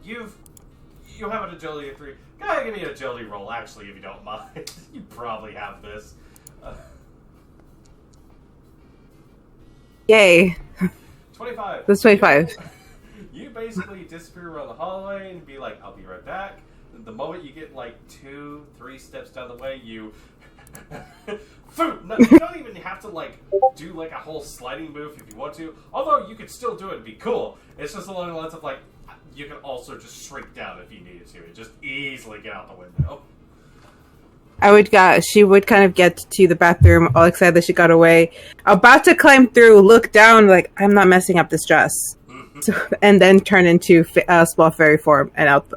you have an agility of 3. Go ahead and give me an agility roll, actually, if you don't mind. You probably have this. Yay. 25. That's 25. You basically disappear around the hallway and be like, I'll be right back. The moment you get like 2-3 steps down the way, you... No, you don't even have to like do like a whole sliding move if you want to. Although you could still do it and be cool. It's just along the lines of like, you can also just shrink down if you needed to. Just easily get out the window. She would kind of get to the bathroom, all excited that she got away. About to climb through, look down, like, I'm not messing up this dress. And then turn into a small fairy form and out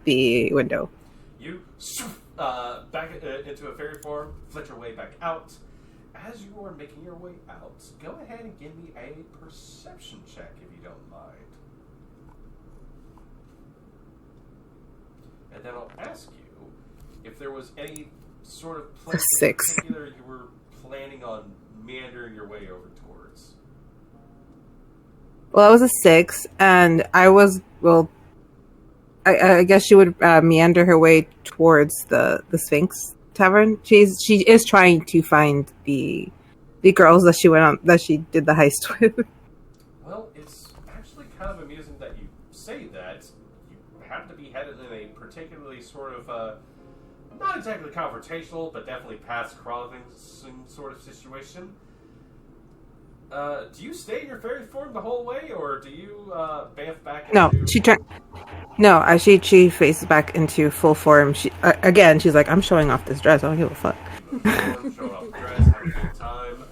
the window. You back into a fairy form, flit your way back out. As you are making your way out, go ahead and give me a perception check if you don't mind. And then I'll ask you if there was any sort of place in particular you were planning on meandering your way over towards. Well, I was a 6, and I was, I guess she would meander her way towards the Sphinx Tavern. She is trying to find the girls that she did the heist with. Well, it's actually kind of amusing that you say that. You happen to be headed in a particularly sort of not exactly confrontational, but definitely paths crossing sort of situation. Do you stay in your fairy form the whole way, or do you bamf back into... She faces back into full form. She's like, I'm showing off this dress. I don't give a fuck. Showing off the dress, having a good time.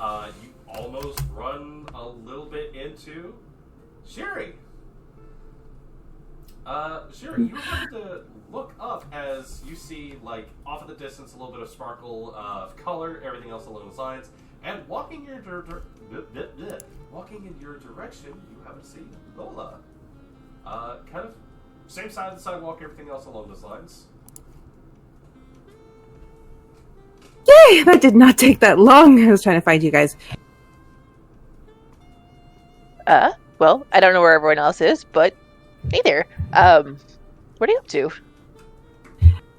You almost run a little bit into Sherry. Sherry, you have to look up as you see, like, off in the distance, a little bit of sparkle of color, everything else along those lines, and walking in your direction, you happen to see Lola. Kind of same side of the sidewalk, everything else along those lines. Yay! That did not take that long. I was trying to find you guys. Well, I don't know where everyone else is, but hey there. What are you up to?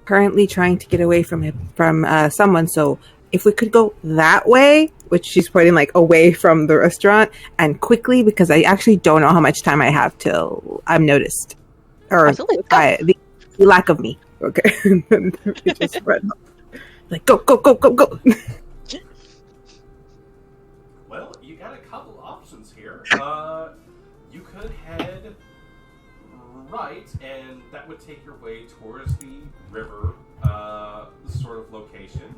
Currently trying to get away from someone, so if we could go that way, which she's pointing like away from the restaurant, and quickly, because I actually don't know how much time I have till I'm noticed. Or the lack of me. Okay. It just run. Like, go. Well, you got a couple options here. You could head right, and that would take your way towards the river sort of location.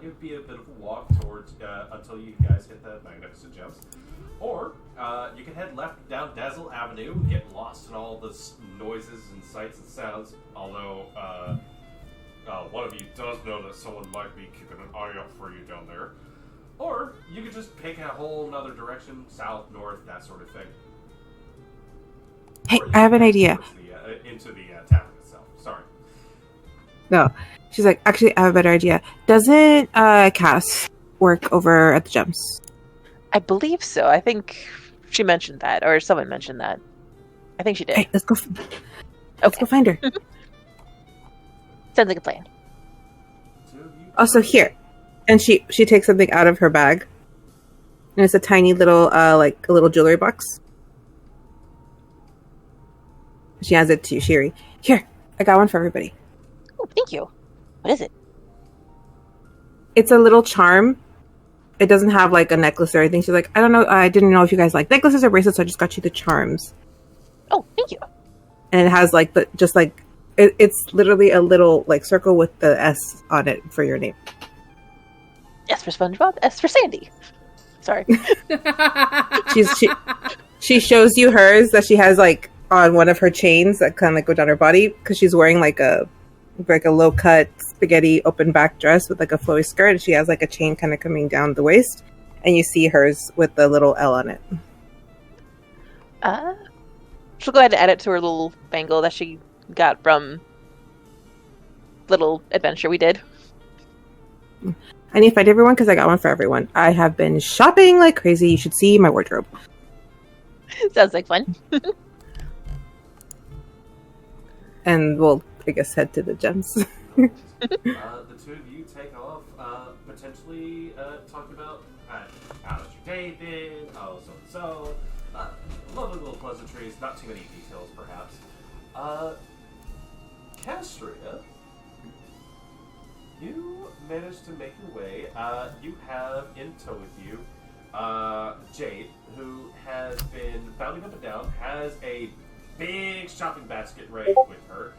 It would be a bit of a walk towards until you guys hit the Magnificent Gems. Or you can head left down Dazzle Avenue and get lost in all the noises and sights and sounds, although one of you does know that someone might be keeping an eye out for you down there. Or you could just pick a whole another direction, south, north, that sort of thing. Hey, I have an idea. Into the tavern itself. Sorry. No. She's like, actually, I have a better idea. Doesn't Cass work over at the Gems? I believe so. I think she mentioned that, or someone mentioned that. I think she did. Hey, let's go. Let's go find her. Sounds like a plan. Also, here, and she takes something out of her bag, and it's a tiny little like a little jewelry box. She hands it to Shiri. Here, I got one for everybody. Oh, thank you. What is it? It's a little charm. It doesn't have like a necklace or anything. She's like, I don't know. I didn't know if you guys like necklaces or bracelets, so I just got you the charms. Oh, thank you. And it has like it's literally a little like circle with the S on it for your name. S for SpongeBob, S for Sandy. Sorry. She shows you hers that she has like on one of her chains that kind of like go down her body because she's wearing like a low cut spaghetti open back dress with like a flowy skirt, and she has like a chain kind of coming down the waist, and you see hers with the little L on it. She'll go ahead and add it to her little bangle that she got from little adventure we did. I need to find everyone because I got one for everyone. I have been shopping like crazy. You should see my wardrobe. Sounds like fun. and we'll, I guess, head to the gems. The two of you take off, potentially talk about how's your day been, oh, so. Lovely little pleasantries, not too many details, perhaps. Castria, you managed to make your way. You have in tow with you Jade, who has been bounding up and down, has a big shopping basket ready with her.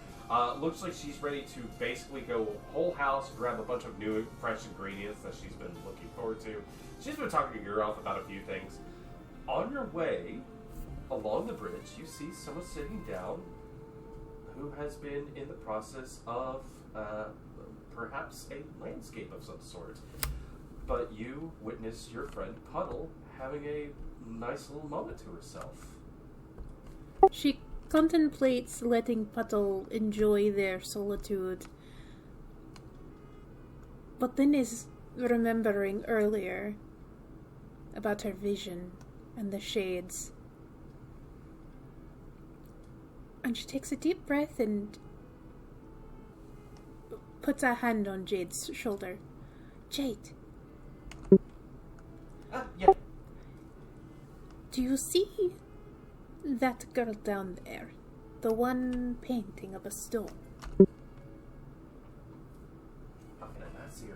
Looks like she's ready to basically go whole house, grab a bunch of new, fresh ingredients that she's been looking forward to. She's been talking to Yuroth about a few things. On your way along the bridge, you see someone sitting down who has been in the process of perhaps a landscape of some sort. But you witness your friend Puddle having a nice little moment to herself. She contemplates letting Puddle enjoy their solitude, but then is remembering earlier about her vision and the shades. And she takes a deep breath and puts a hand on Jade's shoulder. Jade. Yeah. Do you see that girl down there? The one painting of a stone. How can I not see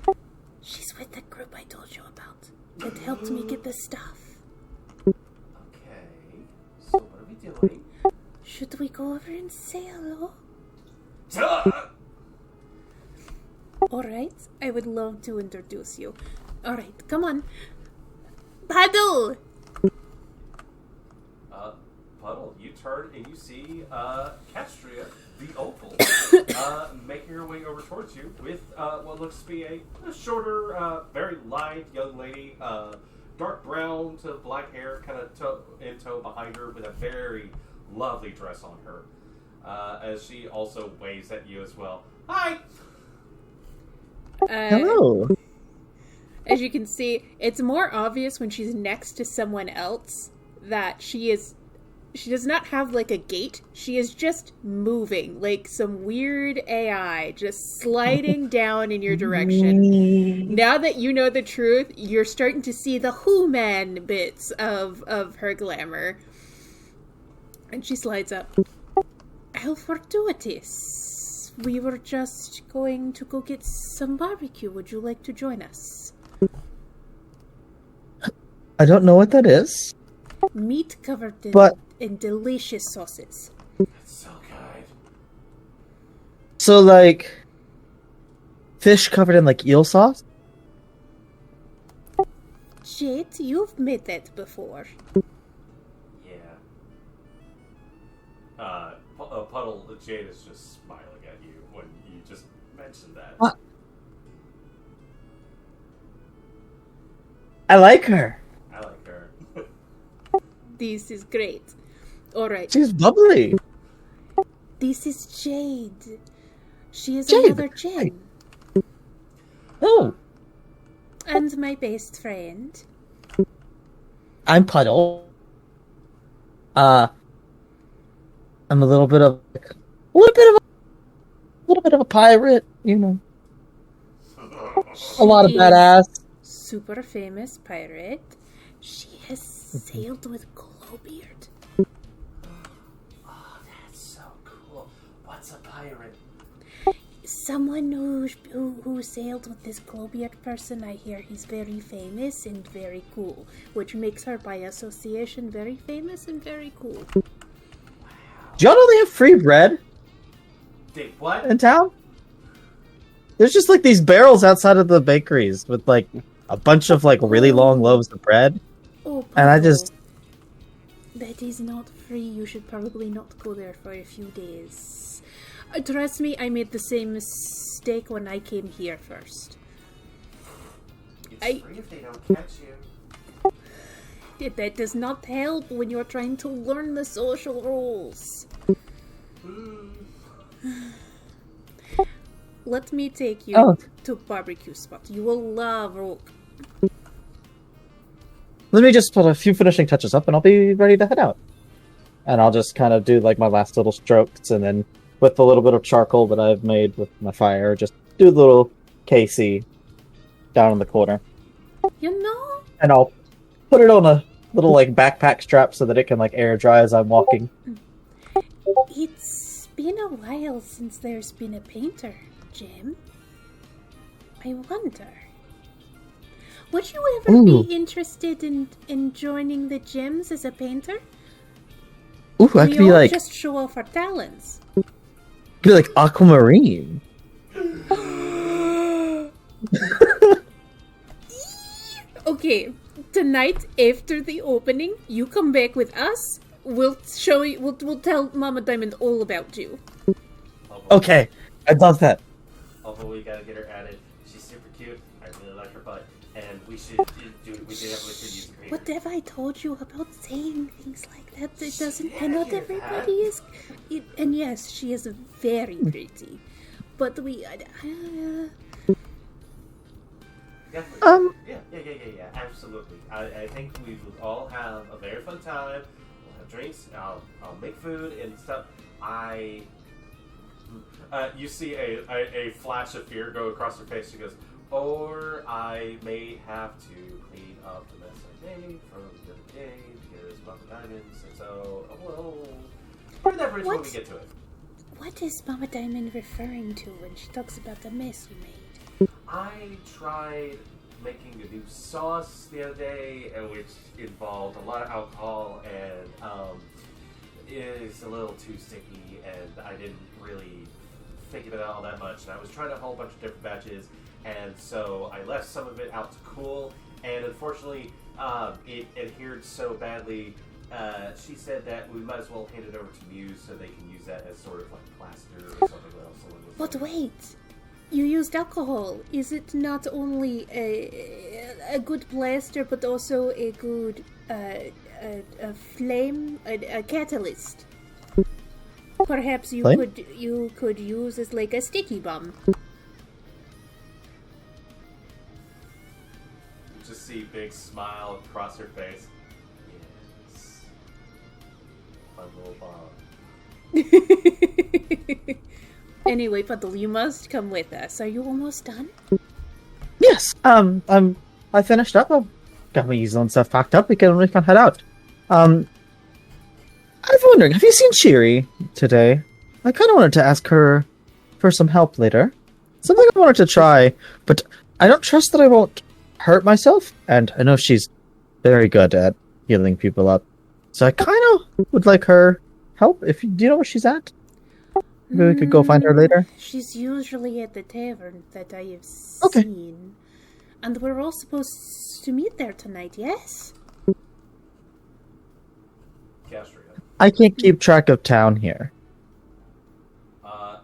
her? She's with the group I told you about. That helped me get the stuff. Okay. So what are we doing? Should we go over and say hello? Alright, I would love to introduce you. Alright, come on. Puddle! Puddle, you turn and you see Castria, the opal, making her way over towards you with what looks to be a shorter, very lithe young lady, dark brown to black hair, kind of in tow behind her with a very lovely dress on her. As she also waves at you as well. Hi! Hello. As you can see, it's more obvious when she's next to someone else that she does not have like a gait. She is just moving like some weird AI, just sliding down in your direction. Now that you know the truth, you're starting to see the Who-Man bits of her glamour. And she slides up. How fortuitous. We were just going to go get some barbecue. Would you like to join us? I don't know what that is. Meat covered in delicious sauces. That's so good. So, like, fish covered in, like, eel sauce? Jade, you've made that before. Yeah. Puddle, Jade is just smiling at you when you just mentioned that. What? I like her. I like her. This is great. Alright. She's bubbly. This is Jade. She is Jade. another Jen. Oh, And my best friend. I'm Puddle. I'm a little bit of a pirate, you know. A lot of She badass. is super famous pirate. She has sailed with Glowbeard. Oh, that's so cool. What's a pirate? Someone who sailed with this Glowbeard person, I hear he's very famous and very cool, which makes her by association very famous and very cool. Do y'all know they have free bread What? in town? There's just like these barrels outside of the bakeries with like a bunch of like really long loaves of bread. Oh, And I Pablo, just- that is not free. You should probably not go there for a few days. Trust me, I made the same mistake when I came here first. It's free if they don't catch you. That does not help when you're trying to learn the social rules. Let me take you to barbecue spot. You will love Rook. Let me just put a few finishing touches up and I'll be ready to head out. and I'll just kind of do like my last little strokes, and then with the little bit of charcoal that I've made with my fire, just do the little KC down in the corner, You know, and I'll put it on a little like backpack strap so that it can like air dry as I'm walking. it's been a while since there's been a painter, Jim. I wonder. Would you ever Ooh. be interested in joining the gyms as a painter? Ooh, I We could be all like just show off our talents. aquamarine. Okay, tonight after the opening, you come back with us. We'll show you. We'll tell Mama Diamond all about you. Okay, I love that. Although we gotta get her added. She's super cute. I really like her butt. And we should do. We should have use the What have I told you about saying things like that? It doesn't. Yeah, Not yeah, everybody is. And yes, she is very pretty, but we. Definitely. Yeah. Absolutely. I think we would all have a very fun time. We'll have drinks. I'll make food and stuff. You see a flash of fear go across her face. She goes, or I may have to clean up the mess I made from the other day because Mama Diamonds. And so, we'll burn that bridge when we get to it. What is Mama Diamond referring to when she talks about the mess you made? I tried making a new sauce the other day, which involved a lot of alcohol and is a little too sticky, and I didn't really think of it all that much. And I was trying a whole bunch of different batches, and so I left some of it out to cool. And unfortunately, it adhered so badly. She said that we might as well hand it over to Muse so they can use that as sort of like plaster or something else. But wait, you used alcohol. Is it not only a good plaster, but also a good a flame, a catalyst? Perhaps you Flame? could use as like a sticky bomb. Just see big smile across her face. Yes. Fun little bomb. Anyway, Puddle, you must come with us. Are you almost done? Yes. I finished up. I've got my easel and stuff packed up. We can head out. I was wondering, have you seen Shiri today? I kind of wanted to ask her for some help later. Something I wanted to try, but I don't trust that I won't hurt myself. And I know she's very good at healing people up. So I kind of would like her help. Do you know where she's at? Maybe we could go find her later. She's usually at the tavern that I have Okay. seen. And we're all supposed to meet there tonight, yes? Castria. I can't keep track of town here.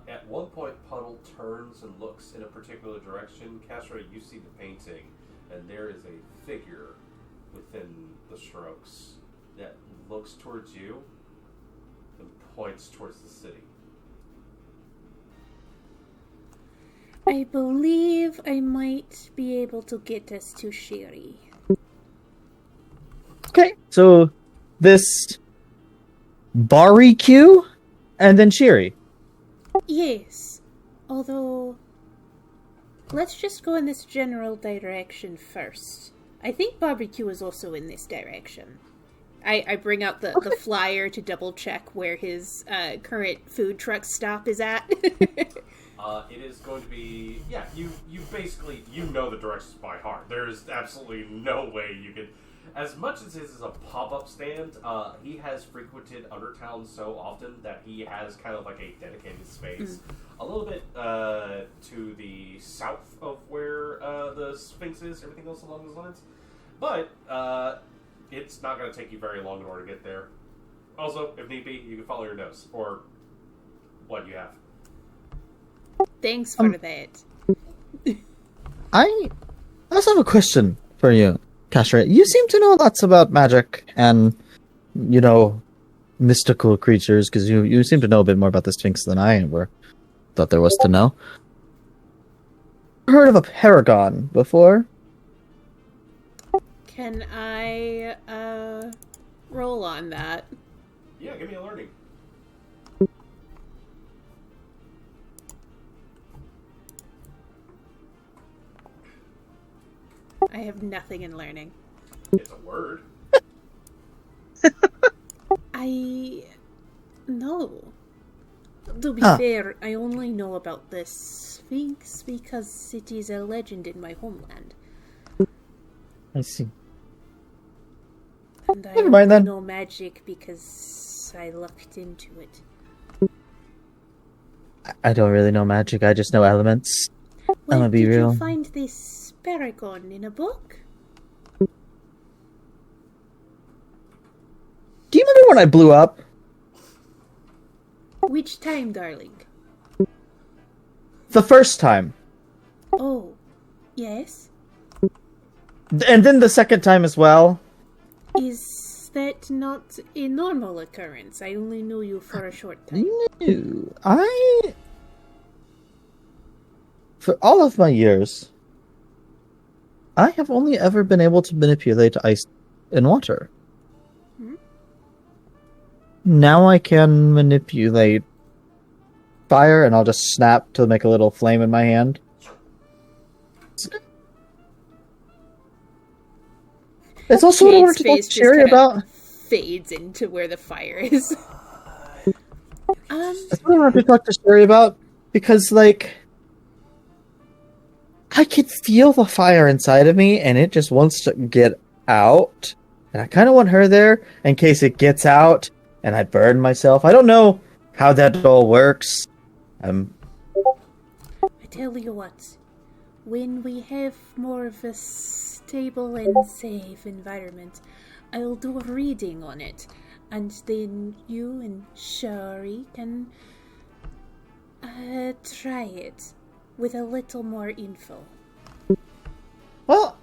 At one point, Puddle turns and looks in a particular direction. Castria, you see the painting, and there is a figure within the strokes that looks towards you and points towards the city. I believe I might be able to get us to Shiri. Okay, so this barbecue and then Shiri. Yes. Although, let's just go in this general direction first. I think barbecue is also in this direction. I bring out the flyer to double check where his current food truck stop is at. It is going to be, yeah, you basically, you know the directions by heart. There is absolutely no way you could, as much as his is a pop-up stand, he has frequented Undertown so often that he has kind of like a dedicated space, a little bit to the south of where the Sphinx is, everything else along those lines. But it's not going to take you very long in order to get there. Also, if need be, you can follow your nose, or what you have. Thanks for that. I also have a question for you, Castria. You seem to know lots about magic and, mystical creatures, because you seem to know a bit more about the Sphinx than I ever thought there was to know. Heard of a paragon before? Can I roll on that? Yeah, give me a learning. I have nothing in learning. It's a word. I... No. To be Huh. fair, I only know about the Sphinx because it is a legend in my homeland. I see. And I Never mind only then. know magic because I looked into it. I don't really know magic. I just know elements. Well, gonna be did real. you find this paragon in a book? Do you remember when I blew up? Which time, darling? The first time. Oh, yes? And then the second time as well. Is that not a normal occurrence? I only knew you for a short time. No. For all of my years, I have only ever been able to manipulate ice and water. Hmm? Now I can manipulate fire, and I'll just snap to make a little flame in my hand. It's also what I wanted to talk Jade's to face Sherry just kinda about. fades into where the fire is. That's what I wanted to talk to Sherry about, because, like, I could feel the fire inside of me, and it just wants to get out. And I kind of want her there in case it gets out, and I burn myself. I don't know how that all works. I tell you what, when we have more of a stable and safe environment, I'll do a reading on it, and then you and Shari can try it with a little more info. Well,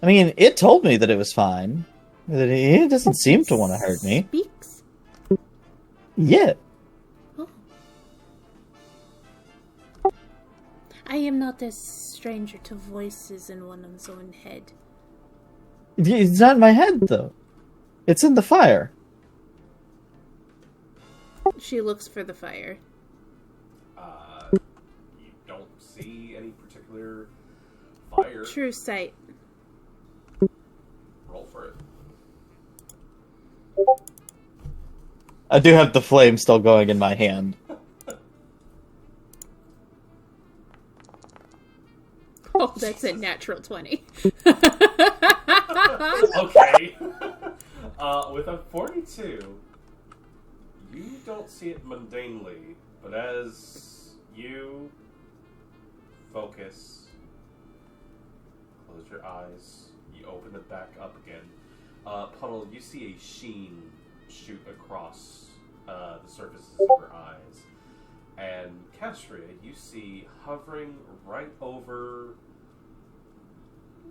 I mean, it told me that it was fine. That it doesn't seem to want to hurt me. Speaks? Yeah. Oh. I am not a stranger to voices in one's own head. It's not in my head, though. It's in the fire. She looks for the fire. You don't see any particular fire. True sight. Roll for it. I do have the flame still going in my hand. Oh, that's a natural 20. Okay. With a 42, you don't see it mundanely, but as you focus, close your eyes, you open it back up again. Puddle, you see a sheen shoot across the surfaces of your eyes. And Castria, you see hovering right over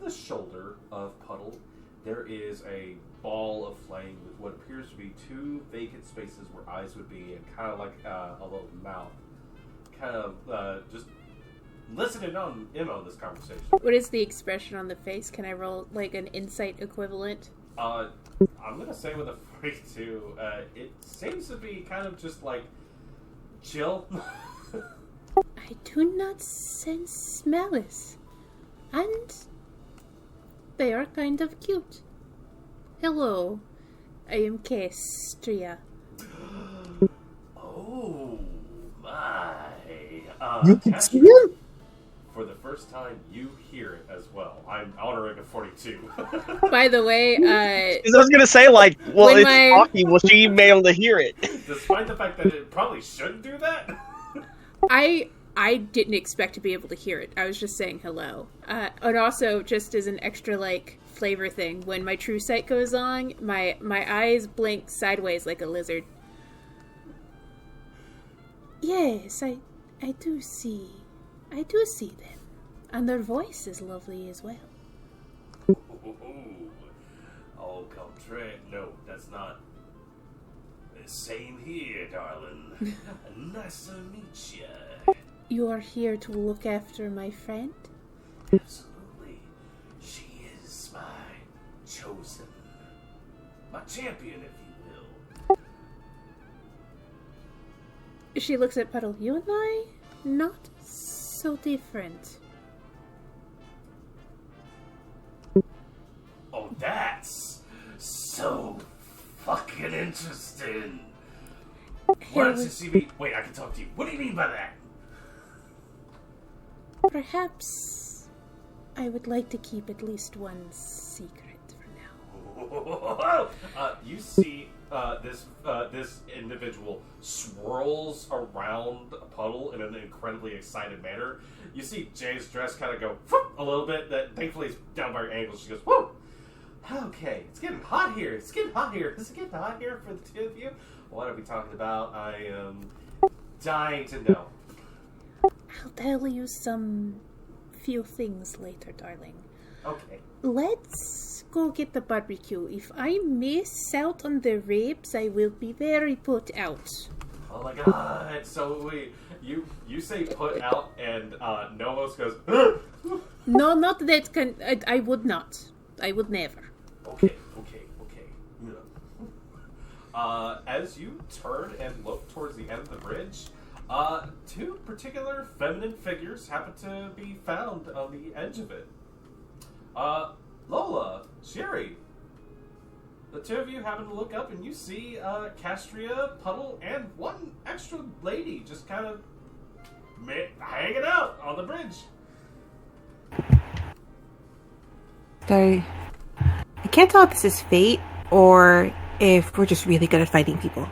the shoulder of Puddle, there is a ball of flame with what appears to be two vacant spaces where eyes would be, and kind of like a little mouth. Kind of just listening in on this conversation. What is the expression on the face? Can I roll like an insight equivalent? I'm gonna say with a 42, it seems to be kind of just like chill. I do not sense malice. And they are kind of cute. Hello, I am Castria. Oh my! You can see Castria, him? for the first time, you hear it as well. I'm honoring a 42. By the way, 'Cause I was gonna say, like, well, When it's my- talking. Will she be able to hear it? Despite the fact that it probably shouldn't do that. I didn't expect to be able to hear it. I was just saying hello. And also, just as an extra, like, flavor thing, when my true sight goes on, my eyes blink sideways like a lizard. Yes, I do see. I do see them. And their voice is lovely as well. Oh, contraire. No, that's not. Same here, darling. Nice to meet you. You are here to look after my friend? Absolutely. She is my chosen. My champion, if you will. She looks at Puddle. You and I, not so different. Oh, that's so fucking interesting. Why don't you see me? Wait, I can talk to you. What do you mean by that? Perhaps I would like to keep at least one secret for now. You see this individual swirls around a Puddle in an incredibly excited manner. You see Jay's dress kind of go whoop, a little bit. That thankfully is down by her ankles. She goes, whoa! Okay, it's getting hot here. It's getting hot here. Is it getting hot here for the two of you? What are we talking about? I am dying to know. I'll tell you some few things later, darling. Okay. Let's go get the barbecue. If I miss out on the ribs, I will be very put out. Oh my god. So you say put out and Novos goes, No, not that I would not. I would never. Okay. As you turn and look towards the end of the bridge, two particular feminine figures happen to be found on the edge of it. Lola, Sherry, the two of you happen to look up and you see Castria, Puddle, and one extra lady just kind of hanging out on the bridge. I can't tell if this is fate or if we're just really good at fighting people.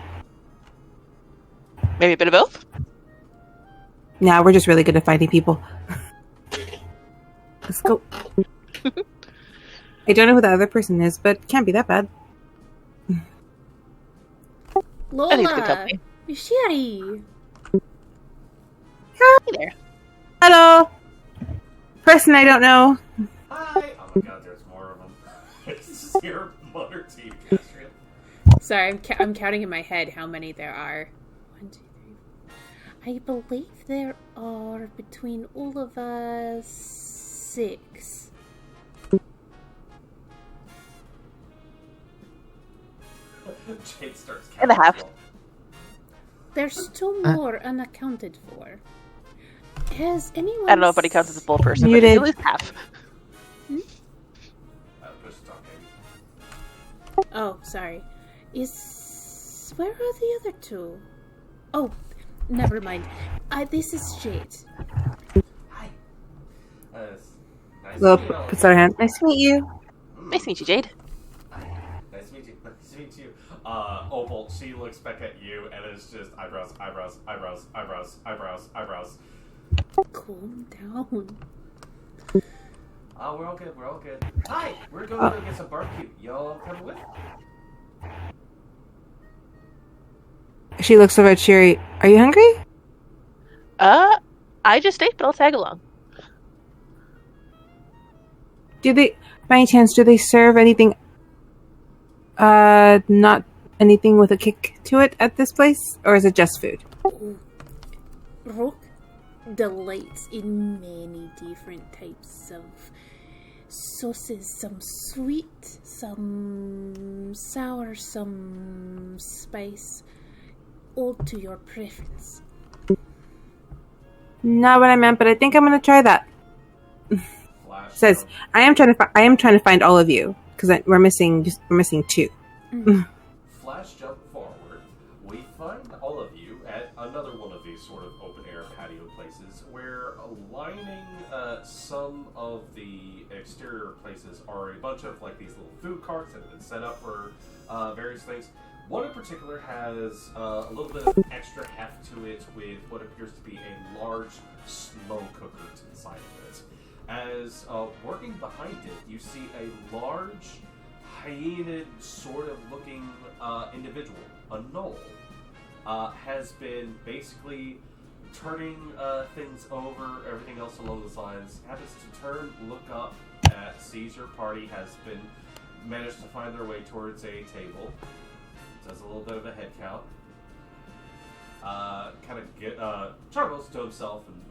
Maybe a bit of both? Nah, we're just really good at fighting people. Let's go. I don't know who the other person is, but it can't be that bad. Lola! I think it's good company. Sherry! Hey there. Hello! Person I don't know. Hi! Oh my god, there's more of them. It's just your mother team, Castria. Sorry, I'm counting in my head how many there are. 1, 2, 3. I believe there are between all of us 6. Jade starts And a half. counting. There's 2 more unaccounted for. Has anyone? I don't know if anybody counts as a full person, Muted. but it's at least half. Push talk, maybe. Oh, sorry. Where are the other 2? Oh, never mind. This is Jade. Hi. Nice Look, to meet you. puts out her hand. Nice to meet you. Nice to meet you, Jade. Nice to meet you. Nice to meet you. Opal, she looks back at you and it's just eyebrows. Calm down. We're all good. Hi! We're going to go get some barbecue. Y'all coming with? She looks over at Sherry. Are you hungry? I just ate, but I'll tag along. Do they, by any chance, do they serve anything, not anything with a kick to it at this place? Or is it just food? Rook delights in many different types of sauces. Some sweet, some sour, some spice. All to your preference. Not what I meant, but I think I'm gonna try that. Flash. Says, I am trying to find all of you because we're missing 2. Flash jump forward. We find all of you at another one of these sort of open air patio places where lining some of the exterior places are a bunch of like these little food carts that have been set up for various things. One in particular has a little bit of extra heft to it with what appears to be a large slow cooker to the side of it. As working behind it, you see a large hyaenid sort of looking individual, a gnoll, has been basically turning things over, everything else along those lines, happens to turn, look up, sees your party, has been managed to find their way towards a table, does a little bit of a head count, chuckles to himself and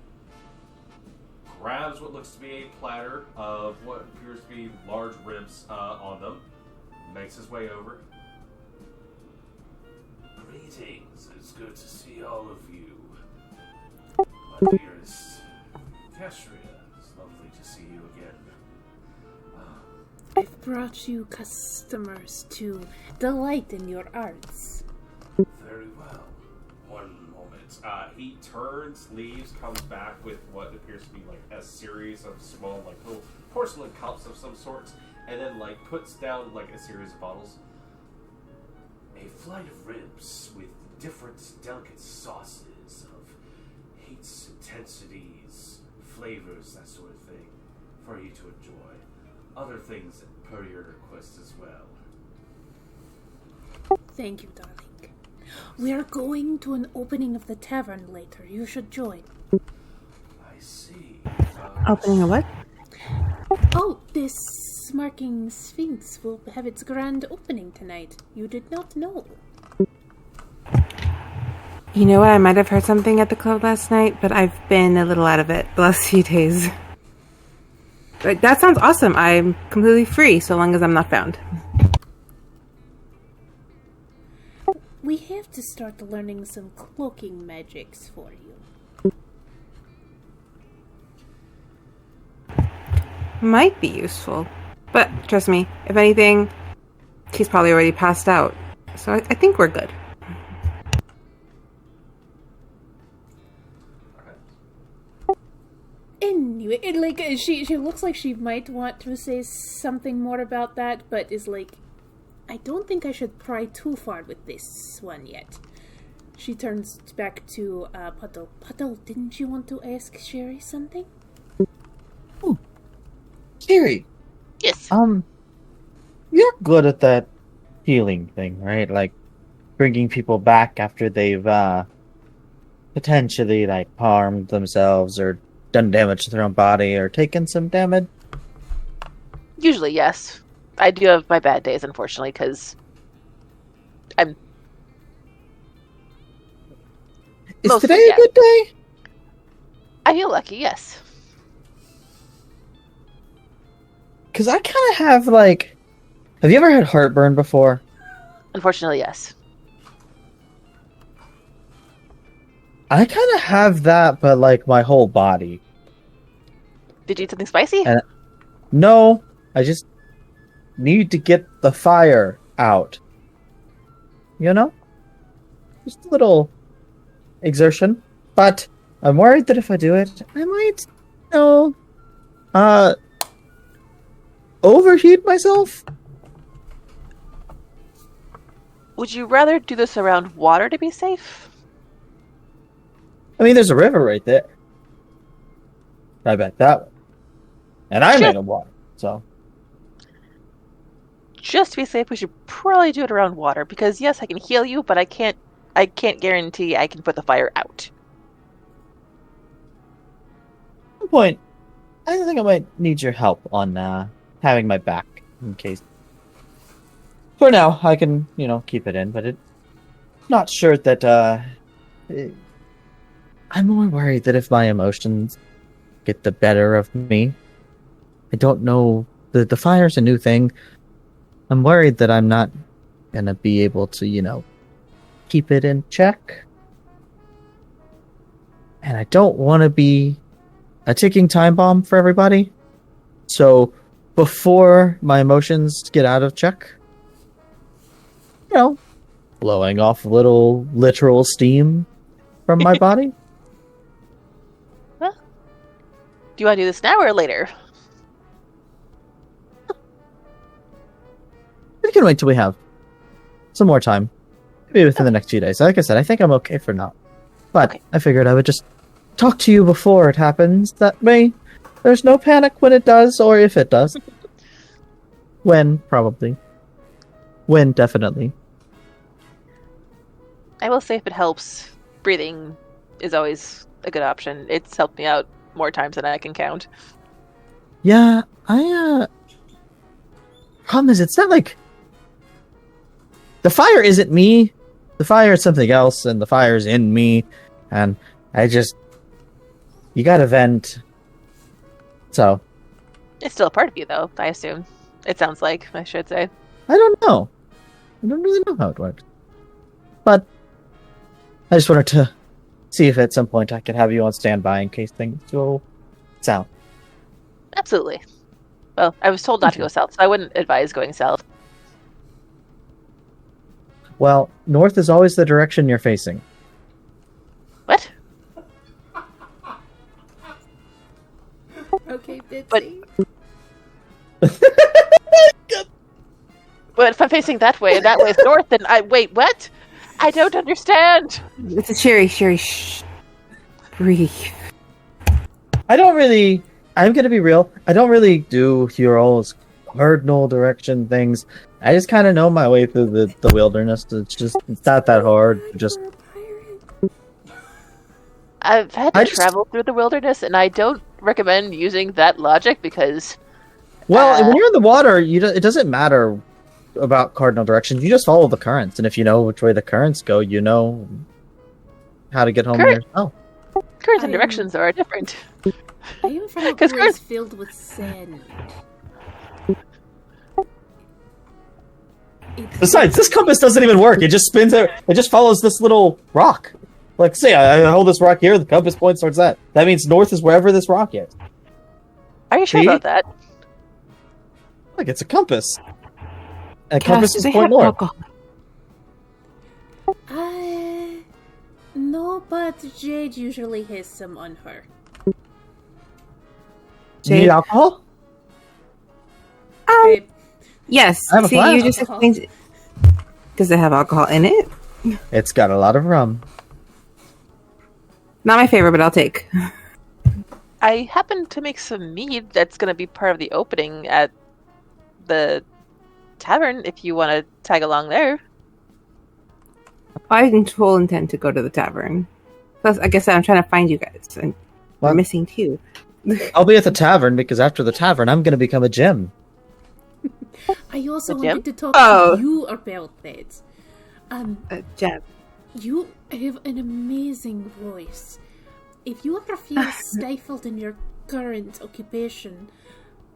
grabs what looks to be a platter of what appears to be large ribs on them, makes his way over. Greetings, it's good to see all of you. My dearest Kashria, it's lovely to see you again. I've brought you customers to delight in your arts. Very well. One moment. He turns, leaves, comes back with what appears to be like a series of small, like little porcelain cups of some sort, and then like puts down like a series of bottles. A flight of ribs with different delicate sauces of heats, intensities, flavors, that sort of thing, for you to enjoy. Other things per your request as well. Thank you, darling. We are going to an opening of the tavern later. You should join. I see. Opening a what? Oh, this smirking sphinx will have its grand opening tonight. You did not know. You know what? I might have heard something at the club last night, but I've been a little out of it the last few days. But that sounds awesome. I'm completely free so long as I'm not found. We have to start learning some cloaking magics for you. Might be useful. But trust me, if anything, he's probably already passed out. So I think we're good. Anyway, she looks like she might want to say something more about that, but is like, I don't think I should pry too far with this one yet. She turns back to Puddle. Puddle, didn't you want to ask Sherry something? Oh, Sherry. Yes. You're good at that healing thing, right? Like bringing people back after they've potentially like harmed themselves or done damage to their own body or taken some damage. Usually, yes. I do have my bad days, unfortunately, because I'm... Is Mostly, today a yeah. good day? I feel lucky, yes. Because I kind of have, like... Have you ever had heartburn before? Unfortunately, yes. I kind of have that, but, like, my whole body. Did you eat something spicy? And no, I just need to get the fire out. You know? Just a little exertion. But I'm worried that if I do it, I might, overheat myself. Would you rather do this around water to be safe? I mean, there's a river right there. I bet that one. And I'm Sure. made of water, so. Just to be safe, we should probably do it around water, because yes, I can heal you, but I can't guarantee I can put the fire out. At one point, I think I might need your help on having my back in case. For now, I can, keep it in, but not sure that, I'm more worried that if my emotions get the better of me, I don't know, the fire's a new thing. I'm worried that I'm not gonna be able to, keep it in check. And I don't want to be a ticking time bomb for everybody. So, before my emotions get out of check, blowing off a little literal steam from my body. Well, do you want to do this now or later? We can wait till we have some more time. Maybe within the next few days. Like I said, I think I'm okay for now. But Okay. I figured I would just talk to you before it happens. That way, there's no panic when it does, or if it does. When, probably. When, definitely. I will say if it helps, breathing is always a good option. It's helped me out more times than I can count. Yeah, Problem is, it's not like... The fire isn't me. The fire is something else, and the fire's in me. And I just... You gotta vent. So... It's still a part of you, though, I assume. It sounds like, I should say. I don't know. I don't really know how it works. But... I just wanted to see if at some point I could have you on standby in case things go south. Absolutely. Well, I was told not to go south, so I wouldn't advise going south. Well, north is always the direction you're facing. What? Okay, But- Bitsy. But if I'm facing that way and that way is north, then wait, what? I don't understand. It's a Sherry. Shh. Breathe. I'm gonna be real, I don't really do heroes cardinal direction things. I just kind of know my way through the wilderness. It's not that hard. Just You're a pirate. I've had I to just- travel through the wilderness, and I don't recommend using that logic because when you're in the water, it doesn't matter about cardinal directions. You just follow the currents, and if you know which way the currents go, you know how to get home Current- yourself. currents and I'm- directions are different. I am from a 'Cause place filled with sand. Besides, this compass doesn't even work. It just spins it. It just follows this little rock. Like, say, I hold this rock here. The compass points towards that. That means north is wherever this rock is. Are you sure See? about that? Like, it's a compass. And Cass, compass do is they point have north. alcohol? No, but Jade usually has some on her. Do you need alcohol? Babe, Yes. I have a See, flask. you just Alcohol. explained. Does it have alcohol in it? It's got a lot of rum. Not my favorite, but I'll take. I happen to make some mead that's going to be part of the opening at the tavern if you want to tag along there. I in full intent to go to the tavern. Plus, I guess I'm trying to find you guys, and we're What? missing two. I'll be at the tavern because after the tavern, I'm going to become a gem. I also The gym? wanted to talk Oh. to you about that. Jeb. You have an amazing voice. If you ever feel stifled in your current occupation,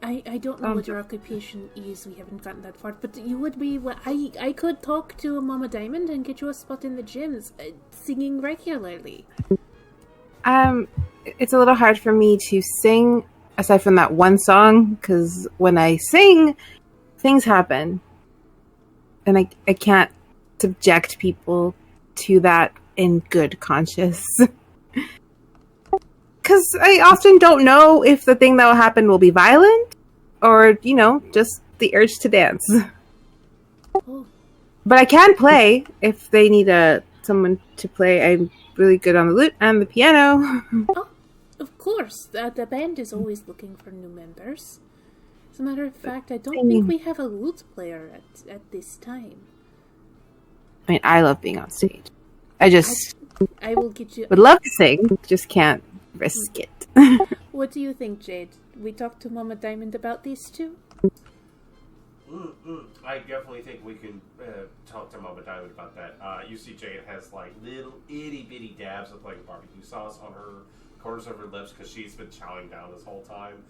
I don't know what your occupation is. We haven't gotten that far, but you would be. I could talk to Mama Diamond and get you a spot in the gyms, singing regularly. It's a little hard for me to sing aside from that one song because when I sing, things happen, and I can't subject people to that in good conscience. Because I often don't know if the thing that will happen will be violent or, just the urge to dance. Oh, But I can play if they need someone to play. I'm really good on the lute and the piano. of course. The band is always looking for new members. As a matter of fact, I don't think we have a lute player at this time. I mean, I love being on stage. I just I will get you. would love to sing, just can't risk it. What do you think, Jade? We talked to Mama Diamond about these two? I definitely think we can talk to Mama Diamond about that. You see Jade has like little itty bitty dabs of like barbecue sauce on her corners of her lips because she's been chowing down this whole time.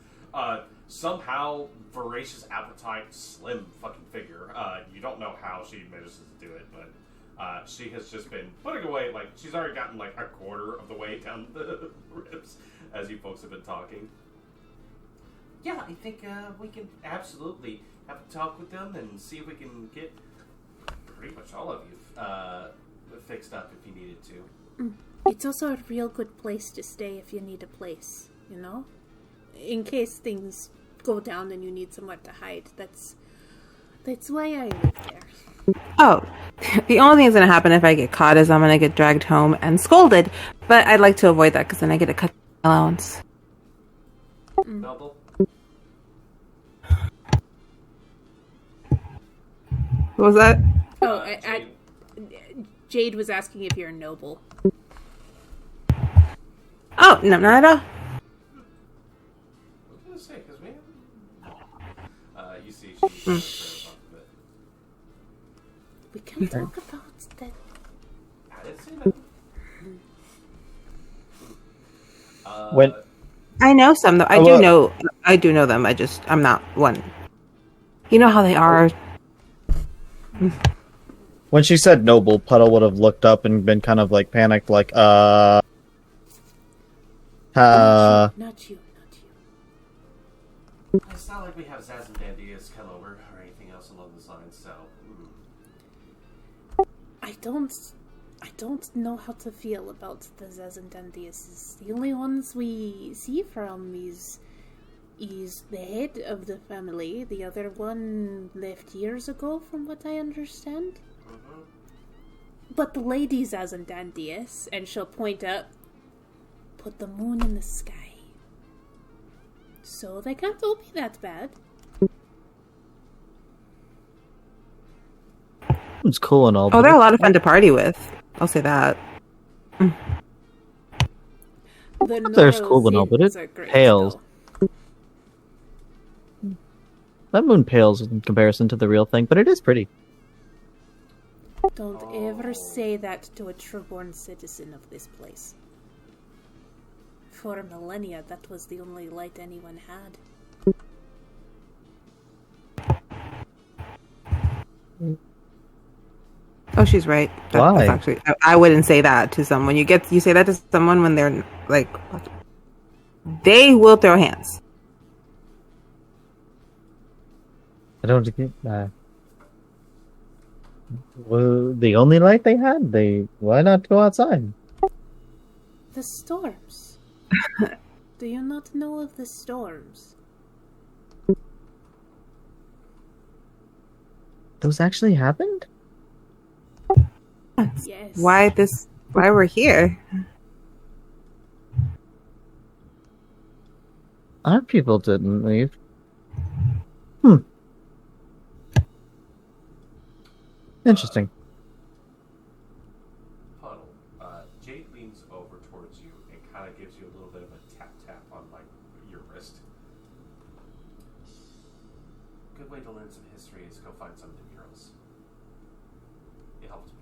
Somehow, voracious appetite, slim fucking figure. You don't know how she manages to do it, but she has just been putting away, like, she's already gotten like a quarter of the way down the ribs as you folks have been talking. Yeah, I think we can absolutely have a talk with them and see if we can get pretty much all of you fixed up if you needed to. It's also a real good place to stay if you need a place, In case things go down and you need somewhere to hide. That's why I live there. Oh, the only thing that's going to happen if I get caught is I'm going to get dragged home and scolded. But I'd like to avoid that because then I get a cut allowance. Noble? What was that? Oh, Jade. Jade was asking if you're noble. Oh, no, not at all. I was going to say, because we have... you see she... We can talk about that. I didn't say that. When I know some, though. Oh, well- I do know them. I'm not one. You know how they are. When she said noble, Puddle would have looked up and been kind of like panicked, like, Not you. It's not like we have Zaz and Dandias come over or anything else along those lines, so... I don't know how to feel about the Zaz and Dandias. The only ones we see from is the head of the family. The other one left years ago, from what I understand. Mm-hmm. But the lady Zaz and Dandias, and she'll point up, put the moon in the sky. So they can't all be that bad. it's cool and all. Oh, but they're a lot of fun to party with. I'll say that. There's cool and all, but it pales. That moon pales in comparison to the real thing, but it is pretty. Don't ever say that to a true-born citizen of this place. For millennia, that was the only light anyone had. Oh, she's right. Why? That's actually, I wouldn't say that to someone. You say that to someone when they're like, they will throw hands. I don't get that. Well, the only light they had, why not go outside? The storms. Do you not know of the storms? Those actually happened? Yes. Why we're here? Our people didn't leave. Interesting. Puddle, Jade leans over towards you and kind of gives you a little bit of a tap on like your wrist. Good way to learn some history is go find some of the heroes. It helps me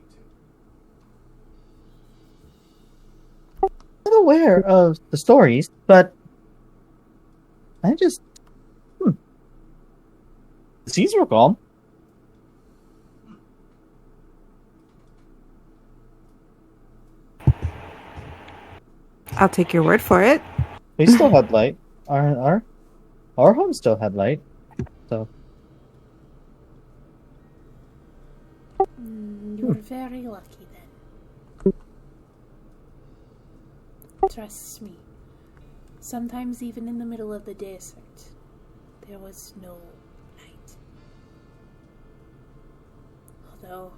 too. I'm aware of the stories, but I just the seas were calm. I'll take your word for it. We still had light. Our home still had light. So You're very lucky then. Trust me. Sometimes even in the middle of the desert, there was no light. Although,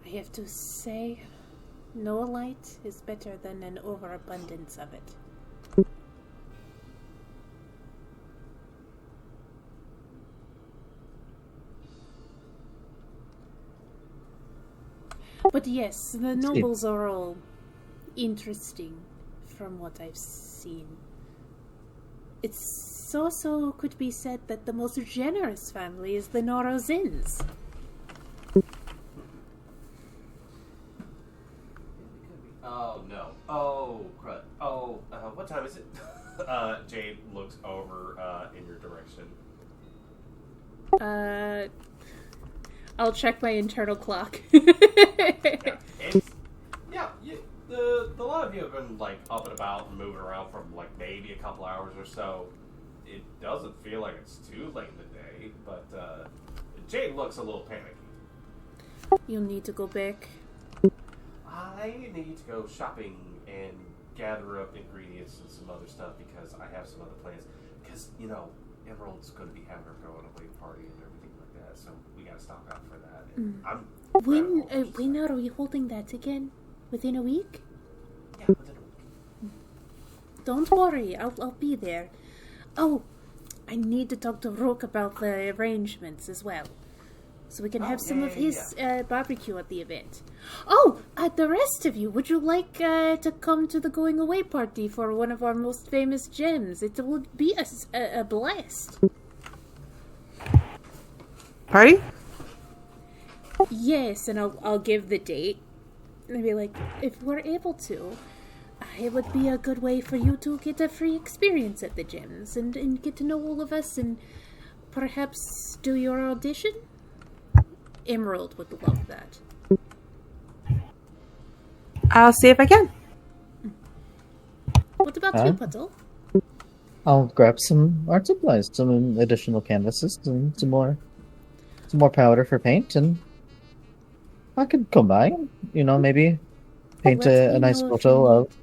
I have to say, no light is better than an overabundance of it. But yes, the nobles are all interesting from what I've seen. It's also could be said that the most generous family is the Norozins. Oh no. Oh crud. Oh, what time is it? Jade looks over in your direction. I'll check my internal clock. The lot of you have been like up and about and moving around from like maybe a couple hours or so. It doesn't feel like it's too late in the day, but Jade looks a little panicky. You'll need to go back. I need to go shopping and gather up ingredients and some other stuff because I have some other plans. Because, you know, Emerald's going to be having her going away party and everything like that, so we got to stock up for that. And When are we holding that again? Within a week? Yeah, within a week. Don't worry, I'll be there. Oh, I need to talk to Rook about the arrangements as well. So we can have some of his barbecue at the event. Oh, the rest of you, would you like to come to the going away party for one of our most famous gems? It would be a blast. Party? Yes, and I'll give the date. And be like, if we're able to, it would be a good way for you to get a free experience at the gems and get to know all of us and perhaps do your audition. Emerald would love that. I'll see if I can. What about you, Puddle? I'll grab some art supplies, some additional canvases, and some more powder for paint, and I could come by and, maybe paint Let me a nice know if photo you of. need-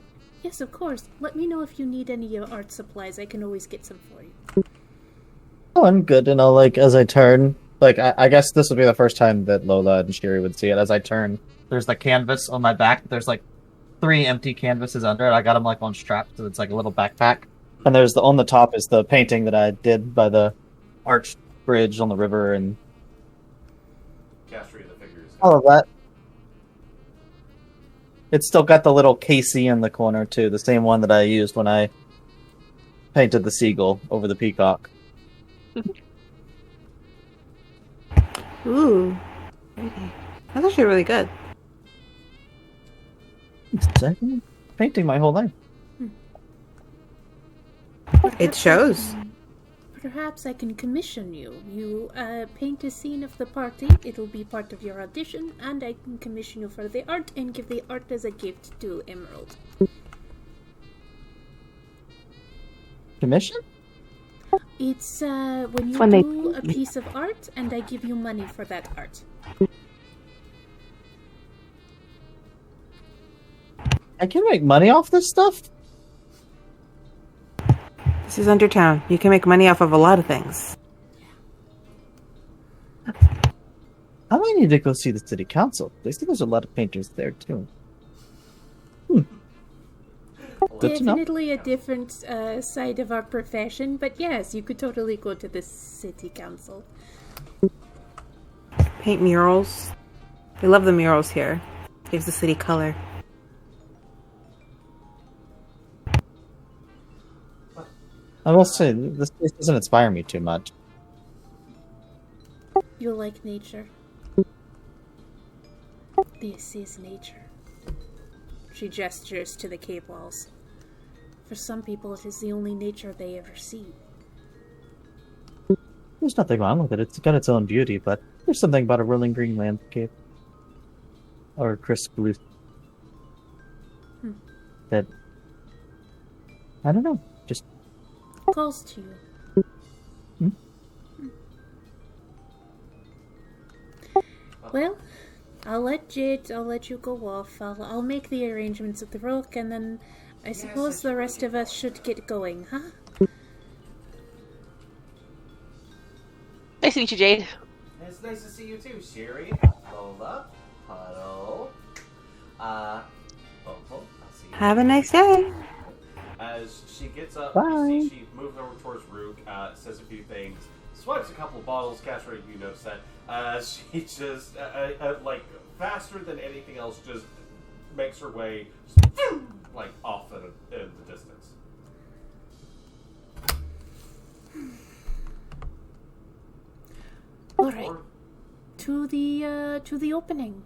Yes, of course. Let me know if you need any art supplies. I can always get some for you. Oh, I'm good, and I'll, as I turn, I guess this would be the first time that Lola and Shiri would see it. As I turn, there's the canvas on my back. There's, 3 empty canvases under it. I got them, on straps, so it's like a little backpack. And there's on the top is the painting that I did by the arched bridge on the river and Castry of the figures. all of that. It's still got the little Casey in the corner, too. The same one that I used when I painted the seagull over the peacock. Ooh. That's actually really good. I've been painting my whole life. It shows. Perhaps I can commission you. You paint a scene of the party. It'll be part of your audition, and I can commission you for the art and give the art as a gift to Emerald. Commission? It's when you When they do a paint me. piece of art, and I give you money for that art. I can make money off this stuff? This is Undertown. You can make money off of a lot of things. I might need to go see the city council. They say there's a lot of painters there, too. Good to know. Definitely a different side of our profession, but yes, you could totally go to the city council. Paint murals. They love the murals here. Gives the city color. I will say, this place doesn't inspire me too much. You like nature. This is nature. She gestures to the cave walls. For some people, it is the only nature they ever see. There's nothing wrong with it. It's got its own beauty, but there's something about a rolling green landscape. Or a crisp blue. That... I don't know. Just... Calls to you. Well, I'll let you go off. I'll make the arrangements at the Rook, and then I suppose the rest of us should get going, huh? Nice to meet you, Jade. It's nice to see you too, Shiri, Lola, Puddle. I'll see you. Have a nice day. As she gets up, Bye. you see she moves over towards Rook, says a few things, swipes a couple of bottles, Castry, you notice that. She just, faster than anything else, just makes her way, off in the distance. All right, to the opening.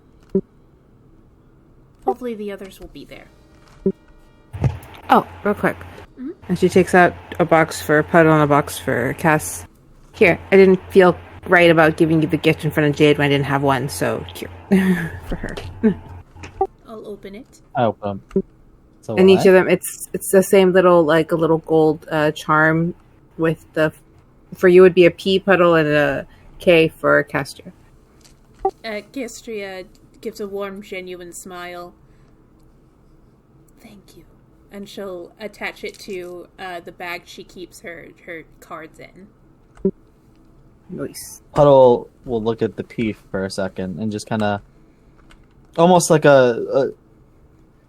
Hopefully, the others will be there. Oh, real quick. And she takes out a box for Puddle and a box for Cass. Here, I didn't feel right about giving you the gift in front of Jade when I didn't have one, so here. For her. I'll open it. Oh, so And each what? of them, it's the same little, a little gold charm with the... For you would be a P, Puddle, and a K for Castria. Castria gives a warm, genuine smile. Thank you. And she'll attach it to the bag she keeps her cards in. Nice. Puddle will look at the P for a second and just kind of... Almost like a...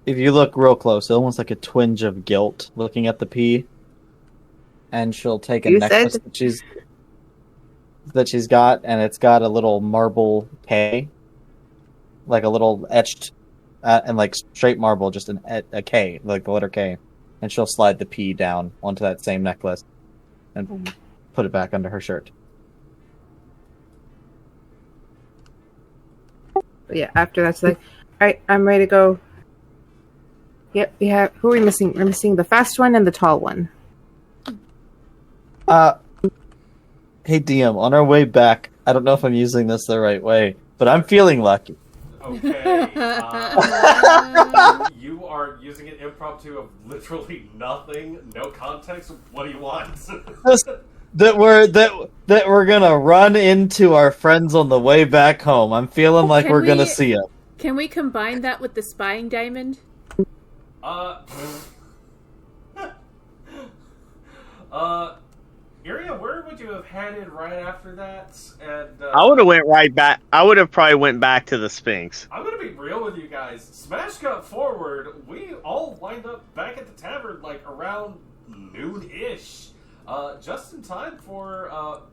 If you look real close, almost like a twinge of guilt looking at the P. And she'll take a You necklace said- that she's got, and it's got a little marble K. Like a little etched... and straight marble, just a K, like the letter K. And she'll slide the P down onto that same necklace and put it back under her shirt. But yeah, after that's like, alright, I'm ready to go. Yep, we have... Who are we missing? We're missing the fast one and the tall one. Hey DM, on our way back, I don't know if I'm using this the right way, but I'm feeling lucky. Okay. You are using an impromptu of literally nothing, no context. What do you want? That we're gonna run into our friends on the way back home. I'm feeling like Can we're gonna we- see them. Can we combine that with the spying diamond? Iria, where would you have headed right after that? And I would have went right back. I would have probably went back to the Sphinx. I'm gonna be real with you guys. Smash cut forward. We all lined up back at the tavern like around noon-ish, just in time for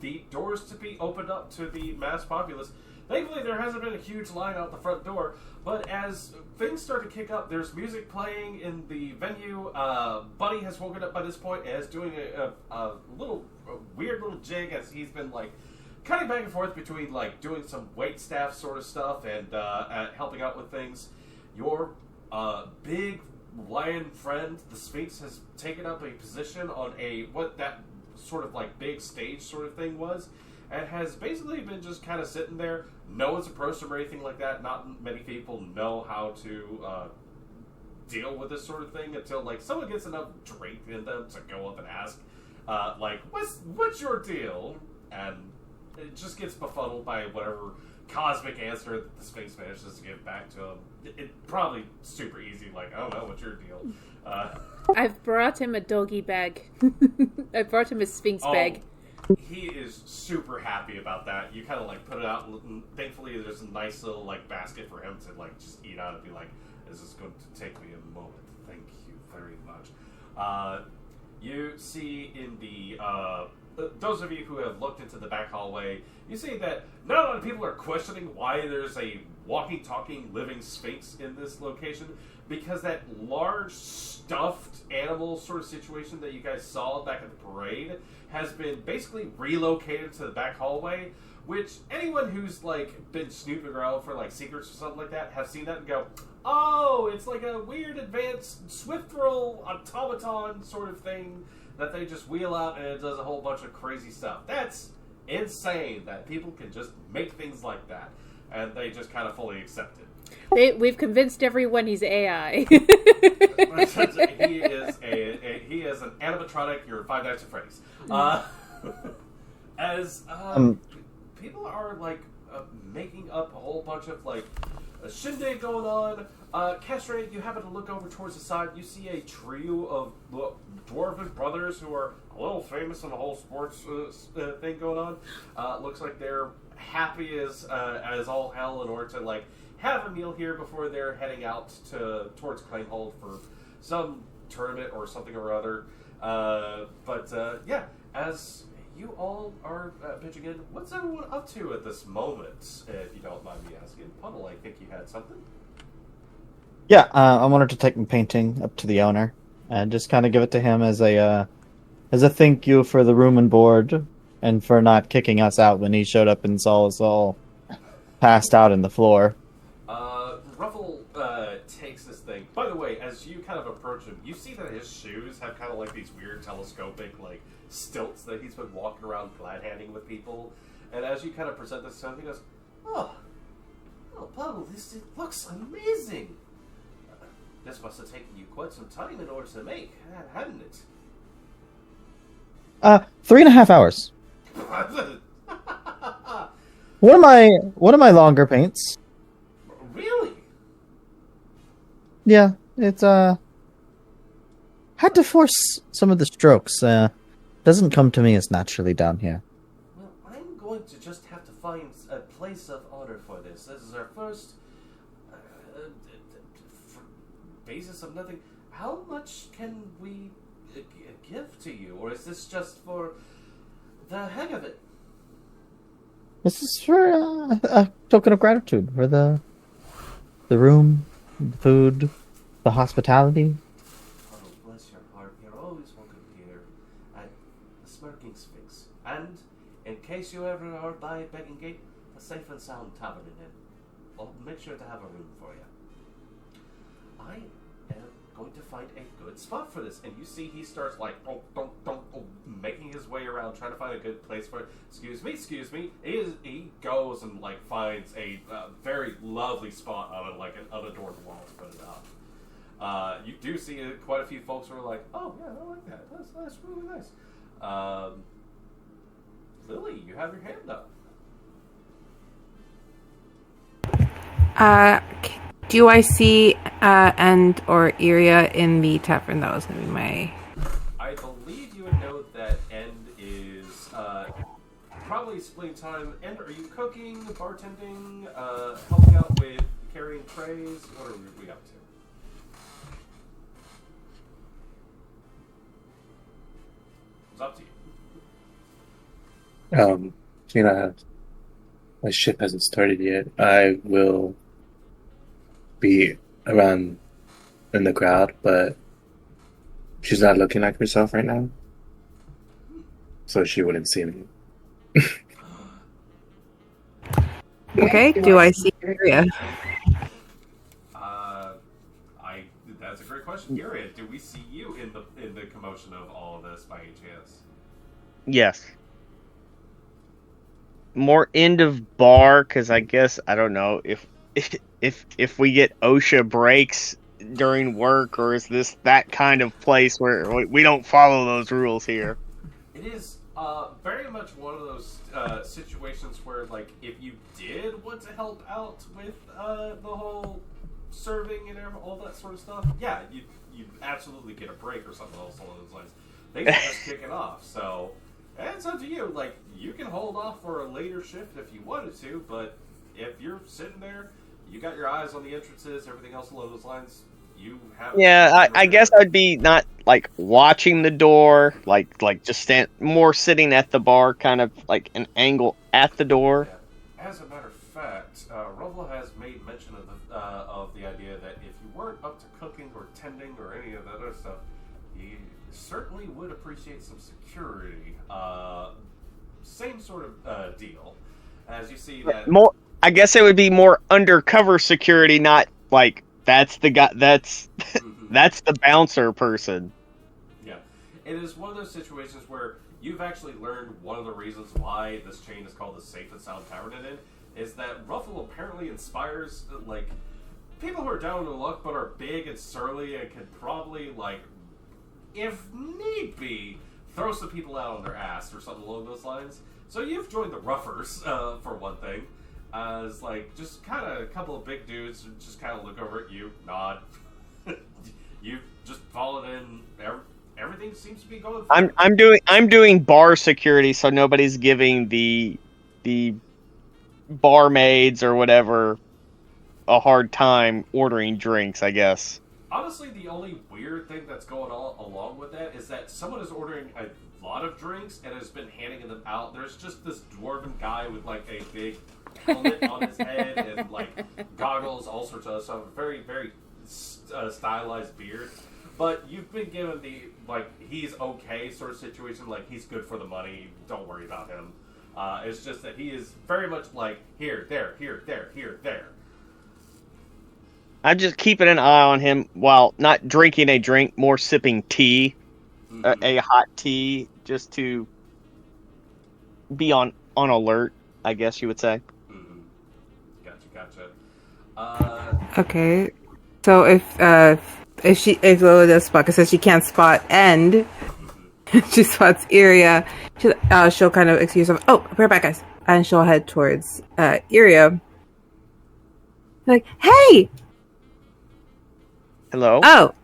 the doors to be opened up to the mass populace. Thankfully, there hasn't been a huge line out the front door, but as things start to kick up, there's music playing in the venue. Buddy has woken up by this point and is doing a weird little jig as he's been like cutting back and forth between like doing some wait staff sort of stuff and helping out with things. Your big lion friend, the Sphinx, has taken up a position on what that sort of like big stage sort of thing was, and has basically been just kind of sitting there. No one's approached him or anything like that. Not many people know how to deal with this sort of thing until like someone gets enough drink in them to go up and ask, like, what's your deal? And it just gets befuddled by whatever cosmic answer that the Sphinx manages to give back to him. It probably super easy, like, I don't know, what's your deal? I've brought him a doggy bag. I brought him a Sphinx bag. He is super happy about that. You kind of like put it out, and thankfully there's a nice little like basket for him to like just eat out and be like, this is going to take me a moment. Thank you very much. You see in the those of you who have looked into the back hallway, you see that not a lot of people are questioning why there's a walking, talking, living Sphinx in this location, because that large stuffed animal sort of situation that you guys saw back at the parade has been basically relocated to the back hallway, which anyone who's like been snooping around for like secrets or something like that have seen that and go, oh, it's like a weird advanced swift roll automaton sort of thing that they just wheel out and it does a whole bunch of crazy stuff. That's insane that people can just make things like that, and they just kind of fully accept it. We've convinced everyone he's AI. he is an animatronic. You're Five Nights at Freddy's. People are like making up a whole bunch of like a shindig going on. Kestre, you happen to look over towards the side. You see a trio of dwarven brothers who are a little famous in the whole sports thing going on. Looks like they're happy as all hell in order to like have a meal here before they're heading out towards Claimhold for some tournament or something or other. Yeah, as you all are pitching in, what's everyone up to at this moment, if you don't mind me asking? Puddle, I think you had something? Yeah, I wanted to take my painting up to the owner and just kind of give it to him as a thank you for the room and board and for not kicking us out when he showed up and saw us all passed out in the floor. Ruffle takes this thing. By the way, as you kind of approach him, you see that his shoes have kind of like these weird telescopic like stilts that he's been walking around glad-handing with people. And as you kind of present this to him, he goes, "Oh, Puddle, this looks amazing. This must have taken you quite some time in order to make, hadn't it?" 3.5 hours. One of my longer paints. Really? Yeah, it's had to force some of the strokes. Doesn't come to me as naturally down here. Well, I'm going to just have to find a place of honor for this. This is our first basis of nothing. How much can we give to you, or is this just for the hang of it? This is for a token of gratitude for the room, the food, the hospitality. Oh, bless your heart. You're always welcome here at the Smirking Sphinx. And in case you ever are by Begging Gate, the Safe and Sound Tavern in it. I'll make sure to have a room for you. I am going to find a good spot for this. And you see he starts like, making his way around, trying to find a good place for it. Excuse me. He goes and like finds a very lovely spot on it, like an unadorned wall to put it up. You do see quite a few folks who are like, oh yeah, I like that. That's really nice. Lily, you have your hand up. Do I see End or Iria in the tavern? That was going to be my... I believe you would know that End is probably splitting time. End, are you cooking, bartending, helping out with carrying trays? What are we up to? It's up to you. My ship hasn't started yet. I will be around in the crowd, but she's not looking like herself right now, so she wouldn't see me. Okay, do I see Iria? That's a great question. Iria, do we see you in the commotion of all of this by any chance? Yes. More end of bar, because I guess, I don't know, if we get OSHA breaks during work, or is this that kind of place where we don't follow those rules here? It is very much one of those situations where, like, if you did want to help out with the whole serving and all that sort of stuff, yeah, you'd absolutely get a break or something else along those lines. They can just kick it off, so it's up to you. Like, you can hold off for a later shift if you wanted to, but if you're sitting there, you got your eyes on the entrances, everything else along those lines, you have... Yeah, I guess I'd be not, like, watching the door, like just more sitting at the bar, kind of like an angle at the door. Yeah. As a matter of fact, Ruffle has made mention of the idea that if you weren't up to cooking or tending or any of that other stuff, you certainly would appreciate some security. Same sort of deal. As you see that... More, I guess it would be more undercover security, not like that's the guy. That's that's the bouncer person. Yeah, it is one of those situations where you've actually learned one of the reasons why this chain is called the Safe and Sound Tavern Inn is that Ruffle apparently inspires like people who are down on their luck but are big and surly and can probably, like, if need be, throw some people out on their ass or something along those lines. So you've joined the Ruffers, for one thing, as, like, just kind of a couple of big dudes who just kind of look over at you, nod. You've just fallen in. Everything seems to be going fine. I'm doing bar security, so nobody's giving the barmaids or whatever a hard time ordering drinks, I guess. Honestly, the only weird thing that's going on along with that is that someone is ordering a lot of drinks and has been handing them out. There's just this dwarven guy with, like, a big helmet on his head and, like, goggles, all sorts of stuff. Very, very stylized beard. But you've been given the, like, he's okay sort of situation. Like, he's good for the money. Don't worry about him. It's just that he is very much like, here, there, here, there, here, there. I'm just keeping an eye on him while not drinking a drink, more sipping tea, a hot tea, just to be on alert, I guess you would say. Mm-hmm. Gotcha. Okay, so if Lola does spot, because she can't spot End, she spots Iria. She'll kind of excuse herself. Oh, we're back, guys, and she'll head towards Iria. Like, hey. Hello? Oh.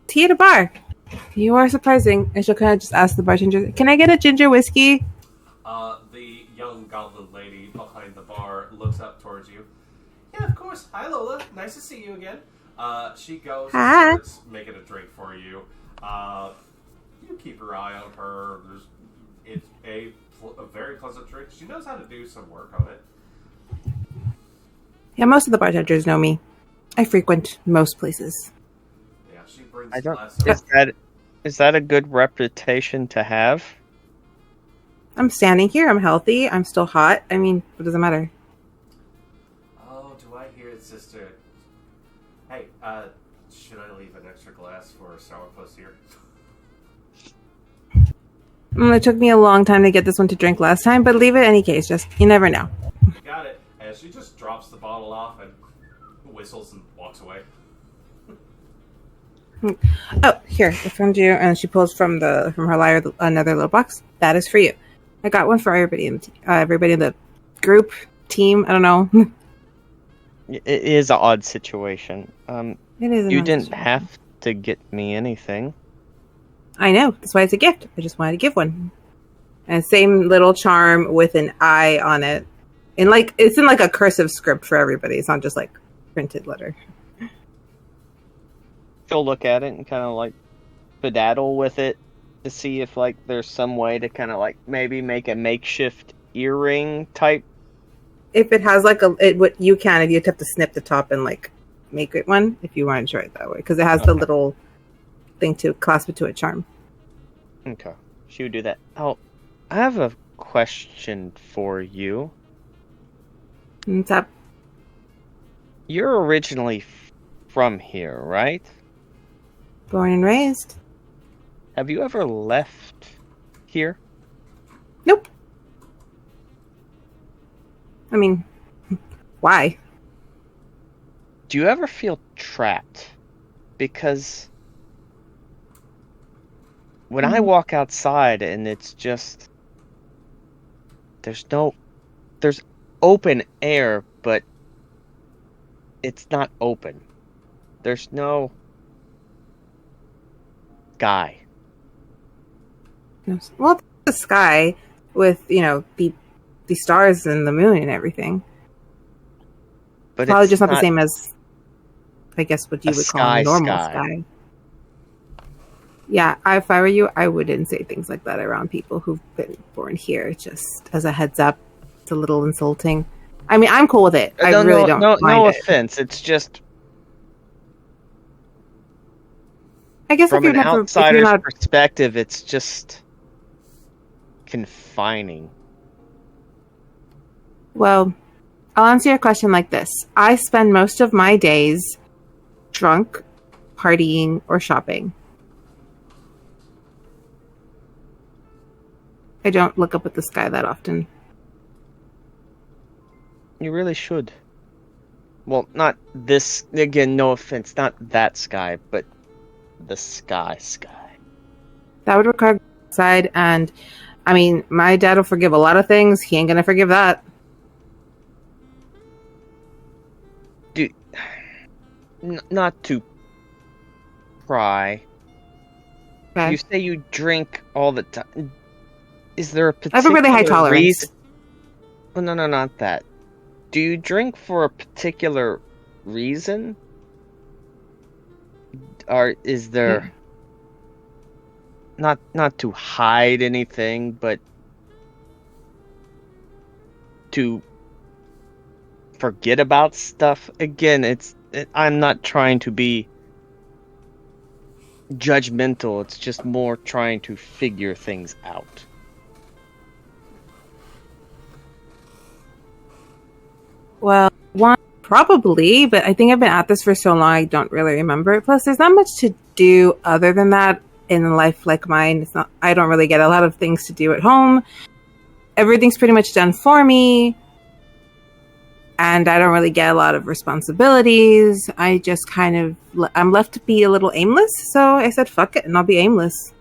Tea at a bar. You are surprising. And she'll kind of just ask the bartender, can I get a ginger whiskey? The young goblin lady behind the bar looks up towards you. Yeah, of course. Hi, Lola. Nice to see you again. She goes and starts making a drink for you. You keep your eye on her. It's a very pleasant drink. She knows how to do some work on it. Yeah, most of the bartenders know me. I frequent most places. Yeah, she brings I don't. glass Is that a good reputation to have? I'm standing here. I'm healthy. I'm still hot. I mean, what does it matter? Oh, do I hear it, sister? Hey, Should I leave an extra glass for sourpuss here? It took me a long time to get this one to drink last time, but leave it in any case. Just you never know. Got it. And she just drops the bottle off and whistles and walks away. Oh, here, I found you. And she pulls from her lyre another little box. That is for you. I got one for everybody in the group team. I don't know. It is an odd situation. It is. You didn't have to get me anything. I know. That's why it's a gift. I just wanted to give one. And same little charm with an eye on it. And it's in a cursive script for everybody. It's not just printed letter. She'll look at it and kind of bedaddle with it to see if there's some way to kind of maybe make a makeshift earring type. If it has what you can, if you have to snip the top and make it one, if you want to try it that way, because it has the little thing to clasp it to a charm. Okay, she would do that. Oh, I have a question for you. What's up? You're originally from here, right? Born and raised. Have you ever left here? Nope. I mean, why? Do you ever feel trapped? Because when I walk outside and it's just there's open air, but it's not open. There's no sky. Well, the sky with the stars and the moon and everything. But probably it's just not the same as, I guess, what you would call a normal sky. Yeah, if I were you, I wouldn't say things like that around people who've been born here. Just as a heads up, it's a little insulting. I mean, I'm cool with it. I really don't mind no it. offense. It's just, I guess from if an outsider's not, perspective, it's just confining. Well, I'll answer your question like this. I spend most of my days drunk, partying, or shopping. I don't look up at the sky that often. You really should. Well, not this, again, no offense, not that sky, but the sky. That would require outside, and I mean, my dad will forgive a lot of things. He ain't gonna forgive that. Dude, not to pry. Okay. You say you drink all the time. Is there a I have a particular really high tolerance. reason? Oh, no, not that. Do you drink for a particular reason? Or is there not to hide anything, but to forget about stuff? Again, I'm not trying to be judgmental. It's just more trying to figure things out. Well, one, probably, but I think I've been at this for so long I don't really remember it. Plus, there's not much to do other than that in a life like mine. I don't really get a lot of things to do at home. Everything's pretty much done for me. And I don't really get a lot of responsibilities. I just I'm left to be a little aimless. So I said, fuck it, and I'll be aimless.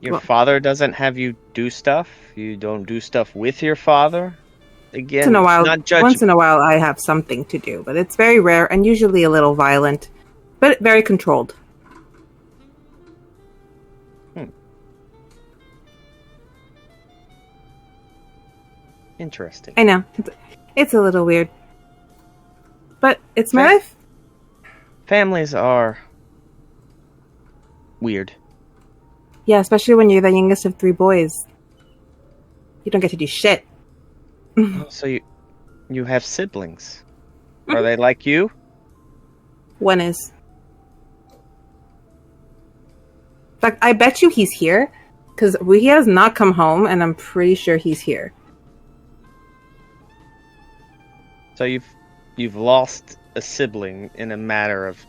Your father doesn't have you do stuff? You don't do stuff with your father? Again, once in a while I have something to do, but it's very rare and usually a little violent, but very controlled. Interesting. I know. It's a little weird. But it's my life. Families are weird. Yeah, especially when you're the youngest of 3 boys. You don't get to do shit. So you have siblings. Are they like you? One is. In fact, I bet you he's here. Because he has not come home, and I'm pretty sure he's here. So you You've lost a sibling in a matter of.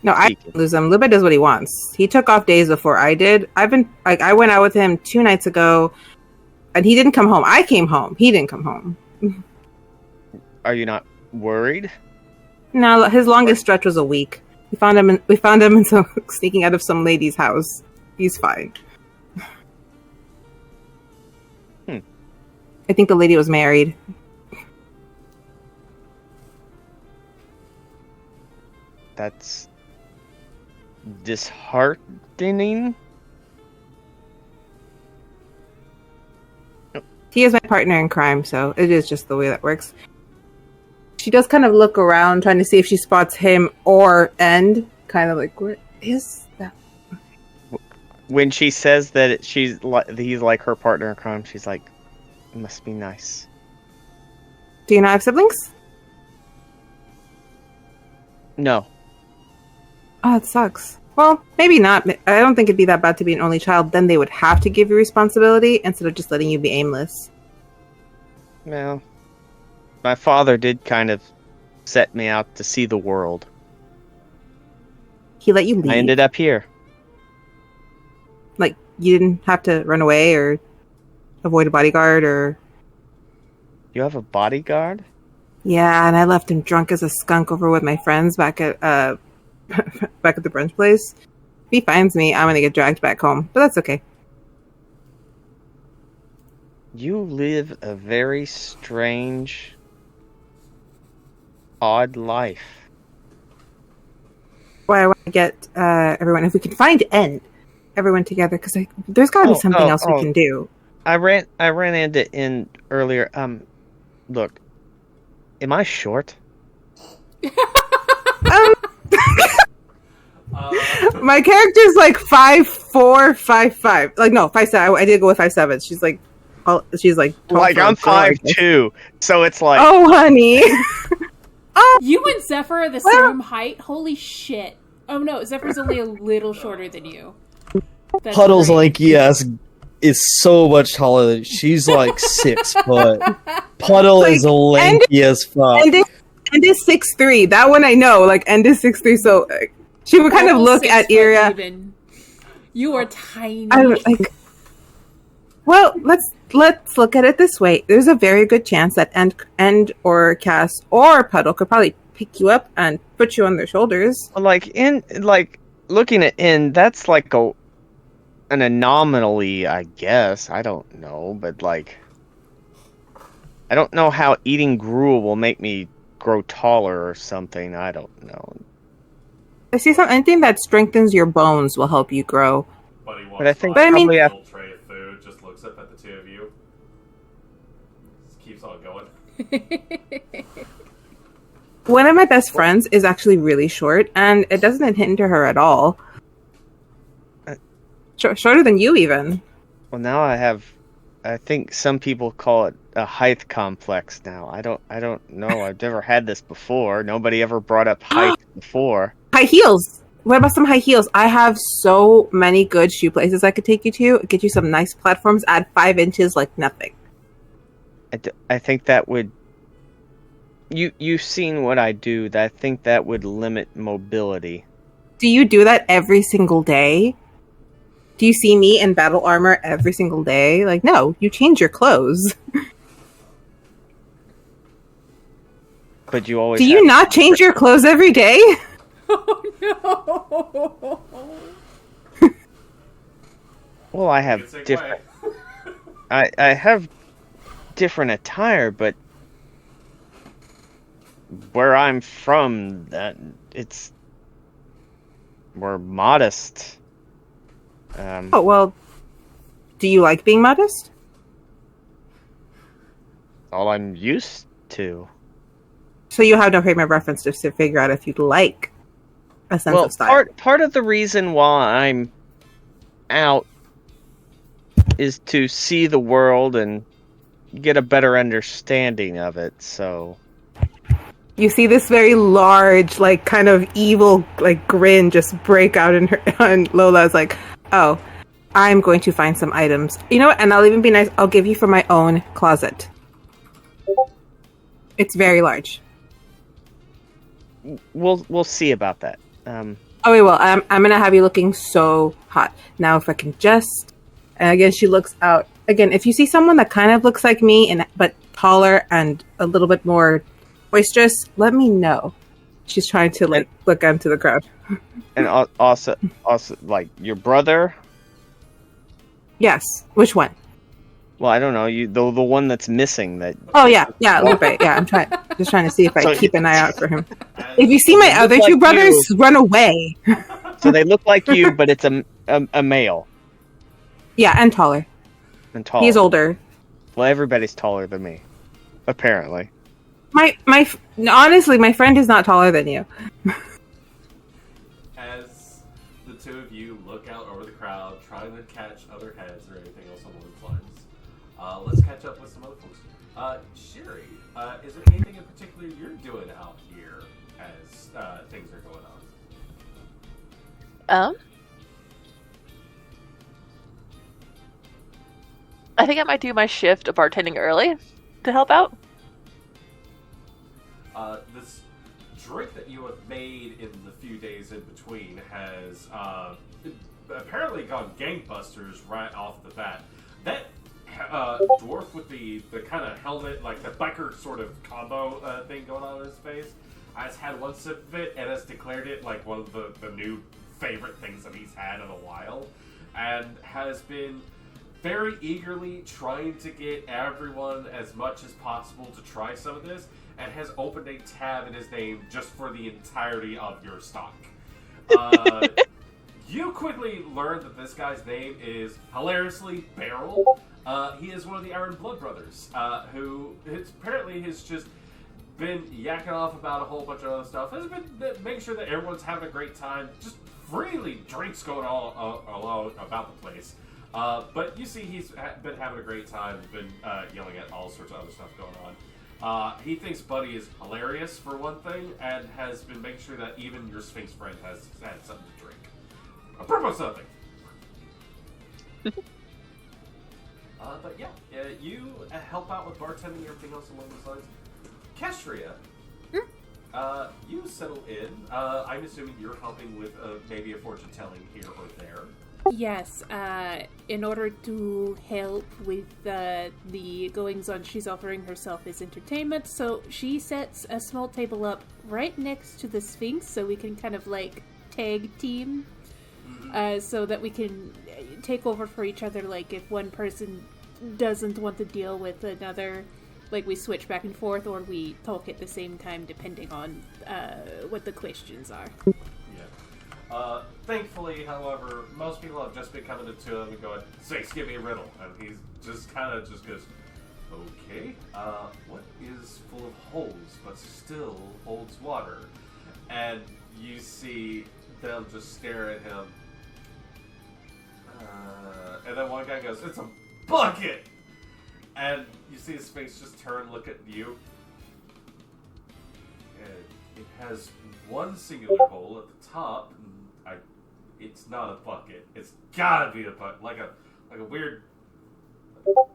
No, I didn't lose him. Luba does what he wants. He took off days before I did. I went out with him 2 nights ago, and he didn't come home. I came home. He didn't come home. Are you not worried? No, his longest stretch was a week. We found him in some sneaking out of some lady's house. He's fine. I think the lady was married. That's disheartening. He is my partner in crime, so it is just the way that works. She does kind of look around, trying to see if she spots him or End. Kind of like, where is that? When she says that he's like her partner in crime, she's like, it must be nice. Do you not have siblings? No. Oh, it sucks. Well, maybe not. I don't think it'd be that bad to be an only child. Then they would have to give you responsibility instead of just letting you be aimless. Well, my father did kind of set me out to see the world. He let you leave? I ended up here. Like, you didn't have to run away or avoid a bodyguard or... You have a bodyguard? Yeah, and I left him drunk as a skunk over with my friends back at the brunch place. If he finds me, I'm gonna get dragged back home. But that's okay. You live a very strange, odd life. Why I want to get everyone, if we can find End, everyone together, because there's got to be something else we can do. I ran into End earlier. Look, am I short? My character's like 5'4", 5'5". Like no, 5'7". I did go with 5'7". She's like I'm 5'2", so it's like. Oh, honey. Oh, you and Zephyr are the same height. Holy shit! Oh no, Zephyr's only a little shorter than you. That's Puddle's great. like, yes, is so much taller than she's like 6 foot. Puddle Like, is lanky as fuck. End is 6'3". That one I know. Like End is 6'3", so she would kind of Almost look at 6 foot Iria. even. You are tiny. I don't like. Well, let's look at it this way. There's a very good chance that End or Cass or Puddle could probably pick you up and put you on their shoulders. Looking at End, that's like an anomaly, I guess. I don't know, but like, I don't know how eating gruel will make me grow taller or something. I don't know. I see anything that strengthens your bones will help you grow. But I think But I mean- probably a little tray of food, just looks up at the two of you. Just keeps on going. One of my best friends is actually really short, and it doesn't hinder her at all. Shorter than you, even. Well, now I think some people call it a height complex now. I don't know. I've never had this before. Nobody ever brought up height before. High heels. What about some high heels? I have so many good shoe places I could take you to. Get you some nice platforms. Add 5 inches like nothing. I think that would. You've seen what I do. I think that would limit mobility. Do you do that every single day? Do you see me in battle armor every single day? Like, no, you change your clothes. But you always. Do you not change your clothes every day? Oh no! Well, I have different. I have different attire, but where I'm from, we're modest. Oh, well, do you like being modest? All I'm used to. So you have no frame of reference to figure out if you'd like a sense of style. Part of the reason why I'm out is to see the world and get a better understanding of it, so... You see this very large, like, kind of evil, like, grin just break out in her, and Lola's like, oh, I'm going to find some items. You know what? And I'll even be nice. I'll give you from my own closet. It's very large. we'll see about that. Oh, we will. I'm gonna have you looking so hot. Now, if I can just... And again, she looks out. Again, if you see someone that kind of looks like me, but taller and a little bit more boisterous, let me know. She's trying to look into the crowd. And also, like your brother. Yes. Which one? Well, I don't know. The one that's missing. That. Oh yeah, Lupe. Yeah, I'm just trying to see if I keep an eye out for him. And If you see my other like two brothers, you. run away. So they look like you, but it's a male Yeah, and taller. and tall. He's older. Well, everybody's taller than me, apparently. Honestly, my friend is not taller than you. as the two of you look out over the crowd, trying to catch other heads or anything else along those lines, let's catch up with some other folks. Sherry, is there anything in particular you're doing out here as things are going on? I think I might do my shift of bartending early to help out. This drink that you have made in the few days in between has apparently gone gangbusters right off the bat. That dwarf with the kind of helmet, like the biker sort of combo thing going on in his face, has had one sip of it and has declared it like one of the new favorite things that he's had in a while, and has been very eagerly trying to get everyone as much as possible to try some of this, and has opened a tab in his name just for the entirety of your stock. You quickly learn that this guy's name is hilariously Beryl. He is one of the Iron Blood brothers, who apparently has just been yakking off about a whole bunch of other stuff. Has been making sure that everyone's having a great time. Just freely drinks going all about the place. But you see he's been having a great time, been yelling at all sorts of other stuff going on. He thinks Buddy is hilarious, for one thing, and has been making sure that even your Sphinx friend has had something to drink. Apropos something. But yeah, you help out with bartending and everything else along those lines. Kestria, you settle in. I'm assuming you're helping with maybe a fortune telling here or there. Yes, in order to help with the goings on, she's offering herself as entertainment. So she sets a small table up right next to the Sphinx, so we can kind of like tag team, so that we can take over for each other. Like if one person doesn't want to deal with another, like we switch back and forth, or we talk at the same time, depending on what the questions are. Thankfully, however, most people have just been coming to him and going, "Six, give me a riddle," and he's just kind of just goes, "Okay, what is full of holes but still holds water?" And you see them just stare at him, and then one guy goes, "It's a bucket!" And you see his face just turn, look at you. And it has one singular hole at the top. It's not a bucket. It's gotta be a bucket, like a weird,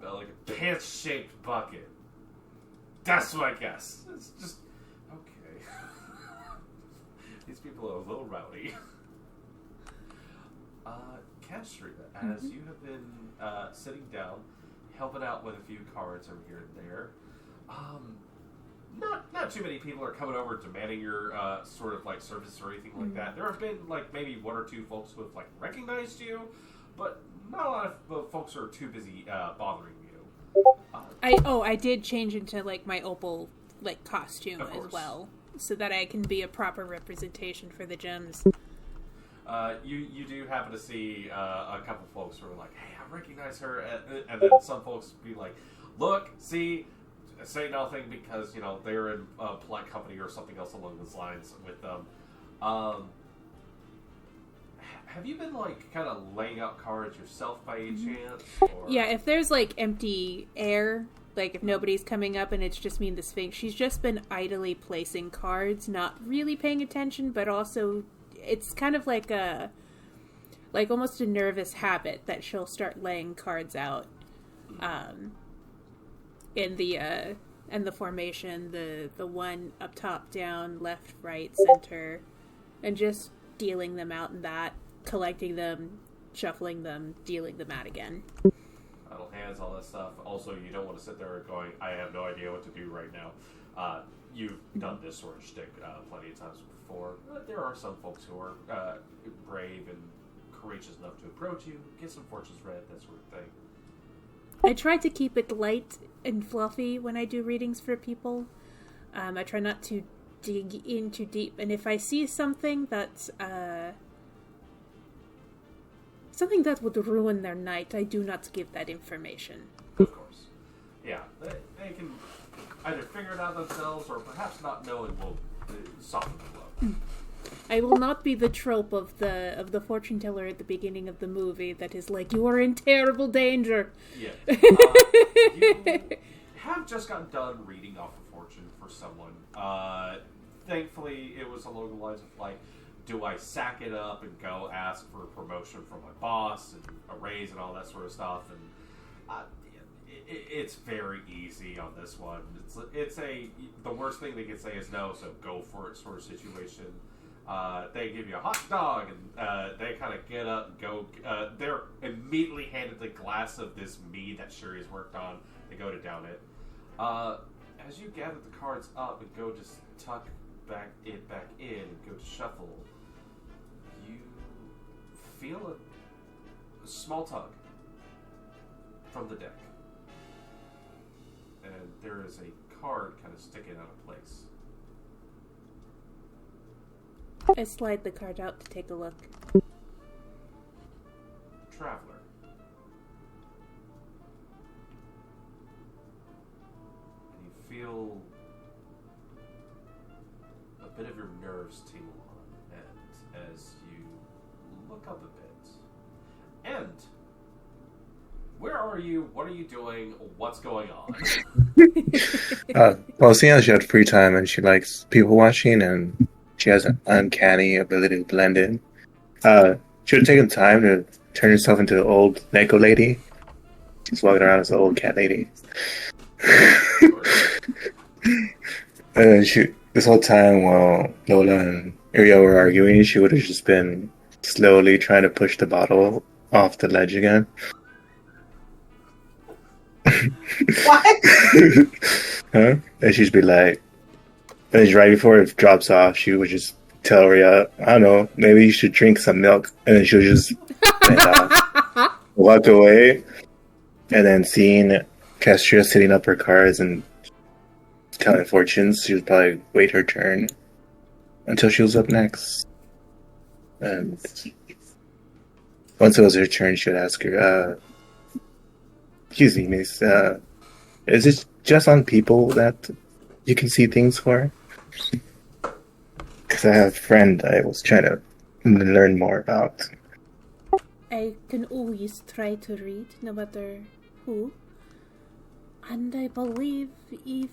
like a pants-shaped bucket. That's my guess. It's just okay. These people are a little rowdy. Kestria, as you have been sitting down, helping out with a few cards over here and there. Not too many people are coming over demanding your sort of like service or anything like that. There have been like maybe one or two folks who have like recognized you, but not a lot of folks are too busy bothering you. I did change into like my opal like costume as well, so that I can be a proper representation for the gems. You do happen to see a couple folks who are like, "Hey, I recognize her," and then some folks be like, "Look, see." Say nothing because, you know, they're in a polite company or something else along those lines with them. Have you been, like, kind of laying out cards yourself by any chance? Or... Yeah, if there's, like, empty air, like, if nobody's coming up and it's just me and the Sphinx, she's just been idly placing cards, not really paying attention, but also it's kind of like almost a nervous habit that she'll start laying cards out. In the and the formation, the one up, top, down, left, right, center, and just dealing them out in that, collecting them, shuffling them, dealing them out again. Idle hands, all that stuff. Also, you don't want to sit there going, I have no idea what to do right now. You've done this sort of shtick plenty of times before. There are some folks who are brave and courageous enough to approach you, get some fortunes read, that sort of thing. I try to keep it light and fluffy when I do readings for people. I try not to dig in too deep, and if I see something that's something that would ruin their night, I do not give that information. Of course. Yeah, they can either figure it out themselves, or perhaps not know and will soften the blow. I will not be the trope of the fortune teller at the beginning of the movie that is like, you are in terrible danger. Yeah. You have just gotten done reading off a fortune for someone. Thankfully, it was along the lines of like, do I sack it up and go ask for a promotion from my boss and a raise and all that sort of stuff? And it's very easy on this one. It's the worst thing they can say is no, so go for it sort of situation. They give you a hot dog, and they kind of get up and go. They're immediately handed the glass of this mead that Sherry has worked on. They go to down it. As you gather the cards up and go just tuck back in and go to shuffle, you feel a small tug from the deck. And there is a card kind of sticking out of place. I slide the card out to take a look. Traveler. And you feel a bit of your nerves tingle on end as you look up a bit. And where are you? What are you doing? What's going on? Well, seeing as she had free time and she likes people watching and she has an uncanny ability to blend in, she would have taken time to turn herself into an old Neko lady. She's walking around as an old cat lady. And this whole time while Lola and Uriel were arguing, she would have just been slowly trying to push the bottle off the ledge again. What? Huh? And she'd be like, and then right before it drops off, she would just tell Uriel, I don't know, maybe you should drink some milk. And then she would just walk away. And then seeing Castria sitting up her cards and telling fortunes, she would probably wait her turn until she was up next. And once it was her turn, she would ask her, excuse me, miss, is it just on people that you can see things for? Because I have a friend I was trying to learn more about. I can always try to read, no matter who. And I believe if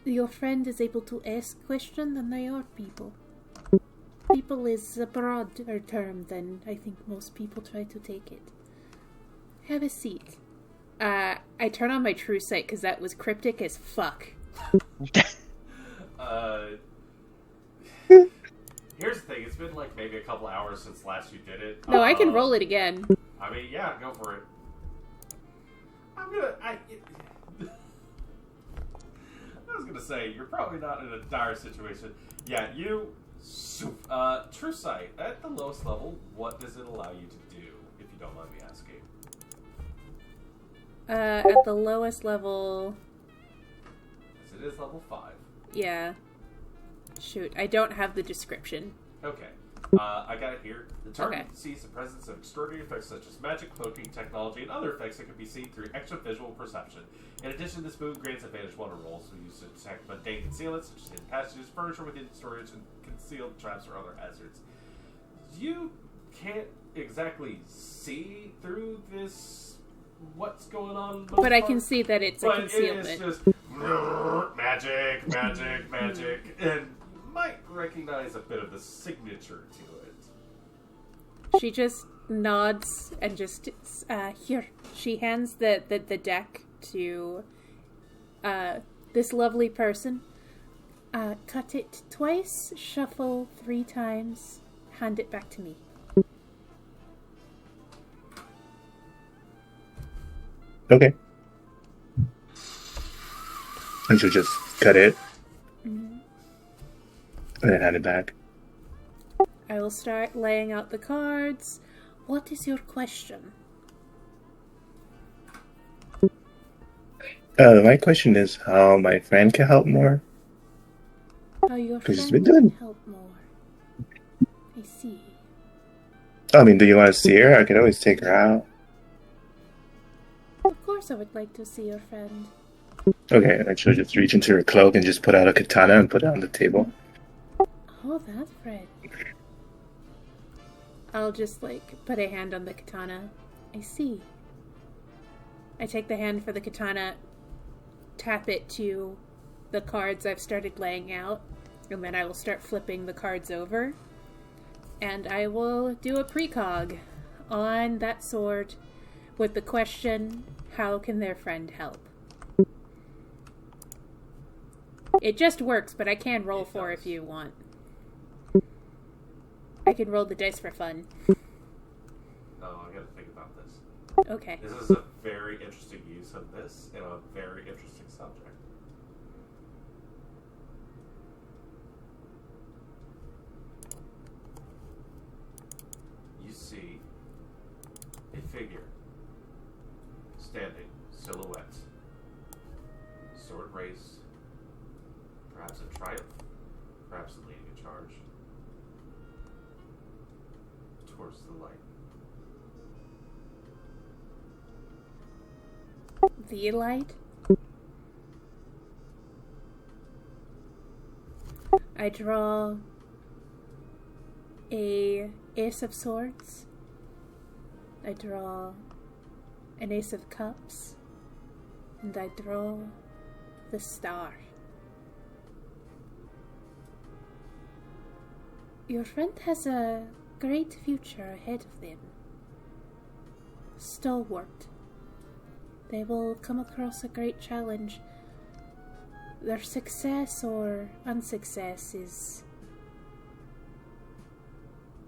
your friend is able to ask questions, then they are people. People is a broader term than I think most people try to take it. Have a seat. I turn on my true sight because that was cryptic as fuck. Here's the thing, it's been like maybe a couple hours since last you did it. No, I can roll it again. I mean, yeah, go for it. I was gonna say, you're probably not in a dire situation. Yeah, True Sight, at the lowest level, what does it allow you to do, if you don't mind me asking? At the lowest level... Because it is level 5. Yeah. Shoot, I don't have the description. Okay. I got it here. The target sees the presence of extraordinary effects such as magic, cloaking, technology, and other effects that can be seen through extra visual perception. In addition, this move grants advantage 1 rolls we use to detect mundane concealments such as hidden passages, furniture within storage, and concealed traps or other hazards. You can't exactly see through this what's going on. But I can see that it's a concealment. It is just magic, and you might recognize a bit of the signature to it. She just nods and just here. She hands the deck to This lovely person. Cut it twice, shuffle 3 times, hand it back to me. Okay. And she'll just cut it and then hand it back. I will start laying out the cards. What is your question? My question is how my friend can help more. How your 'Cause she's friend been can doing- help more. I see. I mean, do you want to see her? I can always take her out. Of course I would like to see your friend. Okay, and she'll just reach into her cloak and just put out a katana and put it on the table. Oh, that friend. I'll just, put a hand on the katana. I see. I take the hand for the katana, tap it to the cards I've started laying out, and then I will start flipping the cards over. And I will do a precog on that sword with the question, how can their friend help? It just works, but I can roll 4 if you want. I can roll the dice for fun. Oh, I gotta think about this. Okay. This is a very interesting use of this in a very interesting subject. You see a figure standing, silhouette, sword raised, perhaps in triumph, perhaps in leading a charge, towards the light. The light. I draw a ace of swords. I draw an ace of cups. And I draw the star. Your friend has a great future ahead of them. Stalwart. They will come across a great challenge. Their success or unsuccess is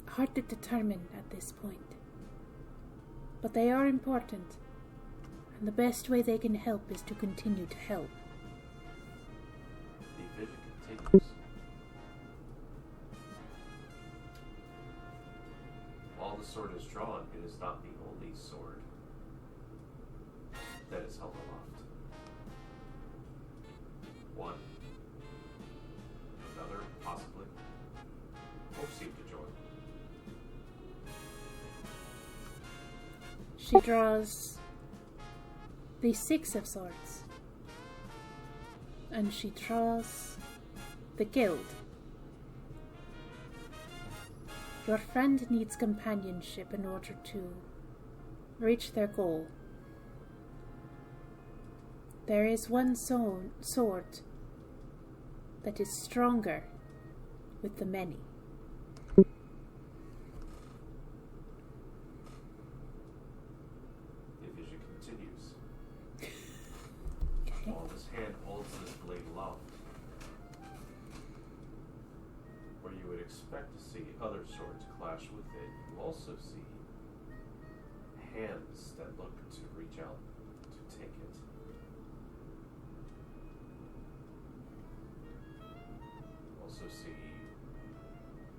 hard to determine at this point. But they are important, and the best way they can help is to continue to help. The vision continues. While the sword is drawn, it is not the only sword that is held aloft. One, another, possibly, both seem to join. She draws the 6 of swords, and she draws the guild. Your friend needs companionship in order to reach their goal. There is one sword that is stronger with the many. The vision continues. Okay. While this hand holds this blade aloft, where you would expect to see other swords clash with it, you also see hands that look to reach out to take it. You also see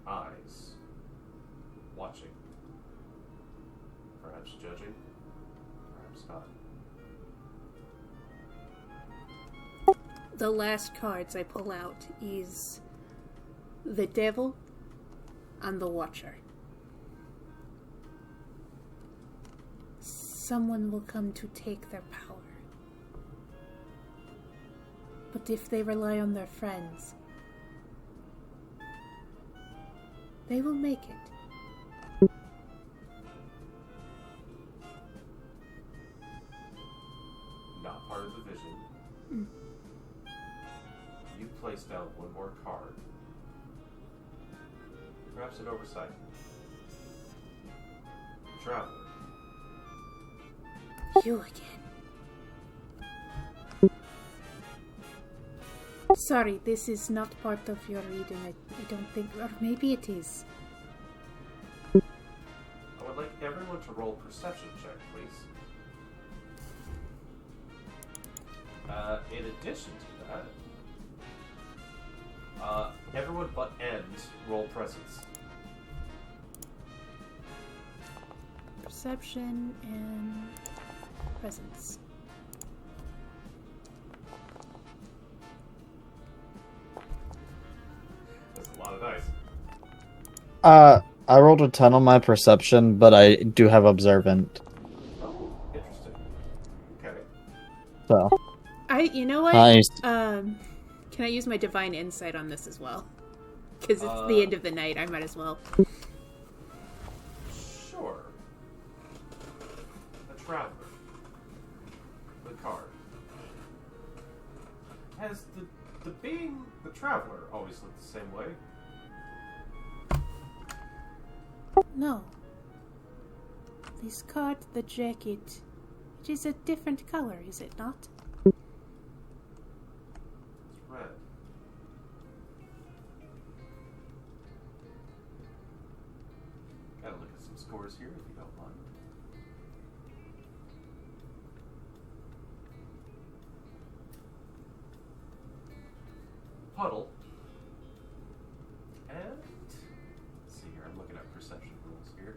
eyes watching, perhaps judging, perhaps not. The last cards I pull out is the Devil and the Watcher. Someone will come to take their power. But if they rely on their friends, they will make it. Not part of the vision. You place down one more card. Perhaps an oversight. Traveler. You again. Sorry, this is not part of your reading. I don't think, or maybe it is. I would like everyone to roll a perception check, please. In addition to that, everyone but End roll presence. Perception and presence. That's a lot of dice. I rolled a 10 on my perception, but I do have observant. Oh, interesting. Okay. So You know what? Nice. Can I use my divine insight on this as well? Because it's the end of the night. I might as well. Sure. A traveler. The card. Has the being the traveler always looked the same way? No. This card, the jacket, it is a different color, is it not? It's red. Gotta look at some scores here if you don't mind. Puddle. And let's see here, I'm looking at perception rules here.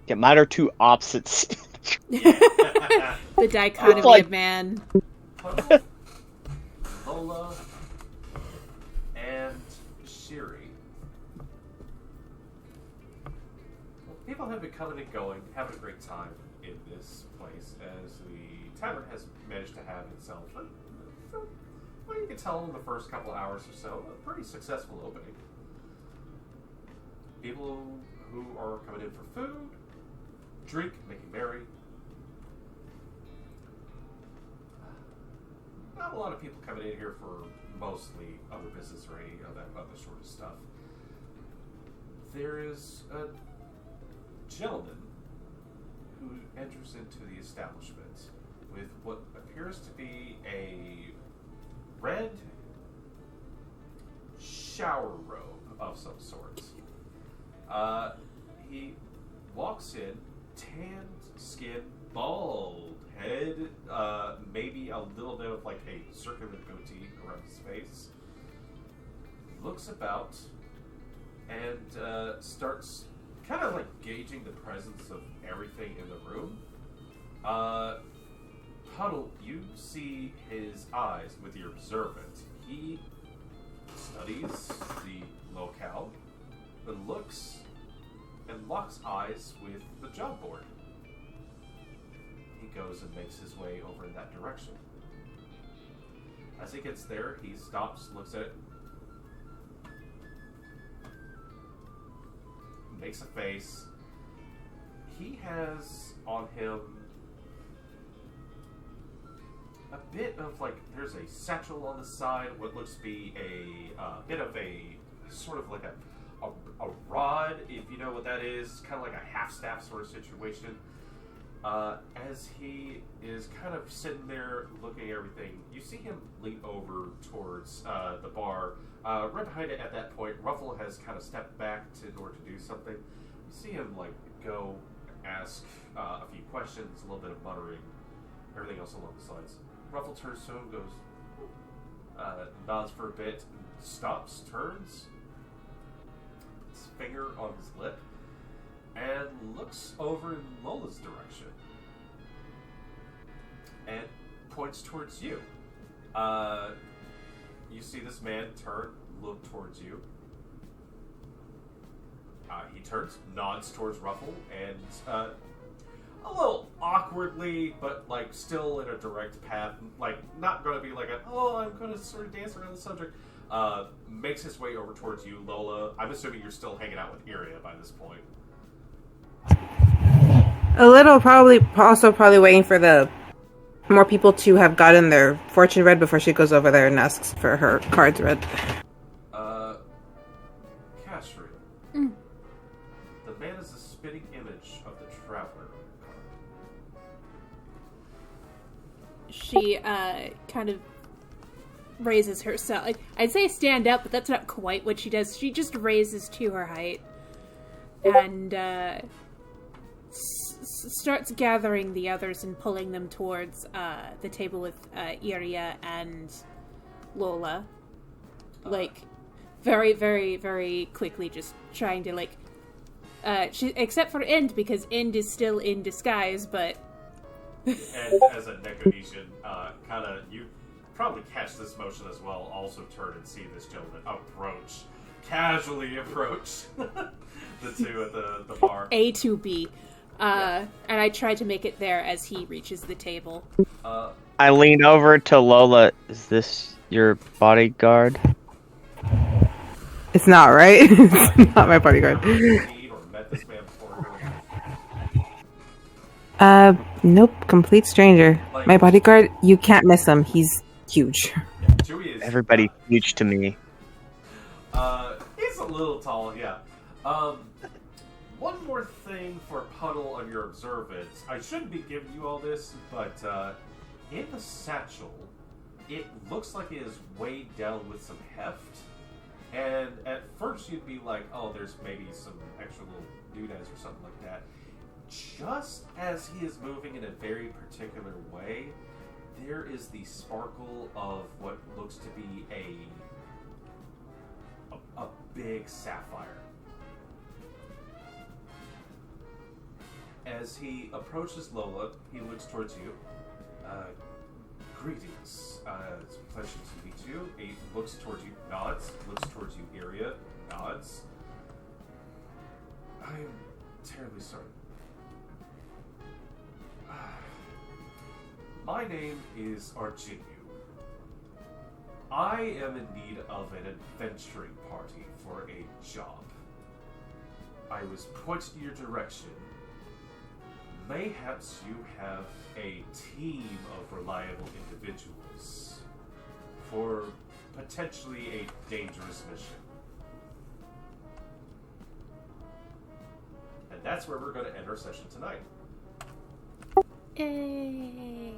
Yeah, mine are two opposites. The dichotomy like- of man. Puddle, Lola, and Shiri. Well, people have been coming and going, having a great time in this place, as the tavern has managed to have itself, well, you can tell in the first couple hours or so, a pretty successful opening. People who are coming in for food, drink, making merry. Not a lot of people coming in here for mostly other business or any of that other sort of stuff. There is a gentleman who enters into the establishment with what appears to be a red shower robe of some sort. He walks in, tanned skin, bald head, maybe a little bit of like a circular goatee around his face. Looks about and starts kind of like gauging the presence of everything in the room. Puddle, you see his eyes with your observant. He studies the locale, then looks and locks eyes with the job board. He goes and makes his way over in that direction. As he gets there, he stops, looks at it, makes a face. He has on him a bit of like, there's a satchel on the side, what looks to be a bit of a sort of like a rod, if you know what that is, kind of like a half staff sort of situation. As he is kind of sitting there looking at everything, you see him lean over towards the bar. Right behind it at that point, Ruffle has kind of stepped back in order to do something. You see him like go ask a few questions, a little bit of muttering, everything else along the sides. Ruffle turns to him, goes, nods for a bit, stops, turns, his finger on his lip, and looks over in Lola's direction and points towards you. You see this man turn, look towards you. He turns, nods towards Ruffle, and a little awkwardly, but like still in a direct path, like not going to be like I'm going to sort of dance around the subject. Makes his way over towards you, Lola. I'm assuming you're still hanging out with Iria by this point. A little, probably, also probably waiting for the more people to have gotten their fortune read before she goes over there and asks for her cards read. Cashri. The man is a spitting image of the traveler. She kind of raises herself. I'd say stand up, but that's not quite what she does. She just raises to her height and starts gathering the others and pulling them towards the table with Iria and Lola. Like, very, very, very quickly, just trying to, like... except for Ind, because Ind is still in disguise, but... And as a Necomesian, you probably catch this motion as well, also turn and see this gentleman casually approach the two at the bar. A to B. And I try to make it there as he reaches the table. I lean over to Lola. Is this your bodyguard? It's not, right? It's not my bodyguard. Nope, complete stranger. My bodyguard, you can't miss him. He's huge. Everybody's huge to me. He's a little tall, yeah. One more thing for Puddle of your observance. I shouldn't be giving you all this, but in the satchel, it looks like it is weighed down with some heft. And at first you'd be like, oh, there's maybe some extra little doodads or something like that. Just as he is moving in a very particular way, there is the sparkle of what looks to be a big sapphire. As he approaches Lola, he looks towards you. Greetings. It's a pleasure to meet you. He looks towards you, nods. Looks towards you, Iria, nods. I am terribly sorry. My name is Arginyu. I am in need of an adventuring party for a job. I was pointed in your direction. Mayhaps you have a team of reliable individuals for potentially a dangerous mission. And that's where we're going to end our session tonight. Yay!